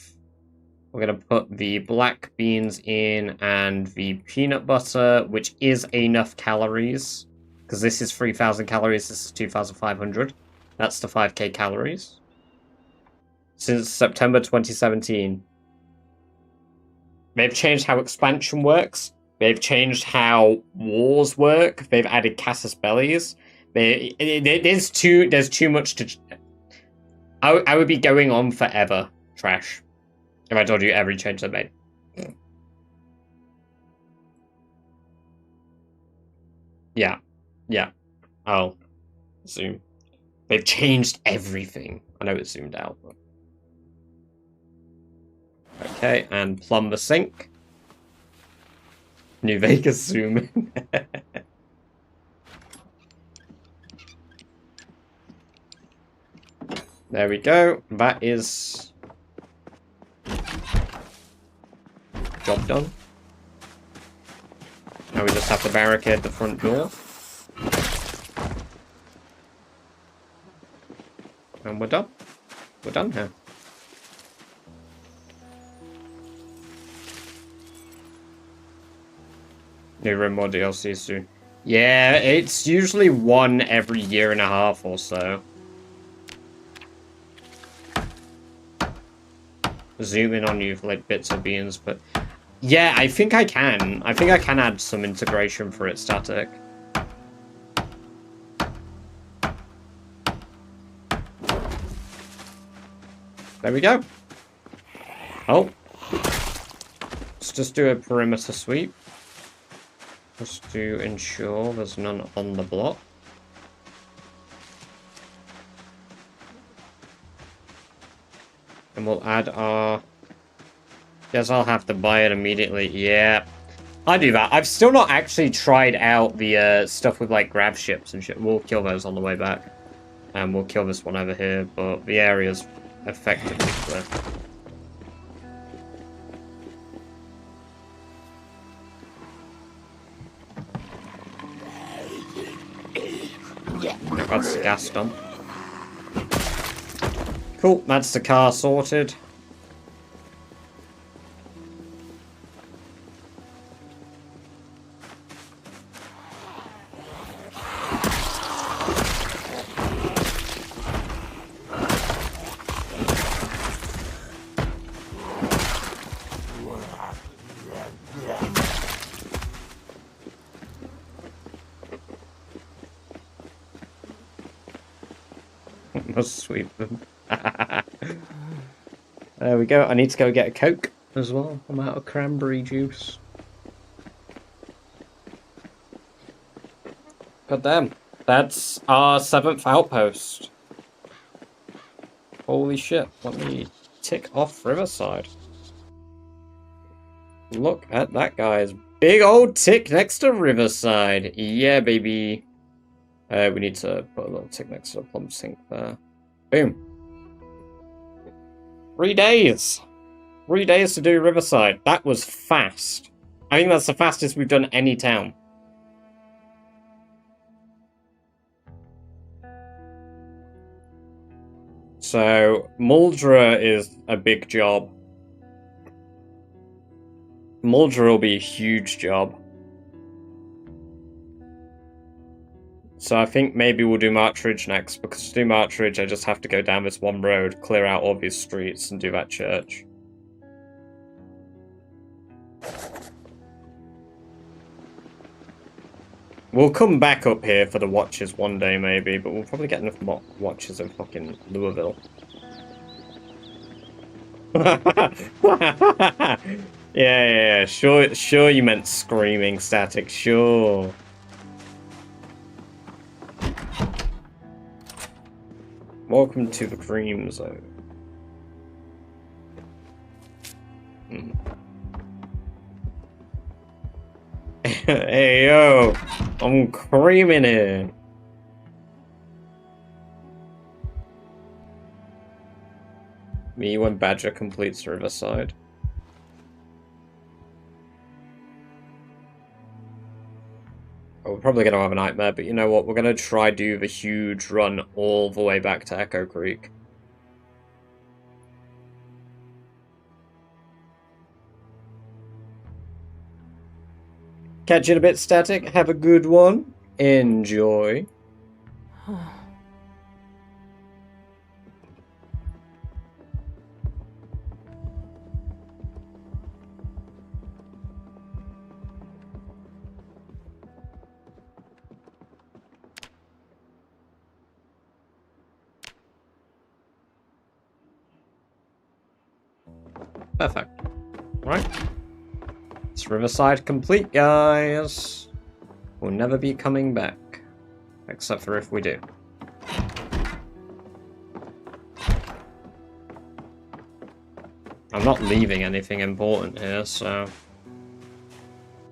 We're going to put the black beans in and the peanut butter, which is enough calories. Because this is 3,000 calories, this is 2,500. That's the 5k calories. Since September 2017. They've changed how expansion works. They've changed how wars work. They've added casus bellis. There's too much to... I would be going on forever, Trash, if I told you every change they made. Yeah. Yeah. I'll zoom. They've changed everything. I know it's zoomed out, but... Okay, and plumb the sink. New Vegas zoom in. There we go. That is... job done. Now we just have to barricade the front door. And we're done. We're done here. New room, more DLC soon. Yeah, it's usually one every year and a half or so. Zoom in on you for like bits of beans, but yeah, I think I can. I think I can add some integration for it static. There we go. Oh. Let's just do a perimeter sweep. Just to ensure there's none on the block. And we'll add our... Guess I'll have to buy it immediately. Yeah. I do that. I've still not actually tried out the stuff with like grab ships and shit. We'll kill those on the way back. And we'll kill this one over here, but the area's effectively clear. That's the gas dump. Cool, that's the car sorted. Must sweep them. There we go. I need to go get a Coke as well. I'm out of cranberry juice. God damn. That's our 7th outpost. Holy shit. Let me tick off Riverside. Look at that guy's big old tick next to Riverside. Yeah, baby. We need to put a little tick next to the plumb sink there. Boom. 3 days. 3 days to do Riverside. That was fast. I think that's the fastest we've done any town. So, Muldra is a big job. Muldra will be a huge job. So I think maybe we'll do Marchridge next, because to do Marchridge I just have to go down this one road, clear out all these streets, and do that church. We'll come back up here for the watches one day maybe, but we'll probably get enough watches in fucking Louisville. Yeah, sure you meant screaming, Static, sure. Welcome to the Dream Zone. Hey, yo! I'm creaming it! Me when Badger completes Riverside. Oh, we're probably going to have a nightmare, but you know what? We're going to try do the huge run all the way back to Echo Creek. Catch you in a bit, Static. Have a good one. Enjoy. Perfect. Alright. It's Riverside complete, guys. We'll never be coming back. Except for if we do. I'm not leaving anything important here, so...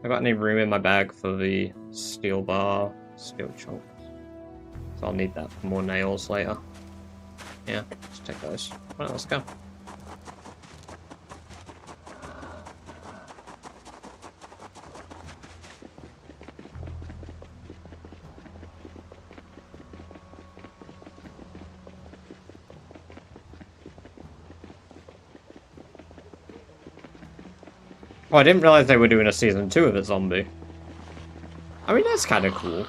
I got any room in my bag for the steel bar, steel chunks. So I'll need that for more nails later. Yeah, let's take those. Alright, let's go. Oh, I didn't realize they were doing a season 2 of a zombie. I mean, that's kind of cool.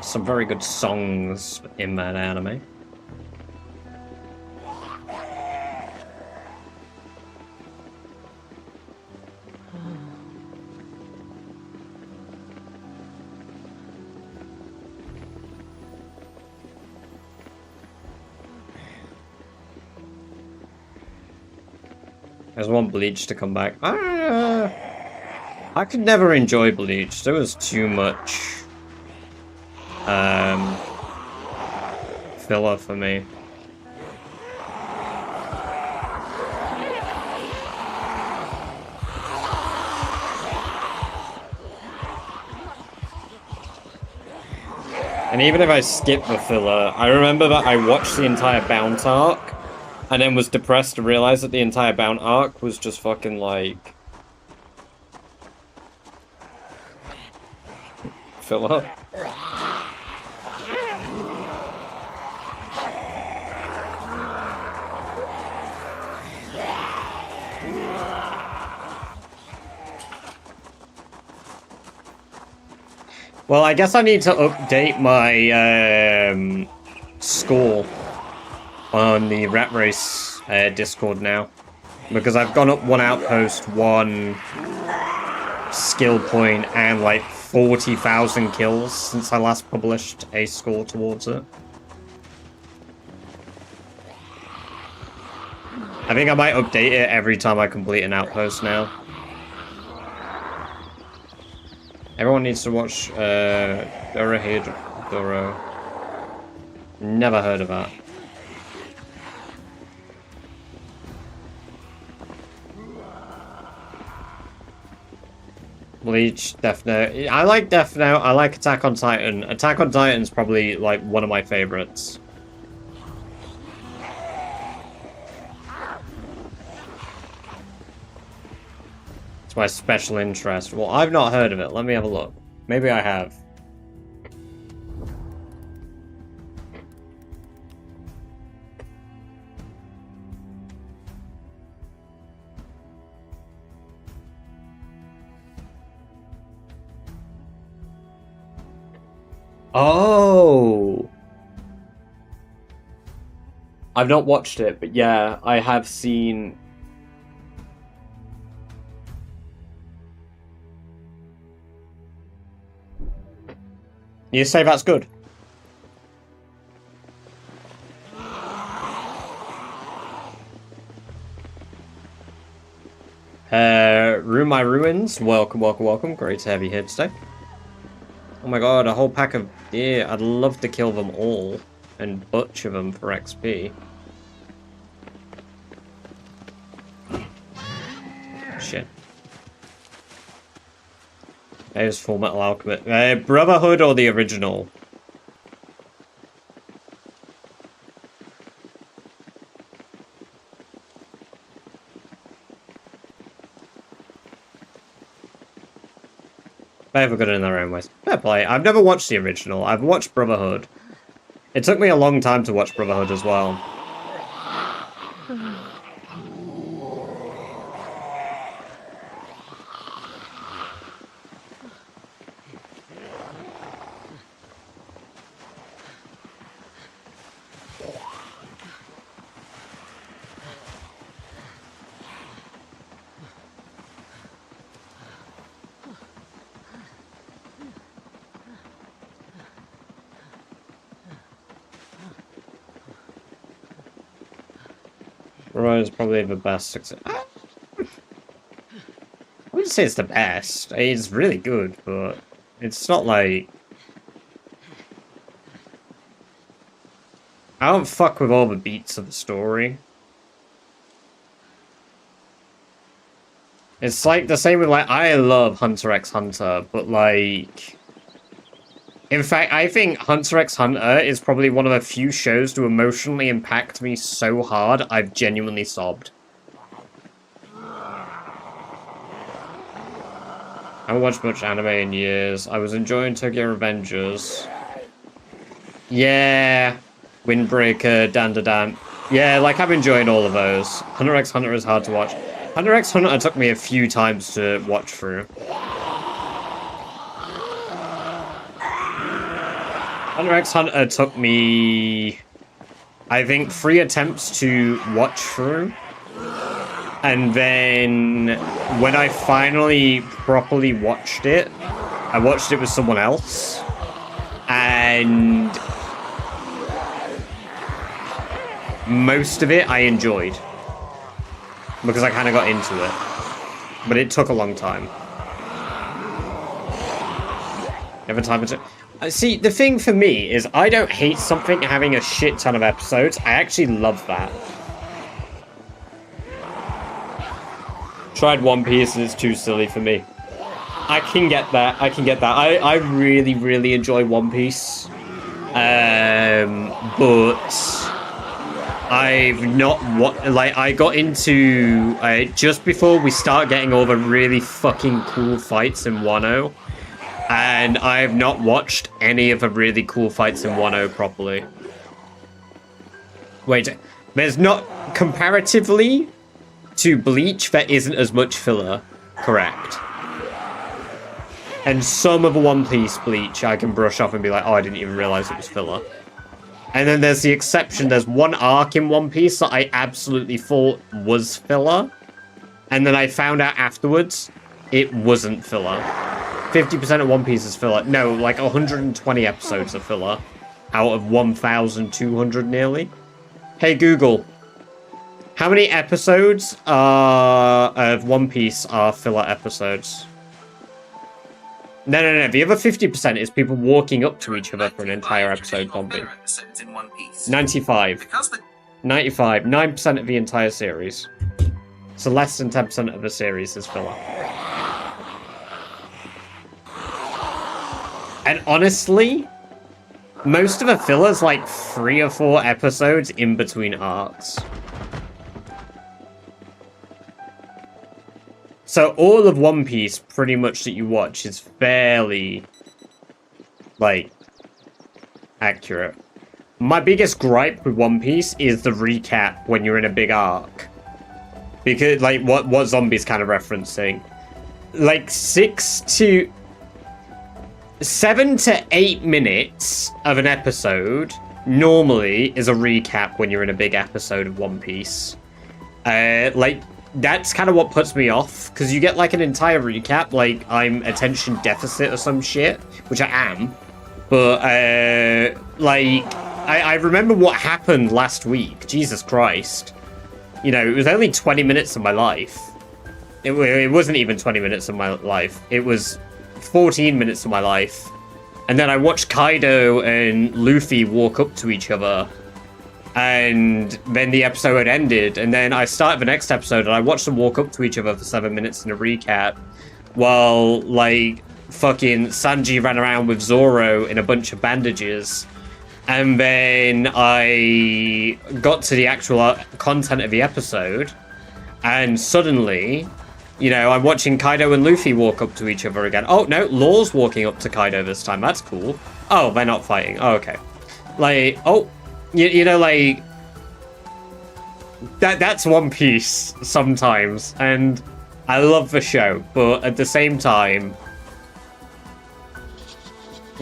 Some very good songs in that anime. I just want Bleach to come back. I could never enjoy Bleach. There was too much filler for me. And even if I skip the filler, I remember that I watched the entire Bount arc and then was depressed to realize that the entire Bount arc was just fucking like filler. Well, I guess I need to update my score on the Rat Race Discord now. Because I've gone up 1 outpost, 1 skill point, and like 40,000 kills since I last published a score towards it. I think I might update it every time I complete an outpost now. Everyone needs to watch Dorohedoro. Never heard of that. Bleach, Death Note. I like Death Note. I like Attack on Titan. Attack on Titan's probably like one of my favorites. It's my special interest. Well, I've not heard of it. Let me have a look. Maybe I have. Oh! I've not watched it, but yeah, I have seen... You say that's good? Ruin My Ruins, welcome, welcome, welcome. Great to have you here today. Oh my god, a whole pack of deer. I'd love to kill them all and butcher them for XP. Shit. There's Full Metal Alchemist. Brotherhood or the original? They have a good in their own ways. Fair play. I've never watched the original. I've watched Brotherhood. It took me a long time to watch Brotherhood as well. Right, is probably the best. I wouldn't say it's the best. It's really good, but it's not like... I don't fuck with all the beats of the story. It's like the same with like, I love Hunter x Hunter, but like... In fact, I think Hunter x Hunter is probably one of the few shows to emotionally impact me so hard, I've genuinely sobbed. I haven't watched much anime in years. I was enjoying Tokyo Revengers. Yeah. Windbreaker, Dan. Yeah, like, I'm enjoying all of those. Hunter x Hunter is hard to watch. Hunter x Hunter took me a few times to watch through. Hunter x Hunter took me, I think, 3 attempts to watch through. And then, when I finally properly watched it, I watched it with someone else. And most of it I enjoyed. Because I kind of got into it. But it took a long time. Every time it's... See, the thing for me is I don't hate something having a shit ton of episodes. I actually love that. Tried One Piece and it's too silly for me. I can get that. I really, really enjoy One Piece. But I've not I got into just before we start getting all the really fucking cool fights in Wano. And I have not watched any of the really cool fights in Wano properly. Wait, there's not... Comparatively to Bleach, there isn't as much filler. Correct. And some of the One Piece Bleach I can brush off and be like, oh, I didn't even realize it was filler. And then there's the exception. There's one arc in One Piece that I absolutely thought was filler. And then I found out afterwards it wasn't filler. 50% of One Piece is filler. No, like 120 episodes of filler. Out of 1,200 nearly. Hey Google. How many episodes of One Piece are filler episodes? No. The other 50% is people walking up to each other for an entire episode, Zombie. 95. 95. 9% of the entire series. So less than 10% of the series is filler. And honestly, most of the filler's like 3 or 4 episodes in between arcs. So all of One Piece, pretty much that you watch, is fairly, like, accurate. My biggest gripe with One Piece is the recap when you're in a big arc. Because, like, what Zombie's kind of referencing. Like, 7 to 8 minutes of an episode normally is a recap when you're in a big episode of One Piece. Like, that's kind of what puts me off, because you get like an entire recap, like I'm attention deficit or some shit, which I am. But, like, I remember what happened last week. Jesus Christ. You know, it was only 20 minutes of my life. It wasn't even 20 minutes of my life. It was 14 minutes of my life. And then I watched Kaido and Luffy walk up to each other. And then the episode had ended. And then I started the next episode and I watched them walk up to each other for 7 minutes in a recap. While, like, fucking Sanji ran around with Zoro in a bunch of bandages. And then I got to the actual content of the episode. And suddenly, you know, I'm watching Kaido and Luffy walk up to each other again. Oh, no, Law's walking up to Kaido this time. That's cool. Oh, they're not fighting. Oh, okay. Like, oh, you know, like, that's One Piece sometimes. And I love the show, but at the same time,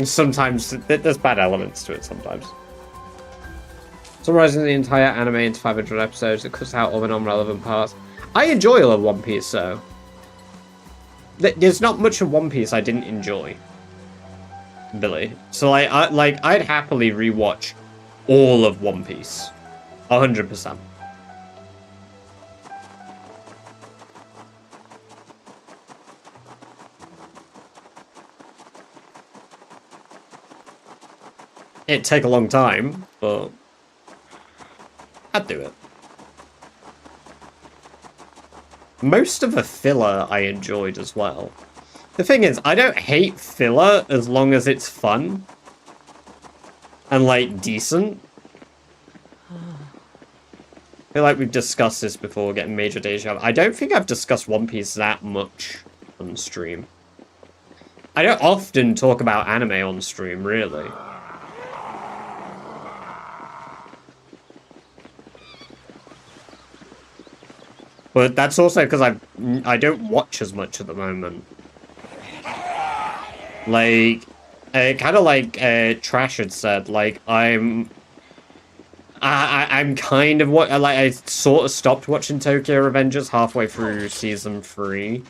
sometimes there's bad elements to it sometimes. Summarizing the entire anime into 500 episodes, it cuts out all the non-relevant parts. I enjoy all of One Piece, though. There's not much of One Piece I didn't enjoy, Billy. So, I'd happily rewatch all of One Piece. 100%. It'd take a long time, but I'd do it. Most of the filler I enjoyed as well. The thing is, I don't hate filler as long as it's fun. And, like, decent. I feel like we've discussed this before, getting major deja vu. I don't think I've discussed One Piece that much on stream. I don't often talk about anime on stream, really. But that's also because I don't watch as much at the moment. Like, kind of like Trash had said, like, I'm kind of what I sort of stopped watching Tokyo Revengers halfway through season 3.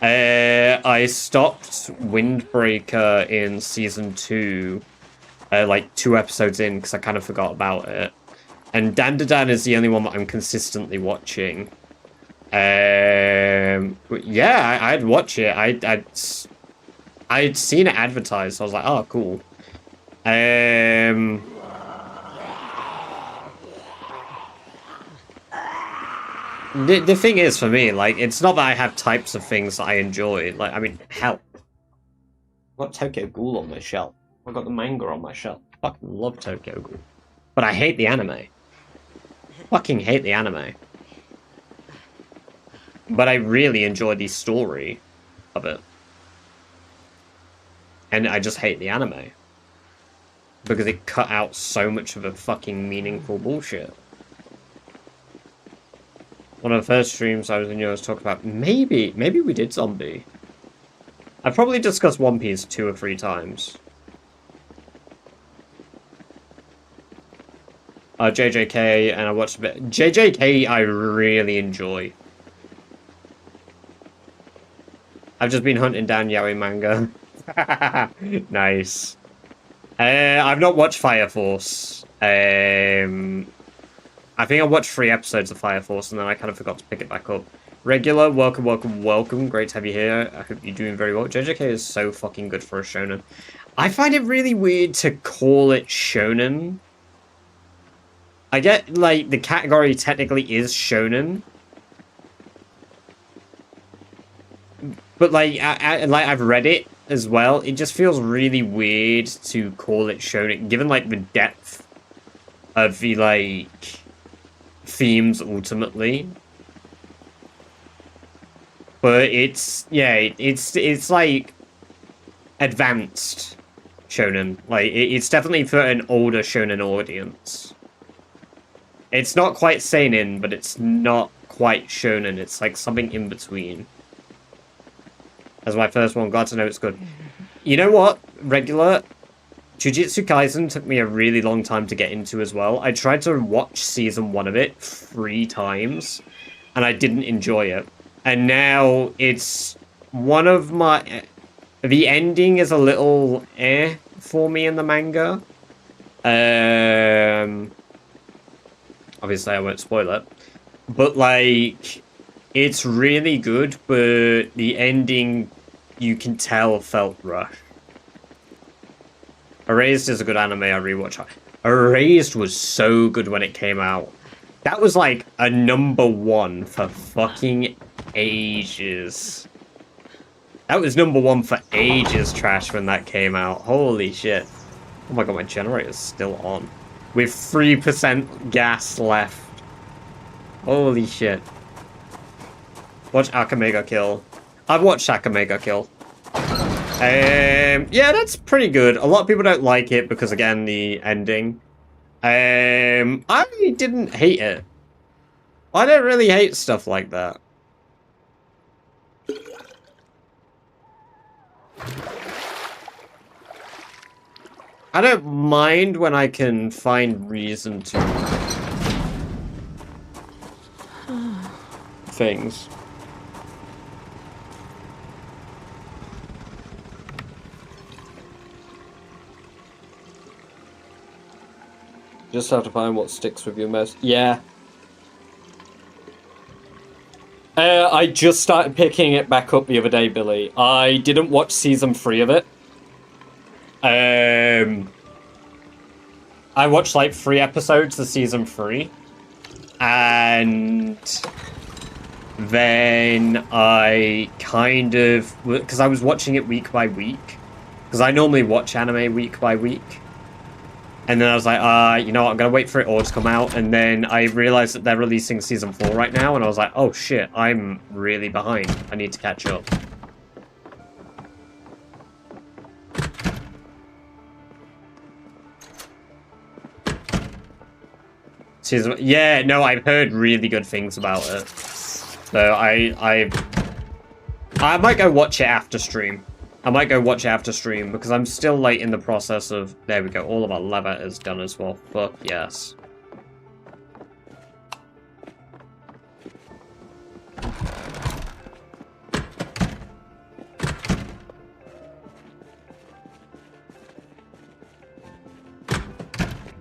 I stopped Windbreaker in season 2, like 2 episodes in, because I kind of forgot about it. And Dandadan is the only one that I'm consistently watching. But yeah, I'd watch it. I'd seen it advertised, so I was like, oh, cool. The thing is, for me, like, it's not that I have types of things that I enjoy. Like, I mean, hell. I've got Tokyo Ghoul on my shelf. I've got the manga on my shelf. I fucking love Tokyo Ghoul. But I hate the anime. Fucking hate the anime. But I really enjoy the story of it. And I just hate the anime. Because it cut out so much of a fucking meaningful bullshit. One of the first streams I was in, I was talking about, maybe we did Zombie. I've probably discussed One Piece 2 or 3 times. JJK, and I watched a bit. JJK I really enjoy. I've just been hunting down yaoi manga. Nice. I've not watched Fire Force. I think I watched 3 episodes of Fire Force and then I kind of forgot to pick it back up. Regular, welcome, welcome, welcome. Great to have you here. I hope you're doing very well. JJK is so fucking good for a shonen. I find it really weird to call it shonen. I get, like, the category technically is shonen. But, like, I've read it as well. It just feels really weird to call it shonen, given, like, the depth of the, like, themes, ultimately. But it's, yeah, it's like, advanced shonen. Like, it's definitely for an older shonen audience. It's not quite seinen, but it's not quite shonen. It's like something in between. As my first one, glad to know it's good. You know what? Regular, Jujutsu Kaisen took me a really long time to get into as well. I tried to watch season 1 of it 3 times, and I didn't enjoy it. And now it's one of my... The ending is a little for me in the manga. Obviously, I won't spoil it. But, like, it's really good, but the ending, you can tell, felt rushed. Erased is a good anime I rewatch. Erased was so good when it came out. That was, like, a #1 for fucking ages. That was #1 for ages, Trash, when that came out. Holy shit. Oh my god, my generator's still on. With 3% gas left. Holy shit. Watch Akamega Kill. I've watched Akamega Kill. Yeah, that's pretty good. A lot of people don't like it because, again, the ending. I didn't hate it. I don't really hate stuff like that. I don't mind when I can find reason to things. Just have to find what sticks with you most. Yeah. I just started picking it back up the other day, Billy. I didn't watch season 3 of it. I watched like 3 episodes of season 3, and then I kind of, because I was watching it week by week, because I normally watch anime week by week, and then I was like, you know what, I'm gonna wait for it all to come out, and then I realized that they're releasing season 4 right now, and I was like, oh shit, I'm really behind. I need to catch up. Yeah, no, I've heard really good things about it. So I might go watch it after stream. I might go watch it after stream because I'm still like in the process of. There we go. All of our leather is done as well. Fuck yes.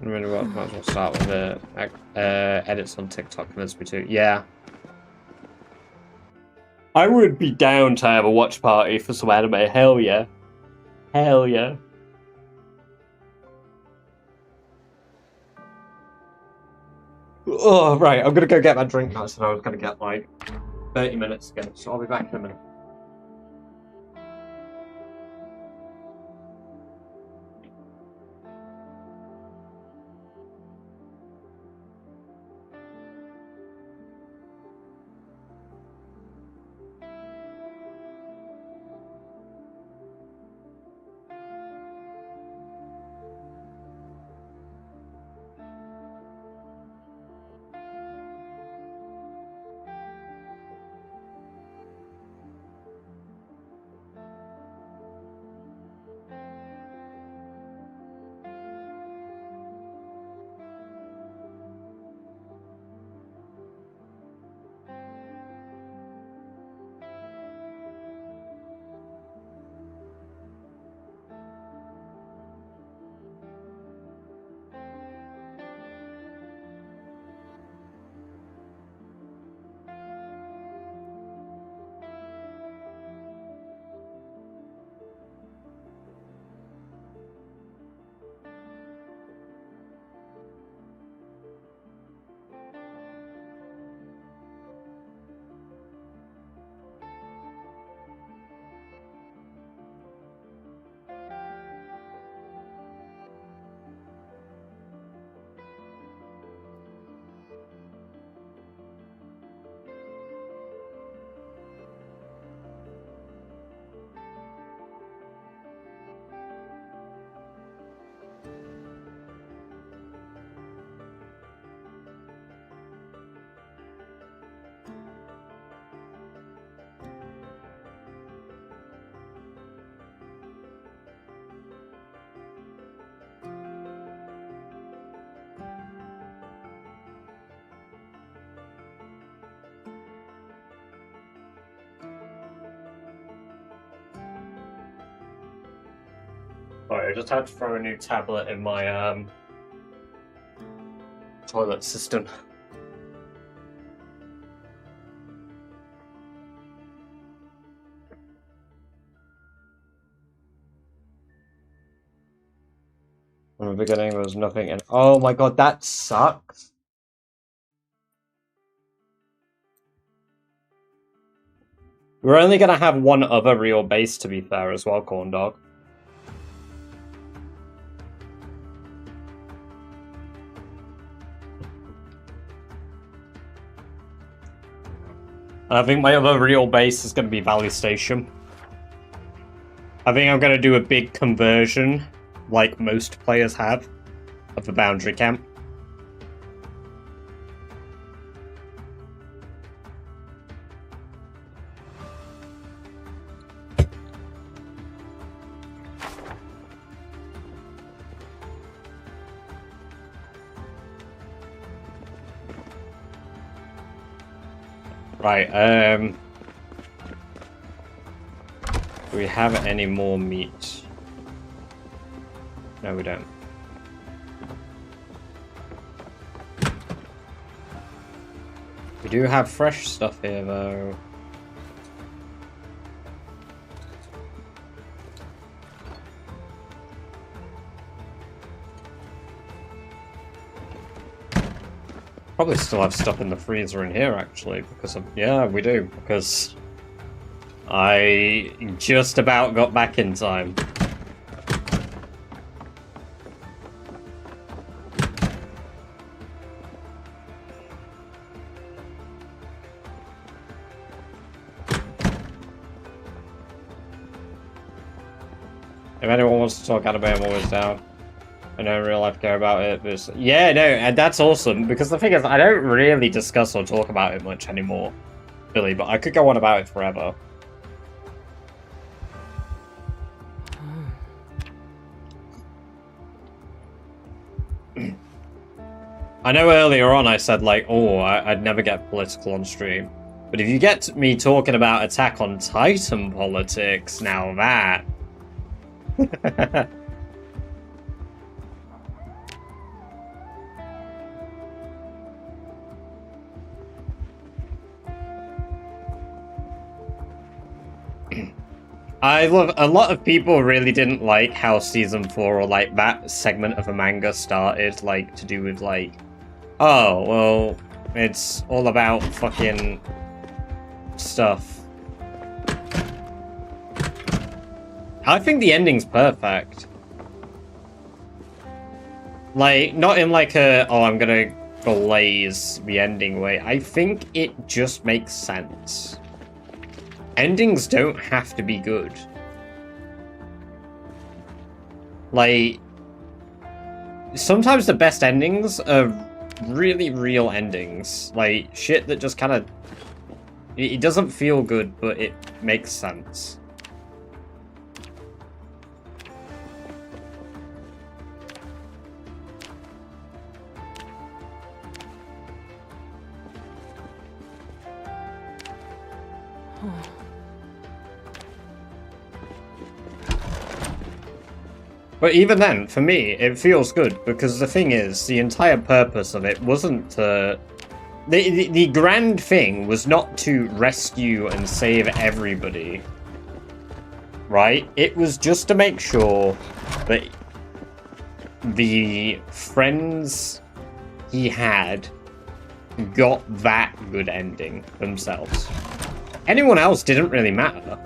I mean, might as well start with the edits on TikTok for me too. Yeah. I would be down to have a watch party for some anime. Hell yeah. Hell yeah. Oh, right. I'm gonna go get my drink now, so I was gonna get like 30 minutes ago, so I'll be back in a minute. Sorry, I just had to throw a new tablet in my toilet system. In the beginning, there was nothing in. Oh my god, that sucks. We're only gonna have one other real base, to be fair, as well, Corn Dog. And I think my other real base is going to be Valley Station. I think I'm going to do a big conversion, like most players have, of the boundary camp. Right, do we have any more meat? No, we don't. We do have fresh stuff here, though. Probably still have stuff in the freezer in here, actually, because of... Yeah, we do, because... I just about got back in time. If anyone wants to talk anime, I'm always down. I know in real life care about it, but yeah, no, and that's awesome, because the thing is, I don't really discuss or talk about it much anymore, really, but I could go on about it forever. I know earlier on I said, like, oh, I'd never get political on stream, but if you get me talking about Attack on Titan politics, now that... I love a lot of people really didn't like how season 4 or like that segment of a manga started, like to do with like, oh well, it's all about fucking stuff. I think the ending's perfect. Like, not in like a, oh, I'm gonna glaze the ending way. I think it just makes sense. Endings don't have to be good. Like, sometimes the best endings are really real endings. Like, shit that just kind of... It doesn't feel good, but it makes sense. But even then, for me, it feels good, because the thing is, the entire purpose of it wasn't to... The grand thing was not to rescue and save everybody, right? It was just to make sure that the friends he had got that good ending themselves. Anyone else didn't really matter.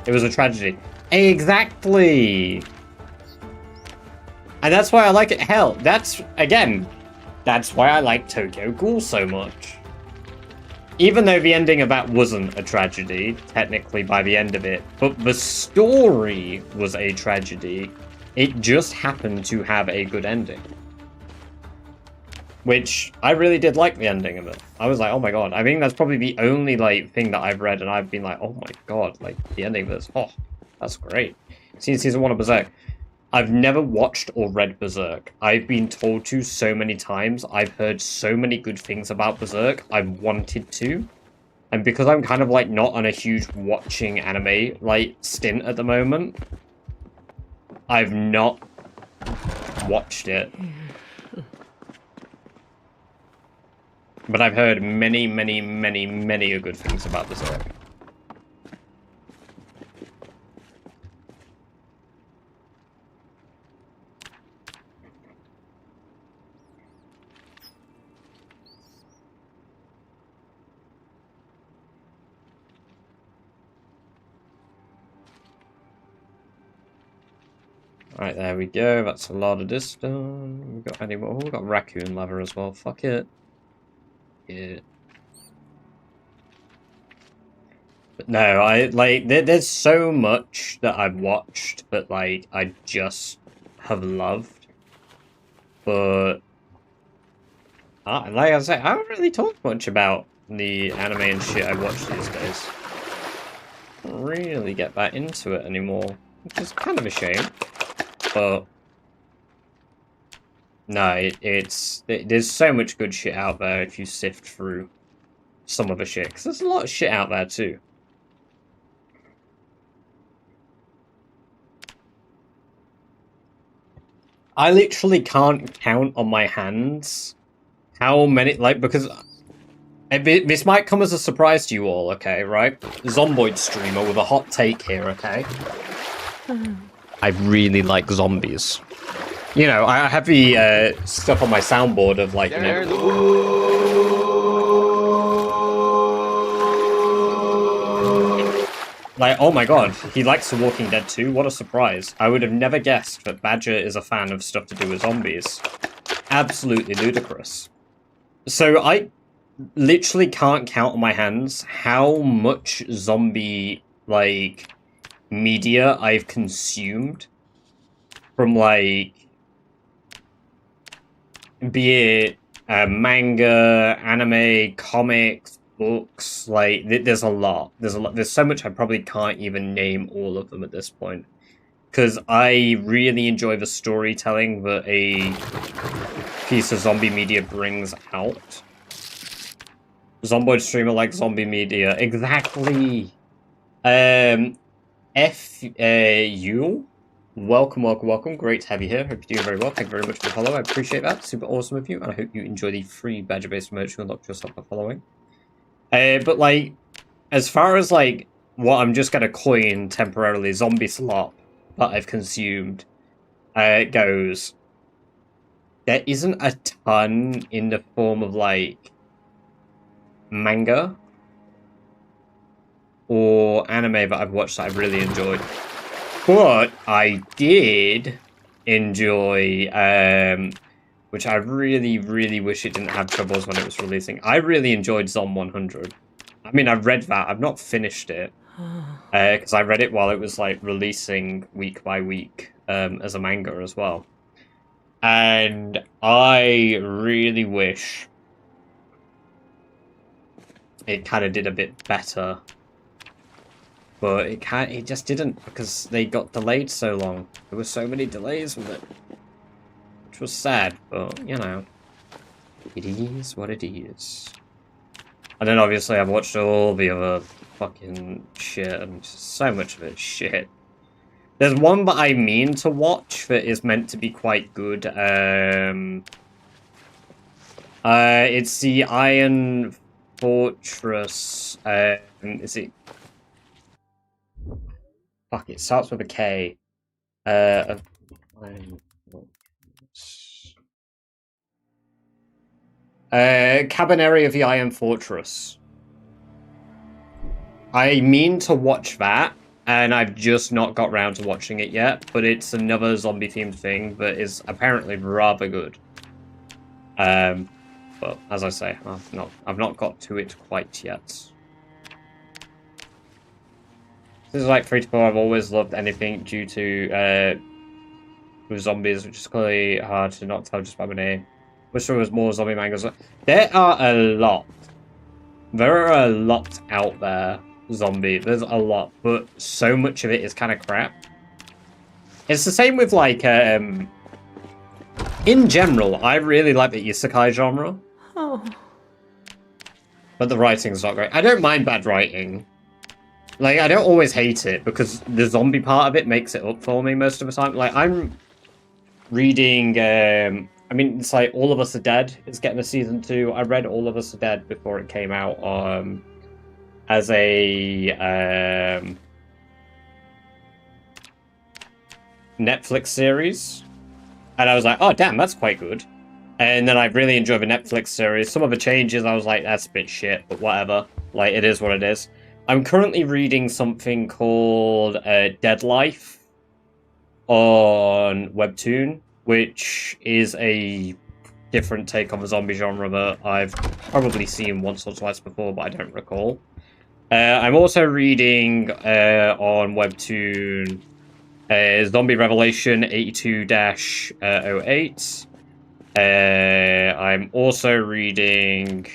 It was a tragedy. Exactly! And that's why I like it. Hell, that's, again, that's why I like Tokyo Ghoul so much. Even though the ending of that wasn't a tragedy, technically, by the end of it, but the story was a tragedy, it just happened to have a good ending. Which, I really did like the ending of it. I was like, oh my god. I think that's probably the only, like, thing that I've read, and I've been like, oh my god, like, the ending of this, oh. That's great. Seen season 1 of Berserk. I've never watched or read Berserk. I've been told to so many times. I've heard so many good things about Berserk. I've wanted to. And because I'm kind of like not on a huge watching anime like stint at the moment, I've not watched it. But I've heard many, many, many, many good things about Berserk. Right, there we go. That's a lot of this done. We've got any more? Oh, we've got raccoon leather as well. Fuck it. Yeah. But no, I like there's so much that I've watched that like I just have loved. But like I say, I don't really talk much about the anime and shit I watch these days. I don't really get that into it anymore, which is kind of a shame. But no, there's so much good shit out there if you sift through some of the shit. Because there's a lot of shit out there too. I literally can't count on my hands how many, like, because this might come as a surprise to you all, okay, right? Zomboid streamer with a hot take here, okay? I really like zombies. You know, I have the stuff on my soundboard of like, you There's know, like, oh my god, he likes The Walking Dead too. What a surprise! I would have never guessed that Badger is a fan of stuff to do with zombies. Absolutely ludicrous. So I literally can't count on my hands how much zombie like media I've consumed from like. Be it manga, anime, comics, books, like there's a lot. There's so much I probably can't even name all of them at this point. Because I really enjoy the storytelling that a piece of zombie media brings out. Zomboid streamer like zombie media. Exactly. You. Welcome. Great to have you here. Hope you're doing very well. Thank you very much for the follow. I appreciate that. Super awesome of you. And I hope you enjoy the free Badger-based merch you unlock yourself by following. But, like, as far as, like, what I'm just going to coin temporarily zombie slop that I've consumed goes, there isn't a ton in the form of, like, manga or anime that I've watched that I've really enjoyed. But I did enjoy, which I really wish it didn't have troubles when it was releasing. I really enjoyed Zom 100. I mean, I've read that. I've not finished it. Because I read it while it was, like, releasing week by week as a manga as well. And I really wish it kind of did a bit better. But it just didn't, because they got delayed so long. There were so many delays with it. Which was sad, but, you know. It is what it is. And then obviously I've watched all the other fucking shit, and so much of it shit. There's one that I mean to watch that is meant to be quite good. It's the Iron Fortress. Is it... Fuck, it starts with a K. Cabaneri of the Iron Fortress. I mean to watch that, and I've just not got round to watching it yet, but it's another zombie-themed thing that is apparently rather good. But as I say, I've not got to it quite yet. This is like 3 to 4. I've always loved anything due to with zombies, which is clearly hard to not tell just by my name. Wish there was more zombie mangas. There are a lot. There are a lot out there. Zombie. There's a lot, but so much of it is kind of crap. It's the same with like in general, I really like the isekai genre. Oh. But the writing's not great. I don't mind bad writing. Like, I don't always hate it, because the zombie part of it makes it up for me most of the time. Like, I'm reading, I mean, it's like All of Us Are Dead is getting a season 2. I read All of Us Are Dead before it came out as a Netflix series. And I was like, oh, damn, that's quite good. And then I really enjoyed the Netflix series. Some of the changes, I was like, that's a bit shit, but whatever. Like, it is what it is. I'm currently reading something called Dead Life on Webtoon, which is a different take on the zombie genre that I've probably seen once or twice before, but I don't recall. I'm also reading on Webtoon Zombie Revelation 82-08. I'm also reading...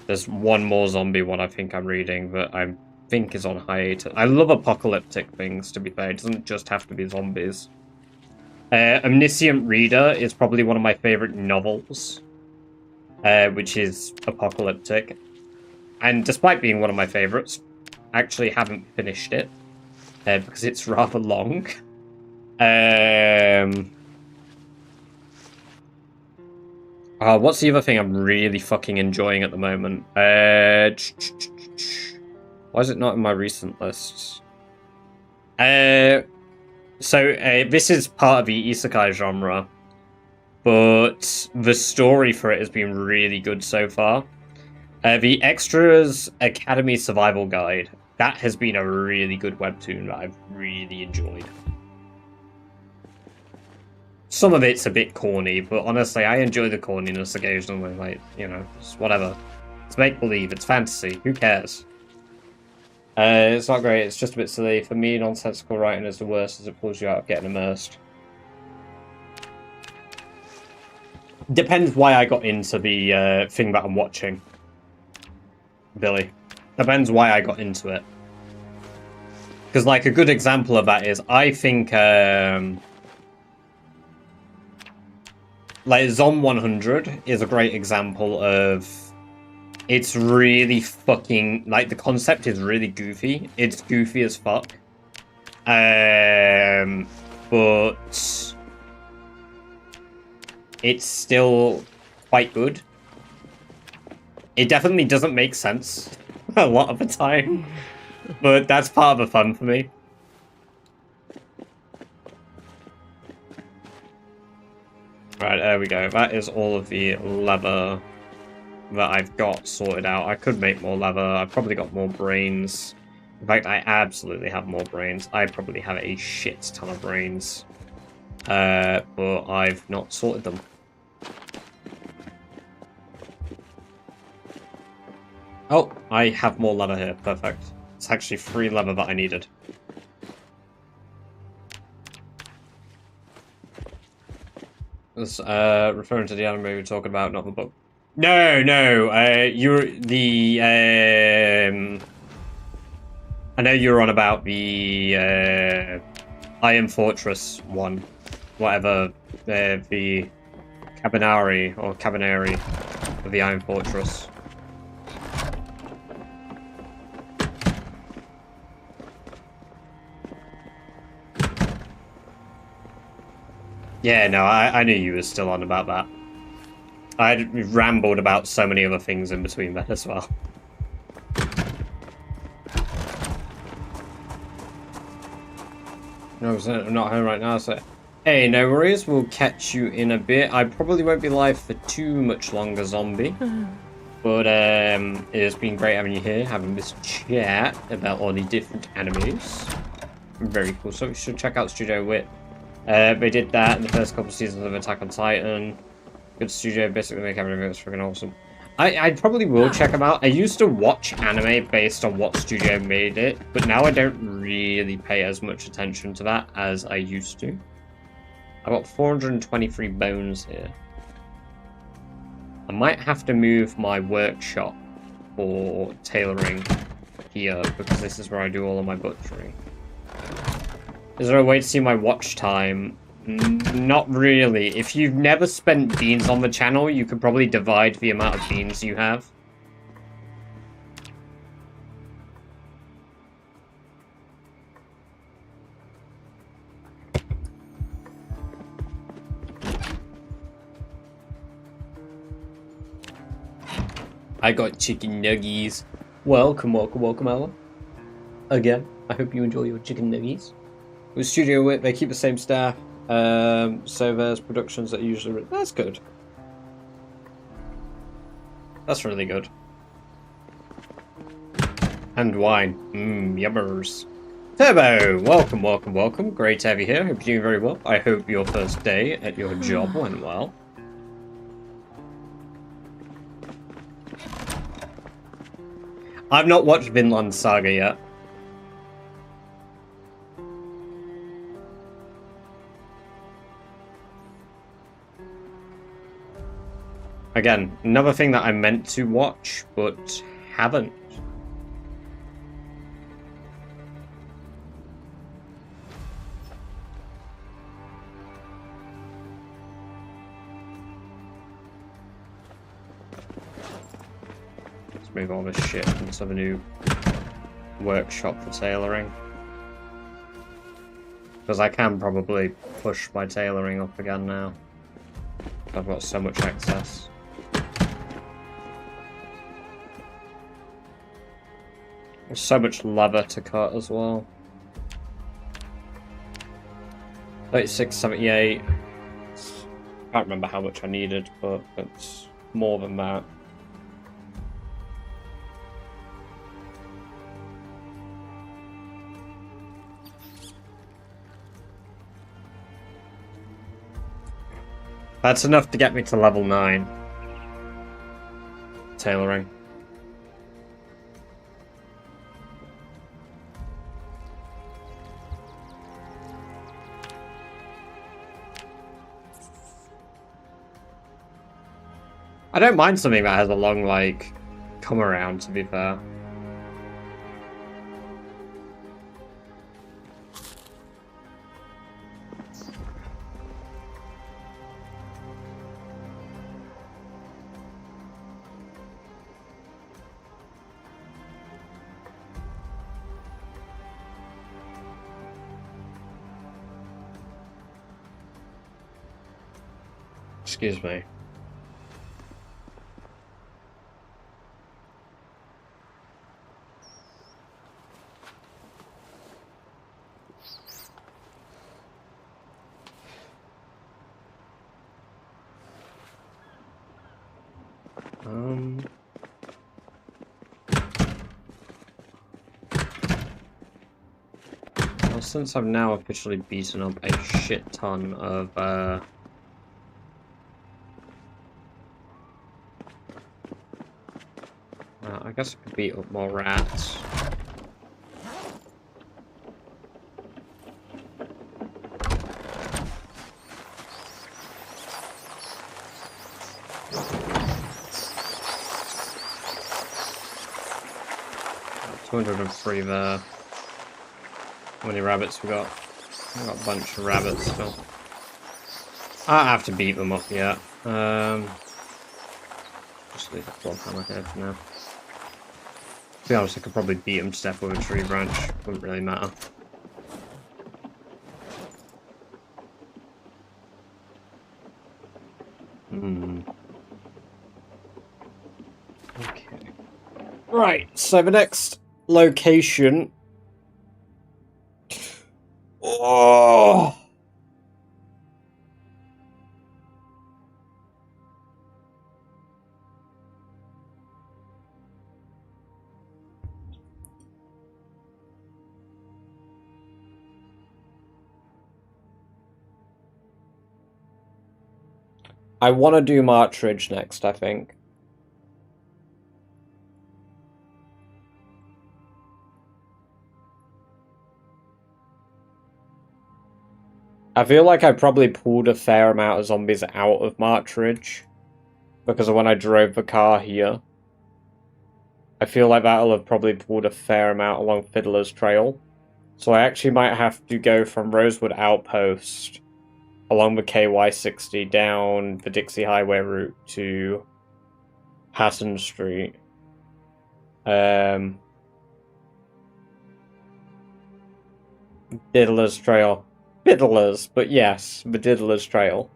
There's one more zombie one I think I'm reading that I think is on hiatus. I love apocalyptic things, to be fair. It doesn't just have to be zombies. Omniscient Reader is probably one of my favorite novels, which is apocalyptic. And despite being one of my favorites, I actually haven't finished it, because it's rather long. What's the other thing I'm really fucking enjoying at the moment? Why is it not in my recent lists? So this is part of the isekai genre, but the story for it has been really good so far. The Extras Academy Survival Guide, that has been a really good webtoon that I've really enjoyed. Some of it's a bit corny, but honestly, I enjoy the corniness occasionally. Like, you know, it's whatever. It's make-believe, it's fantasy, who cares? It's not great, it's just a bit silly. For me, nonsensical writing is the worst as it pulls you out of getting immersed. Depends why I got into the thing that I'm watching, Billy. Depends why I got into it. Because, like, a good example of that is, I think, like, Zom 100 is a great example of... It's really fucking... Like, the concept is really goofy. It's goofy as fuck. But... It's still quite good. It definitely doesn't make sense a lot of the time. But that's part of the fun for me. Right, there we go. That is all of the leather that I've got sorted out. I could make more leather. I've probably got more brains. In fact, I absolutely have more brains. I probably have a shit ton of brains. But I've not sorted them. Oh, I have more leather here. Perfect. It's actually 3 leather that I needed. This, referring to the anime we were talking about, not the book. No, you're the, I know you're on about the, Iron Fortress one. Whatever, the Cabinari, or Cabinary of the Iron Fortress. Yeah, no, I knew you were still on about that. I rambled about so many other things in between that as well. No, I'm not home right now, so... Hey, no worries, we'll catch you in a bit. I probably won't be live for too much longer, Zombie. But, it has been great having you here, having this chat about all the different animes. Very cool, so we should check out Studio Wit. They did that in the first couple of seasons of Attack on Titan. Good studio, basically make everything that's freaking awesome. I probably will check them out. I used to watch anime based on what studio made it, but now I don't really pay as much attention to that as I used to. I've got 423 bones here. I might have to move my workshop for tailoring here, because this is where I do all of my butchering. Is there a way to see my watch time? Not really. If you've never spent beans on the channel, you could probably divide the amount of beans you have. I got chicken nuggies. Welcome, Ella. Again, I hope you enjoy your chicken nuggies. With Studio Wit, they keep the same staff, so there's productions that usually... That's good. That's really good. And wine. Yummers. Turbo! Welcome. Great to have you here. Hope you're doing very well. I hope your first day at your job went well. I've not watched Vinland Saga yet. Again, another thing that I meant to watch, but haven't. Let's move all this shit into the new workshop for tailoring. Because I can probably push my tailoring up again now. I've got so much excess. There's so much leather to cut as well. 3678. Can't remember how much I needed, but it's more than that. That's enough to get me to level 9. Tailoring. I don't mind something that has a long, like, come around, to be fair. Excuse me. Well, since I've now officially beaten up a shit ton of, I guess I could beat up more rats. Got 203 there. How many rabbits we got? We got a bunch of rabbits still. I have to beat them up yet. Just leave the club hammer here for now. To be honest, I could probably beat him to death with a tree branch. Wouldn't really matter. Okay. Right, so the next location... Oh! I want to do Martridge next, I think. I feel like I probably pulled a fair amount of zombies out of Martridge because of when I drove the car here. I feel like that'll have probably pulled a fair amount along Fiddler's Trail. So I actually might have to go from Rosewood Outpost along the KY60 down the Dixie Highway route to Hatton Street. Diddler's Trail. Fiddler's, but yes, the Diddler's Trail.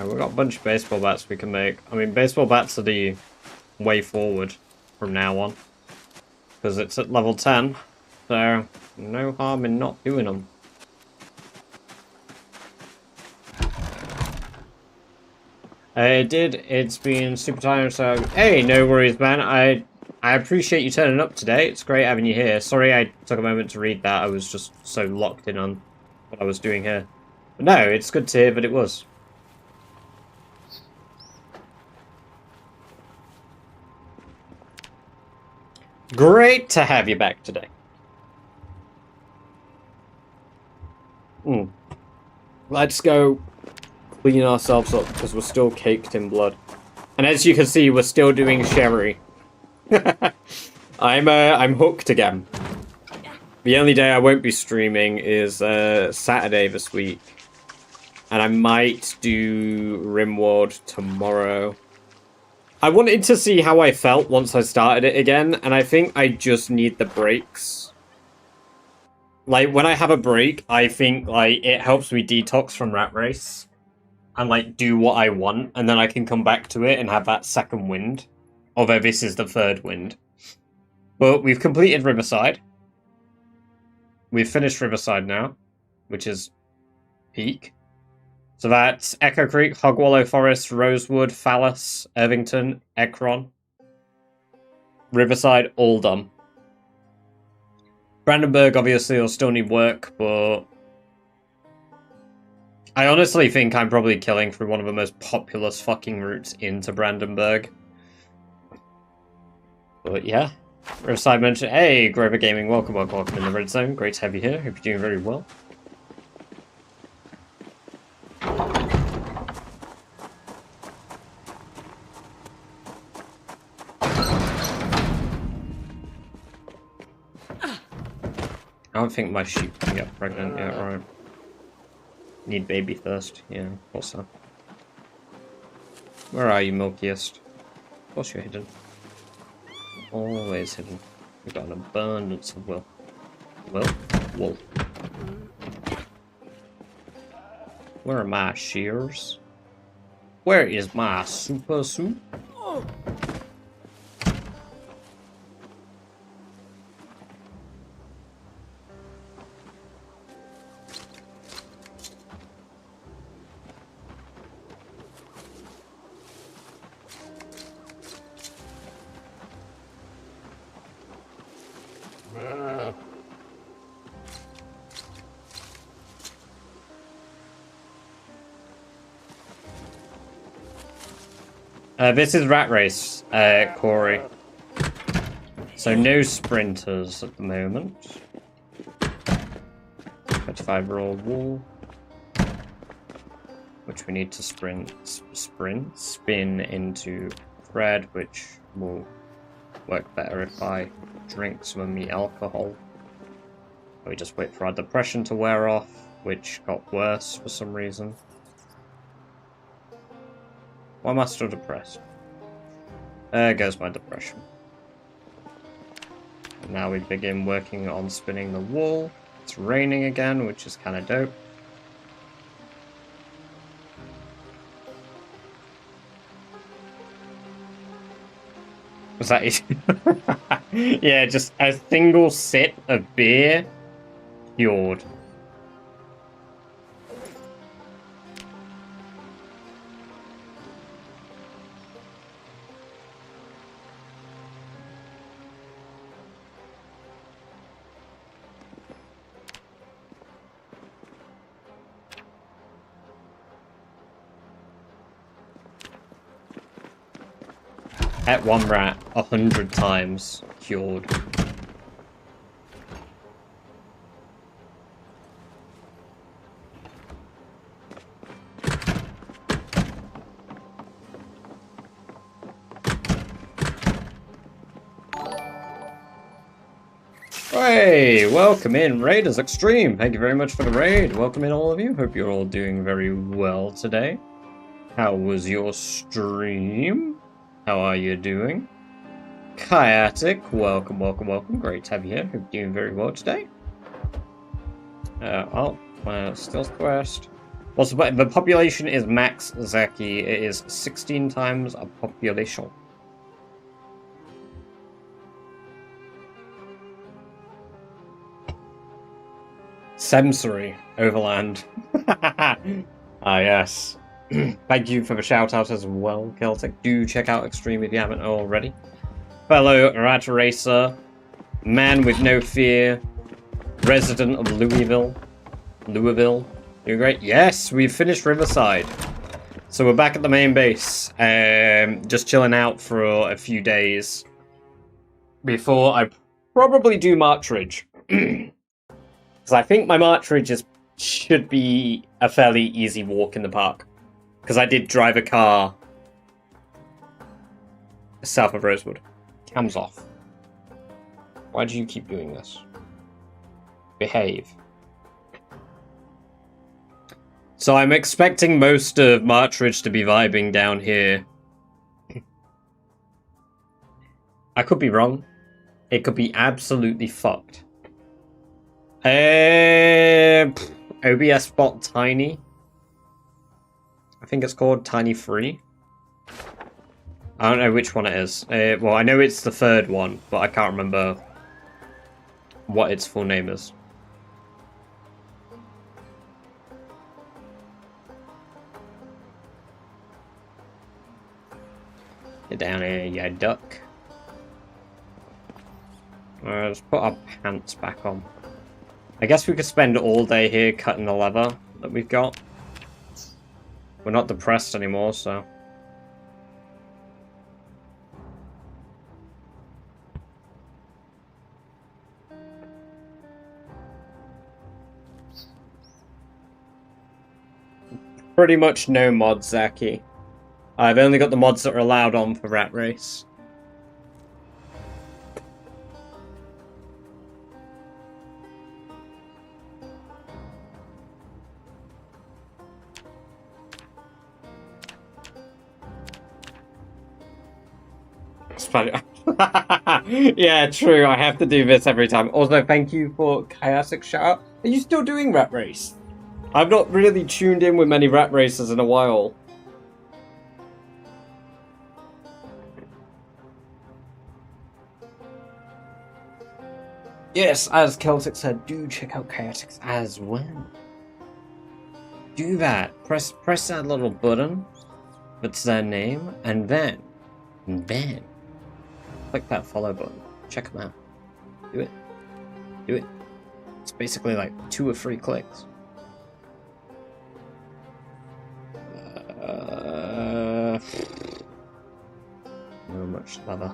We've got a bunch of baseball bats we can make. I mean, baseball bats are the way forward from now on. Because it's at level 10, so no harm in not doing them. It did. It's been super tiring, so... Hey, no worries, man. I appreciate you turning up today. It's great having you here. Sorry I took a moment to read that. I was just so locked in on what I was doing here. But no, it's good to hear that it was. Great to have you back today. Let's go clean ourselves up because we're still caked in blood. And as you can see, we're still doing sherry. I'm hooked again. The only day I won't be streaming is Saturday this week. And I might do Rimworld tomorrow. I wanted to see how I felt once I started it again, and I think I just need the breaks. Like, when I have a break, I think, like, it helps me detox from Rat Race. and like do what I want, and then I can come back to it and have that second wind. Although this is the third wind. But we've completed Riverside. We've finished Riverside now, which is peak. So that's Echo Creek, Hogwallow Forest, Rosewood, Phallus, Irvington, Ekron. Riverside, all done. Brandenburg, obviously, will still need work, but I honestly think I'm probably killing through one of the most populous fucking routes into Brandenburg. But yeah. Riverside mentioned, hey, Grover Gaming, welcome in the Red Zone. Great to have you here. Hope you're doing very well. I don't think my sheep can get pregnant yet, right? Need baby first. Yeah, of course so. Where are you, Milkiest? Of course you're hidden. Always hidden. We've got an abundance of wool. Wool. Where are my shears? Where is my super suit? This is Rat Race, Corey. So no sprinters at the moment. 25 raw wool. Which we need to spin into thread, which will work better if I drink some of me alcohol. We just wait for our depression to wear off, which got worse for some reason. Why am I still depressed? There goes my depression. And now we begin working on spinning the wool. It's raining again, which is kind of dope. Was that easy? Yeah, just a single sip of beer. Cured. At one rat 100 times cured. Hey, welcome in, Raiders Extreme. Thank you very much for the raid. Welcome in, all of you. Hope you're all doing very well today. How was your stream? How are you doing? Kyatic, welcome. Great to have you here. Hope you're doing very well today. Stealth quest. Also, the population is max Zaki. It is 16 times a population. Sensory Overland. Ah, yes. Thank you for the shout out as well, Celtic. Do check out Extreme if you haven't already. Fellow Rat Racer, man with no fear, resident of Louisville. Doing great. Yes, we've finished Riverside. So we're back at the main base. Just chilling out for a few days before I probably do March Ridge. Because I think my March Ridge should be a fairly easy walk in the park. Because I did drive a car south of Rosewood. Cam's off. Why do you keep doing this? Behave. So I'm expecting most of March Ridge to be vibing down here. I could be wrong. It could be absolutely fucked. OBS bot tiny. I think it's called Tiny Free. I don't know which one it is. Well, I know it's the third one, but I can't remember what its full name is. Get down here, you duck. Let's put our pants back on. I guess we could spend all day here cutting the leather that we've got. We're not depressed anymore, so... Pretty much no mods, Zaki. I've only got the mods that are allowed on for Rat Race. Yeah, true. I have to do this every time. Also, thank you for Chaotic shout. Are you still doing Rat Race? I've not really tuned in with many Rat Races in a while. Yes, as Celtic said, do check out Chaotix as well. Do that. Press that little button. That's their name, and then click that follow button. Check them out. Do it. Do it. It's basically like 2 or 3 clicks. Not much leather.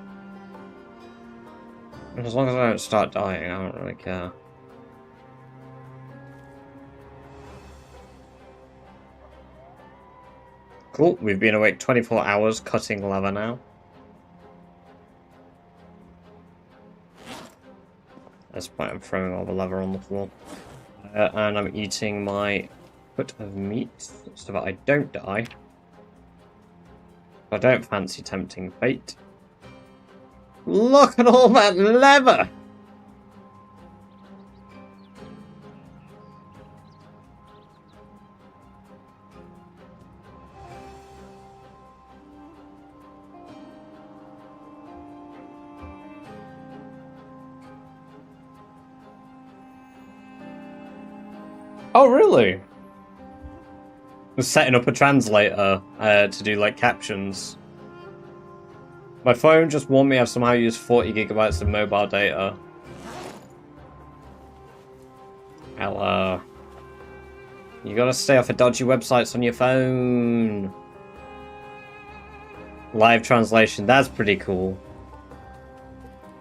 As long as I don't start dying, I don't really care. Cool, we've been awake 24 hours cutting leather now. That's why I'm throwing all the leather on the floor. And I'm eating my foot of meat so that I don't die. I don't fancy tempting fate. Look at all that leather! Oh, really? I'm setting up a translator to do like captions. My phone just warned me I've somehow used 40 gigabytes of mobile data. Ella. You gotta stay off of dodgy websites on your phone. Live translation, that's pretty cool.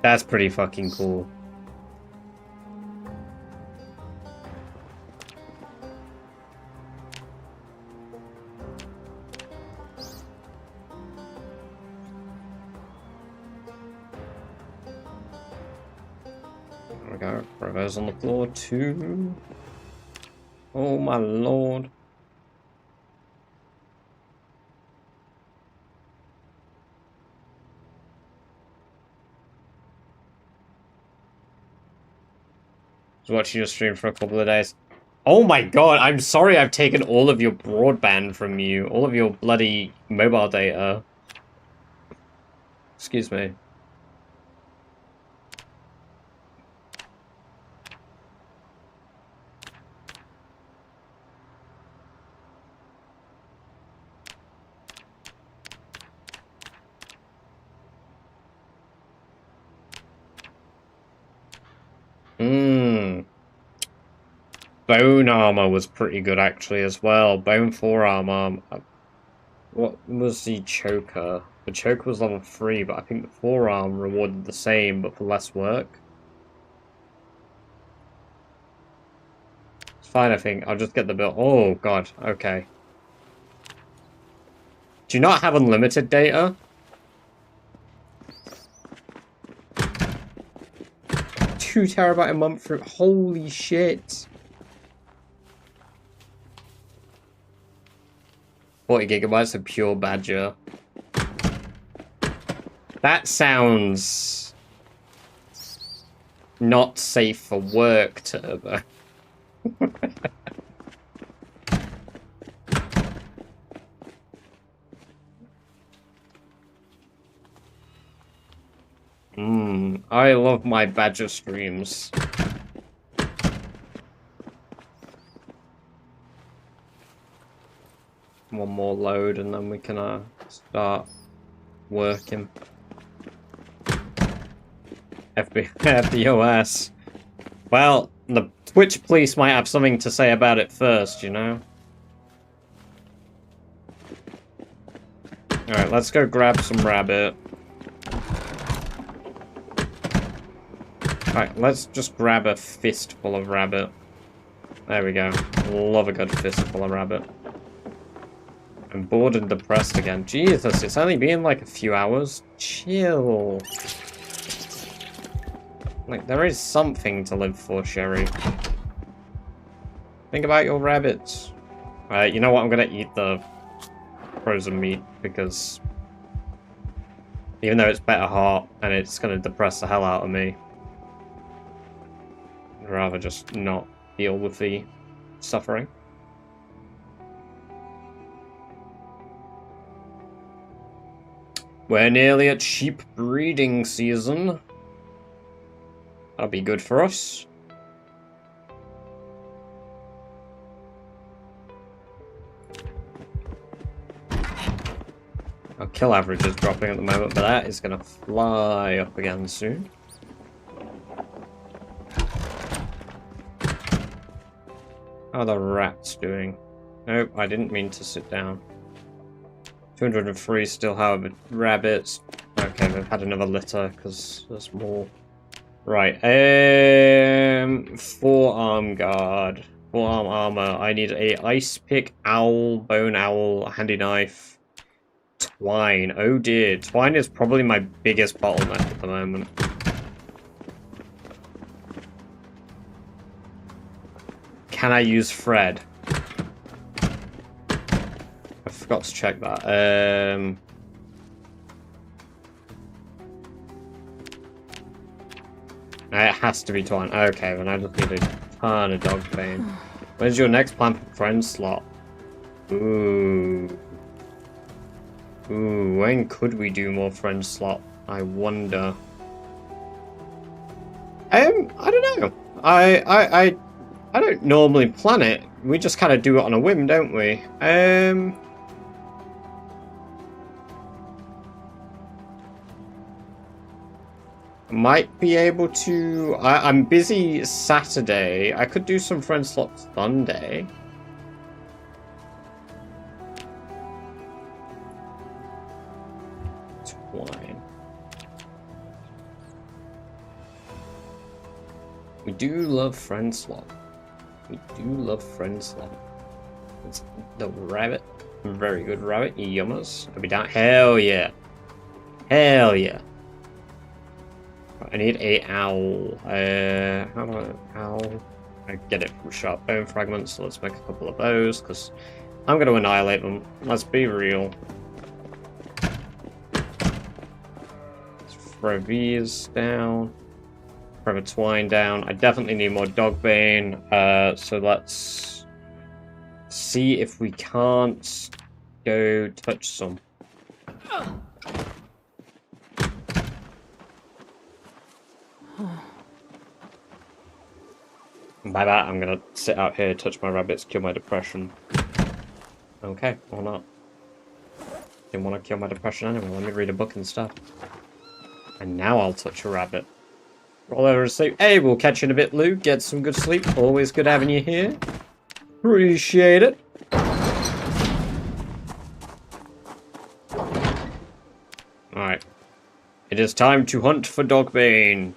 That's pretty fucking cool. There we go. Throw those on the floor too. Oh my lord. I was watching your stream for a couple of days. Oh my god, I'm sorry I've taken all of your broadband from you. All of your bloody mobile data. Excuse me. Bone armor was pretty good actually as well. Bone forearm armor. What was the choker? The choker was level 3, but I think the forearm rewarded the same, but for less work. It's fine, I think. I'll just get the bill. Oh god, okay. Do you not have unlimited data? £2 terabyte a month for holy shit. 40 gigabytes of pure Badger. That sounds not safe for work, Turbo. I love my badger streams. One more load and then we can start working. FBOS. Well, the Twitch police might have something to say about it first, you know? Alright, let's go grab some rabbit. Alright, let's just grab a fistful of rabbit. There we go. Love a good fistful of rabbit. I'm bored and depressed again. Jesus, it's only been like a few hours. Chill. Like, there is something to live for, Sherry. Think about your rabbits. Alright, you know what? I'm gonna eat the frozen meat, because even though it's better hot, and it's gonna depress the hell out of me, I'd rather just not deal with the suffering. We're nearly at sheep breeding season. That'll be good for us. Our kill average is dropping at the moment, but that is going to fly up again soon. How are the rats doing? Nope, I didn't mean to sit down. 203 still, however, rabbits. Okay, they've had another litter because there's more. Right, forearm guard, forearm armor. I need a ice pick, owl, bone owl, handy knife, twine. Oh dear, twine is probably my biggest bottleneck at the moment. Can I use Fred? I forgot to check that. It has to be twine. Okay, then I just need a ton of dog bane. When's your next plan for friend slot? Ooh. Ooh, when could we do more friend slot? I wonder. I don't know. I don't normally plan it. We just kind of do it on a whim, don't we? Might be able to... I'm busy Saturday. I could do some friend slots Sunday. Twine. We do love friend slot. We do love friend slot. It's the rabbit. Very good rabbit. Yummers. I'll be down. Hell yeah. Hell yeah. I need a owl. How do I owl? I get it from sharp bone fragments, so let's make a couple of those, because I'm going to annihilate them. Let's be real. Let's throw these down. Throw the twine down. I definitely need more dog bane, so let's see if we can't go touch some. By that, I'm gonna sit out here, touch my rabbits, kill my depression. Okay, or not. Didn't want to kill my depression anyway. Let me read a book and stuff. And now I'll touch a rabbit. Roll over to sleep. Hey, we'll catch you in a bit, Luke. Get some good sleep. Always good having you here. Appreciate it. Alright. It is time to hunt for dogbane.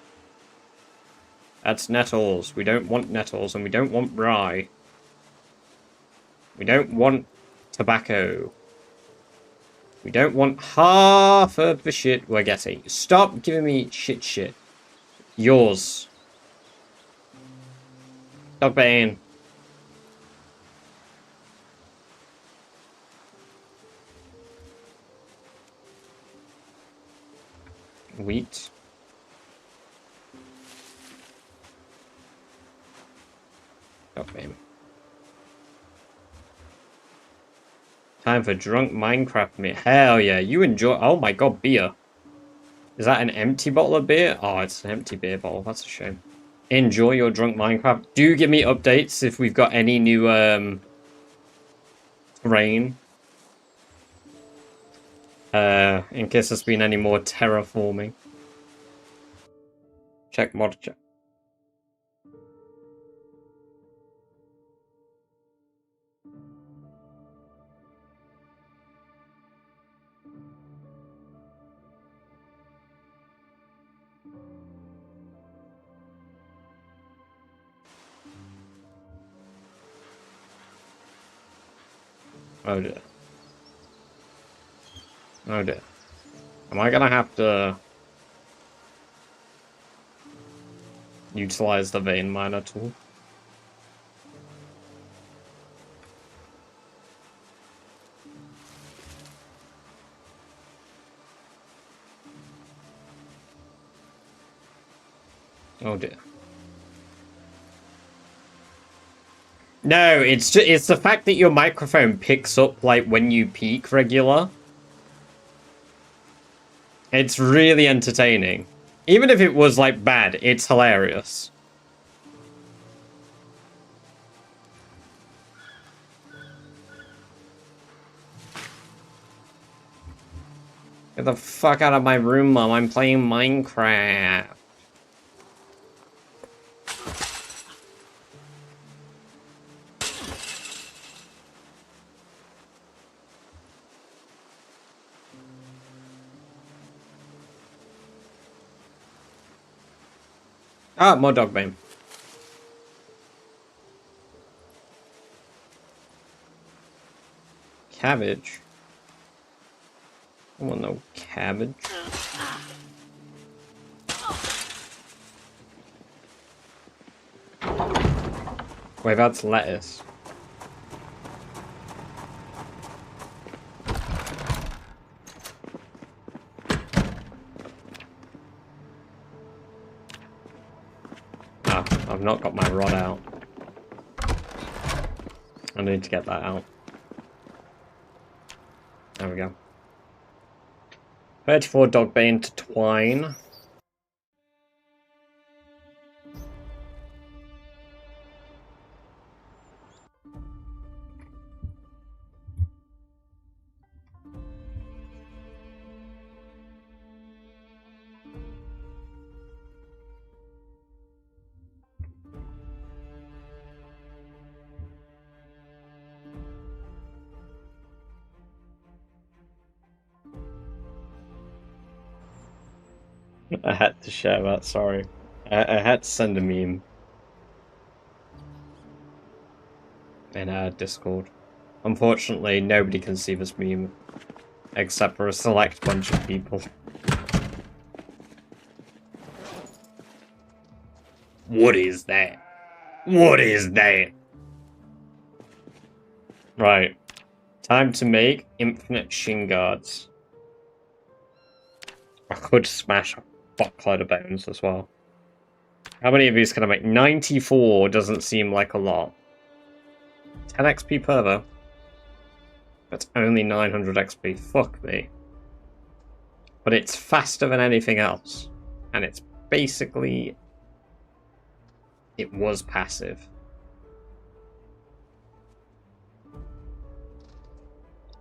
That's nettles. We don't want nettles, and we don't want rye. We don't want tobacco. We don't want half of the shit we're getting. Stop giving me shit. Yours. Dogbane. Wheat. Dogbane. Time for drunk Minecraft me. Hell yeah, you enjoy. Oh my god, beer. Is that an empty bottle of beer? Oh, it's an empty beer bottle. That's a shame. Enjoy your drunk Minecraft. Do give me updates if we've got any new rain. In case there's been any more terraforming. Check mod check. Oh dear. Oh dear. Am I gonna have to utilize the vein miner tool? Oh dear. No, it's the fact that your microphone picks up like when you peak regular. It's really entertaining. Even if it was like bad, it's hilarious. Get the fuck out of my room, Mom. I'm playing Minecraft. Ah, more dog bane. Cabbage. I want no cabbage. Wait, that's lettuce. Ah, I've not got my rod out. I need to get that out. There we go. 34 dogbane to twine. I had to share that, sorry. I had to send a meme. In Discord. Unfortunately, nobody can see this meme. Except for a select bunch of people. What is that? What is that? Right. Time to make infinite shin guards. I could smash a fuckload of bones as well. How many of these can I make? 94 doesn't seem like a lot. 10 XP per though. That's only 900 XP. Fuck me. But it's faster than anything else. And it's basically... It was passive.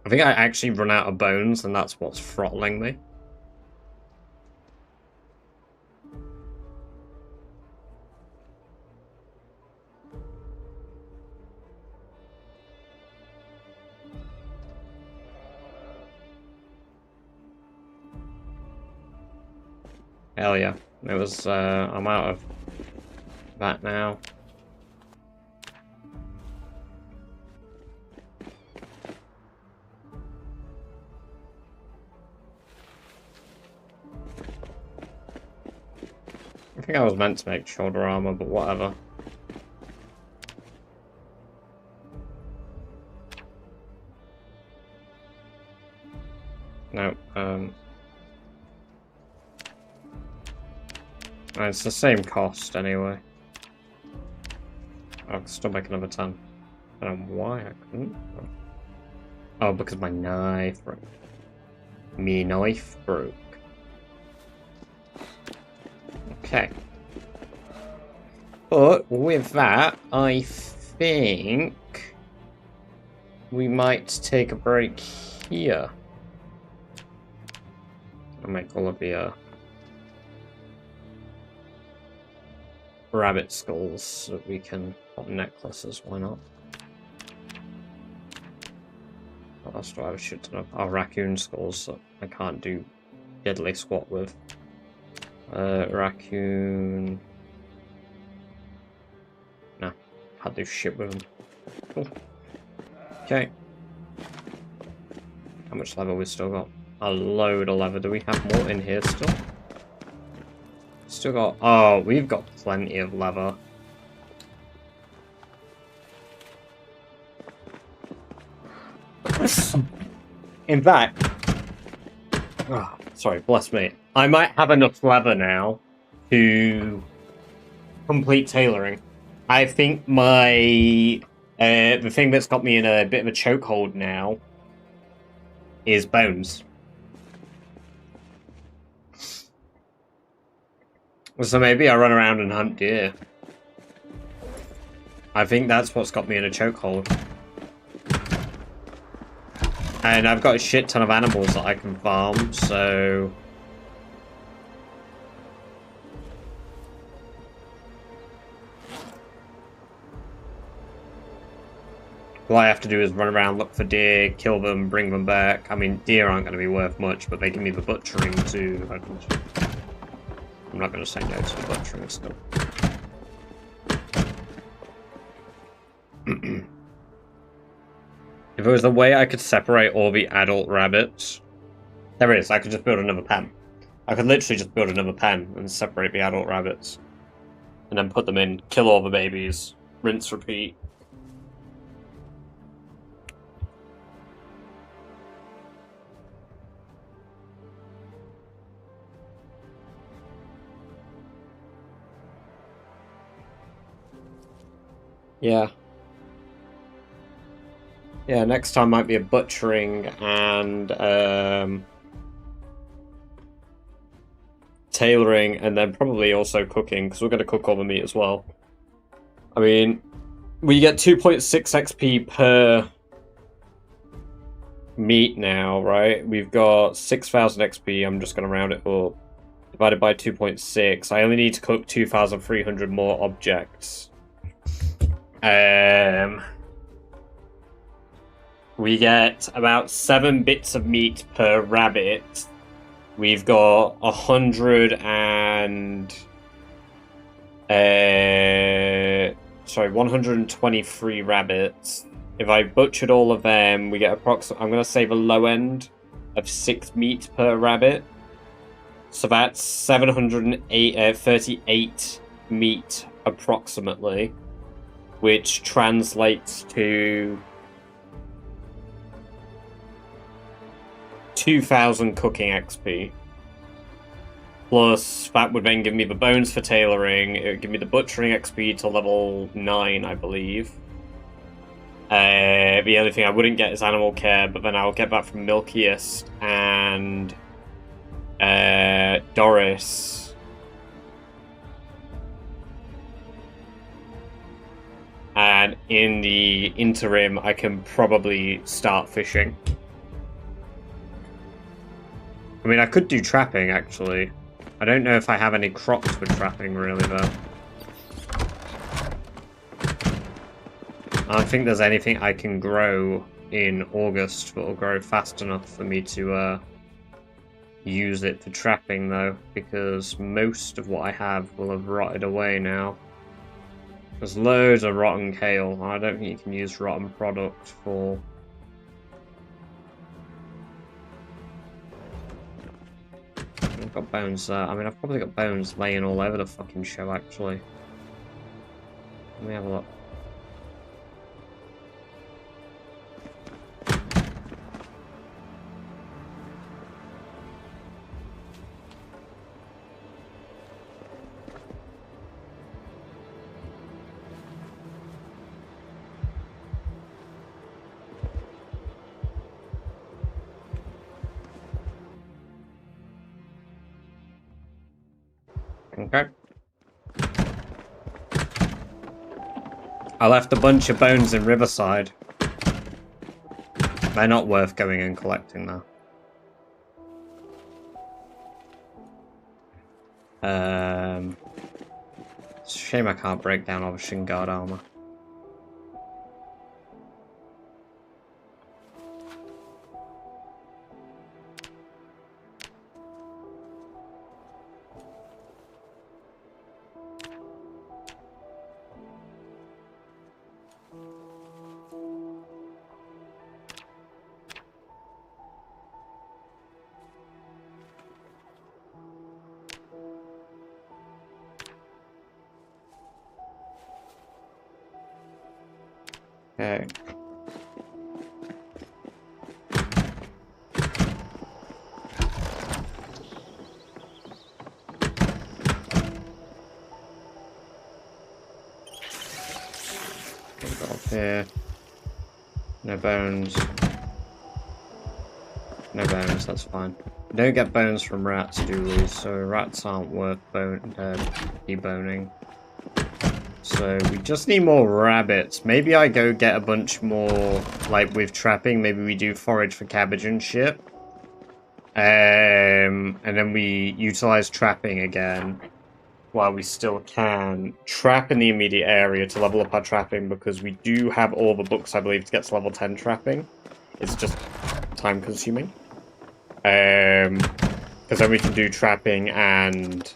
I think I actually run out of bones and that's what's throttling me. Hell yeah. It was, I'm out of that now. I think I was meant to make shoulder armor, but whatever. No, it's the same cost anyway. I can still make another 10. I don't know why I couldn't. Oh, because my knife broke. Me knife broke. Okay. But with that, I think we might take a break here. I'll make all of the rabbit skulls so that we can put necklaces. Why not? What else do I have a shit ton of? Oh, raccoon skulls that I can't do deadly squat with. Raccoon. Nah, can't do shit with them. Cool. Okay. How much leather we still got? A load of leather. Do we have more in here still? Still got... Oh, we've got plenty of leather. In fact... Oh, sorry, bless me. I might have enough leather now to complete tailoring. I think my... the thing that's got me in a bit of a chokehold now is bones. So maybe I run around and hunt deer. I think that's what's got me in a chokehold. And I've got a shit ton of animals that I can farm, so... All I have to do is run around, look for deer, kill them, bring them back. I mean, deer aren't going to be worth much, but they give me the butchering too. I'm not going to say no to the butchering still. If there was a way I could separate all the adult rabbits... There is, I could just build another pen. I could literally just build another pen and separate the adult rabbits. And then put them in, kill all the babies, rinse, repeat. Yeah. Yeah, next time might be a butchering and tailoring, and then probably also cooking, because we're going to cook all the meat as well. I mean, we get 2.6 XP per meat now, right? We've got 6,000 XP, I'm just going to round it up. Divided by 2.6, I only need to cook 2,300 more objects. We get about 7 bits of meat per rabbit. We've got 123 rabbits. If I butchered all of them, we get approximately... I'm going to say the low end of 6 meat per rabbit. So that's 738 meat approximately, which translates to 2,000 cooking XP. Plus, that would then give me the bones for tailoring. It would give me the butchering XP to level 9, I believe. The only thing I wouldn't get is animal care, but then I'll get that from Milkiest and Doris. And in the interim, I can probably start fishing. I mean, I could do trapping, actually. I don't know if I have any crops for trapping, really, though. I don't think there's anything I can grow in August that will grow fast enough for me to use it for trapping, though, because most of what I have will have rotted away now. There's loads of rotten kale. I don't think you can use rotten product for... I've got bones there. I mean, I've probably got bones laying all over the fucking show, actually. Let me have a look. Okay. I left a bunch of bones in Riverside. They're not worth going and collecting though. It's a shame I can't break down all the Shin Guard armor. Okay. Go up here. No bones. No bones, that's fine. We don't get bones from rats, do we? So rats aren't worth deboning. So we just need more rabbits. Maybe I go get a bunch more, like with trapping. Maybe we do forage for cabbage and shit. And then we utilize trapping again while we still can. Trap in the immediate area to level up our trapping, because we do have all the books, I believe, to get to level 10 trapping. It's just time consuming. Because then we can do trapping and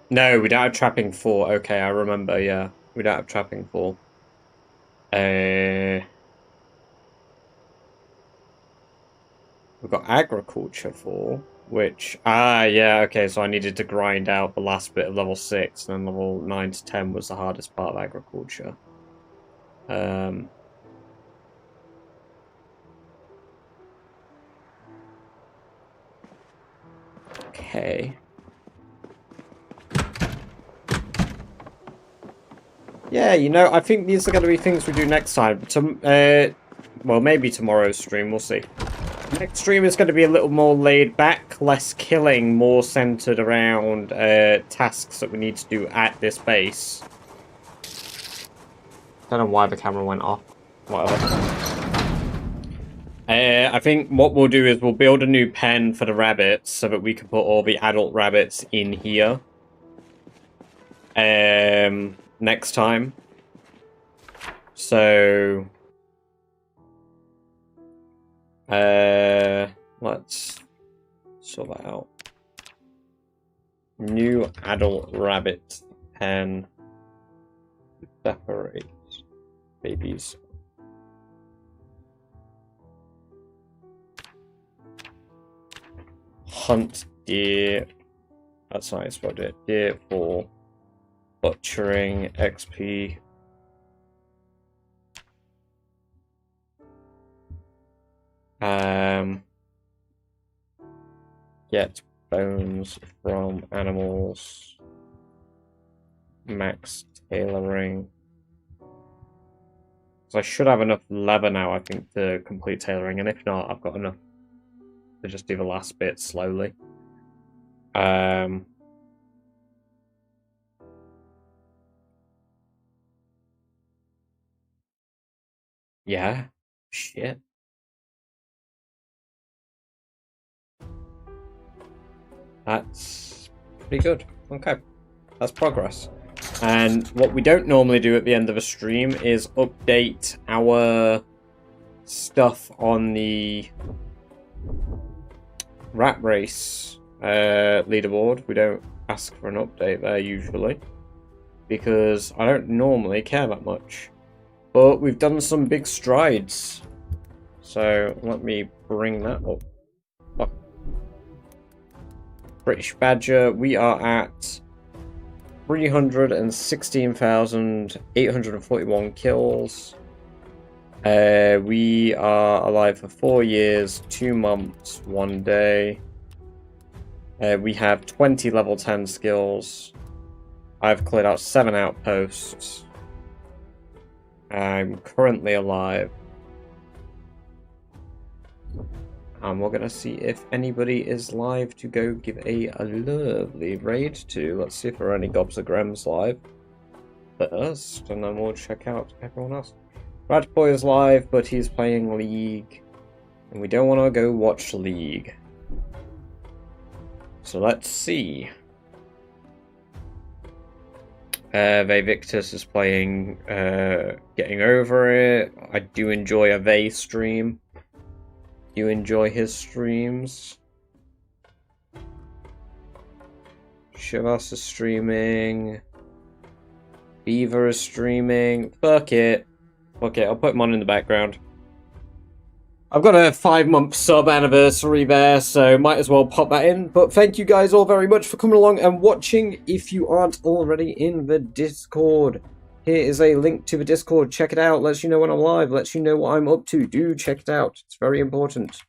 no, we don't have trapping 4. Okay, I remember, yeah. We don't have trapping 4. We've got agriculture 4, which... Ah, yeah, okay, so I needed to grind out the last bit of level 6, and then level 9 to 10 was the hardest part of agriculture. Okay. Yeah, you know, I think these are going to be things we do next time. Well, maybe tomorrow's stream, we'll see. Next stream is going to be a little more laid back, less killing, more centered around tasks that we need to do at this base. Don't know why the camera went off. Whatever. I think what we'll do is we'll build a new pen for the rabbits so that we can put all the adult rabbits in here. Next time. So let's sort that out. New adult rabbit pen. Separate babies. Hunt deer. That's not how you spelled it. Deer for butchering XP. Get bones from animals. Max tailoring. So I should have enough leather now, I think, to complete tailoring, and if not, I've got enough to just do the last bit slowly. Yeah. Shit. That's pretty good. Okay. That's progress. And what we don't normally do at the end of a stream is update our stuff on the rat race leaderboard. We don't ask for an update there usually, because I don't normally care that much. But we've done some big strides. So let me bring that up. Oh. British Badger, we are at 316,841 kills. We are alive for 4 years, 2 months, 1 day. We have 20 level 10 skills. I've cleared out 7 outposts. I'm currently alive. And we're gonna see if anybody is live to go give a lovely raid to. Let's see if there are any Gobs of Grems live first, and then we'll check out everyone else. Ratboy is live, but he's playing League, and we don't want to go watch League. So let's see. Veyvictus is playing Getting Over It. I do enjoy a Vey stream. You enjoy his streams. Shivas is streaming. Beaver is streaming. Fuck it. Okay, I'll put him on in the background. I've got a 5-month sub anniversary there, so might as well pop that in. But thank you guys all very much for coming along and watching. If you aren't already in the Discord, here is a link to the Discord. Check it out. Lets you know when I'm live. Lets you know what I'm up to. Do check it out. It's very important.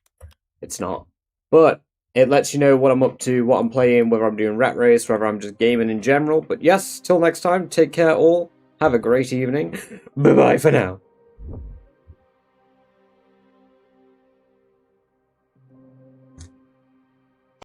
It's not. But it lets you know what I'm up to, what I'm playing, whether I'm doing Rat Race, whether I'm just gaming in general. But yes, till next time, take care all. Have a great evening. Bye-bye for now.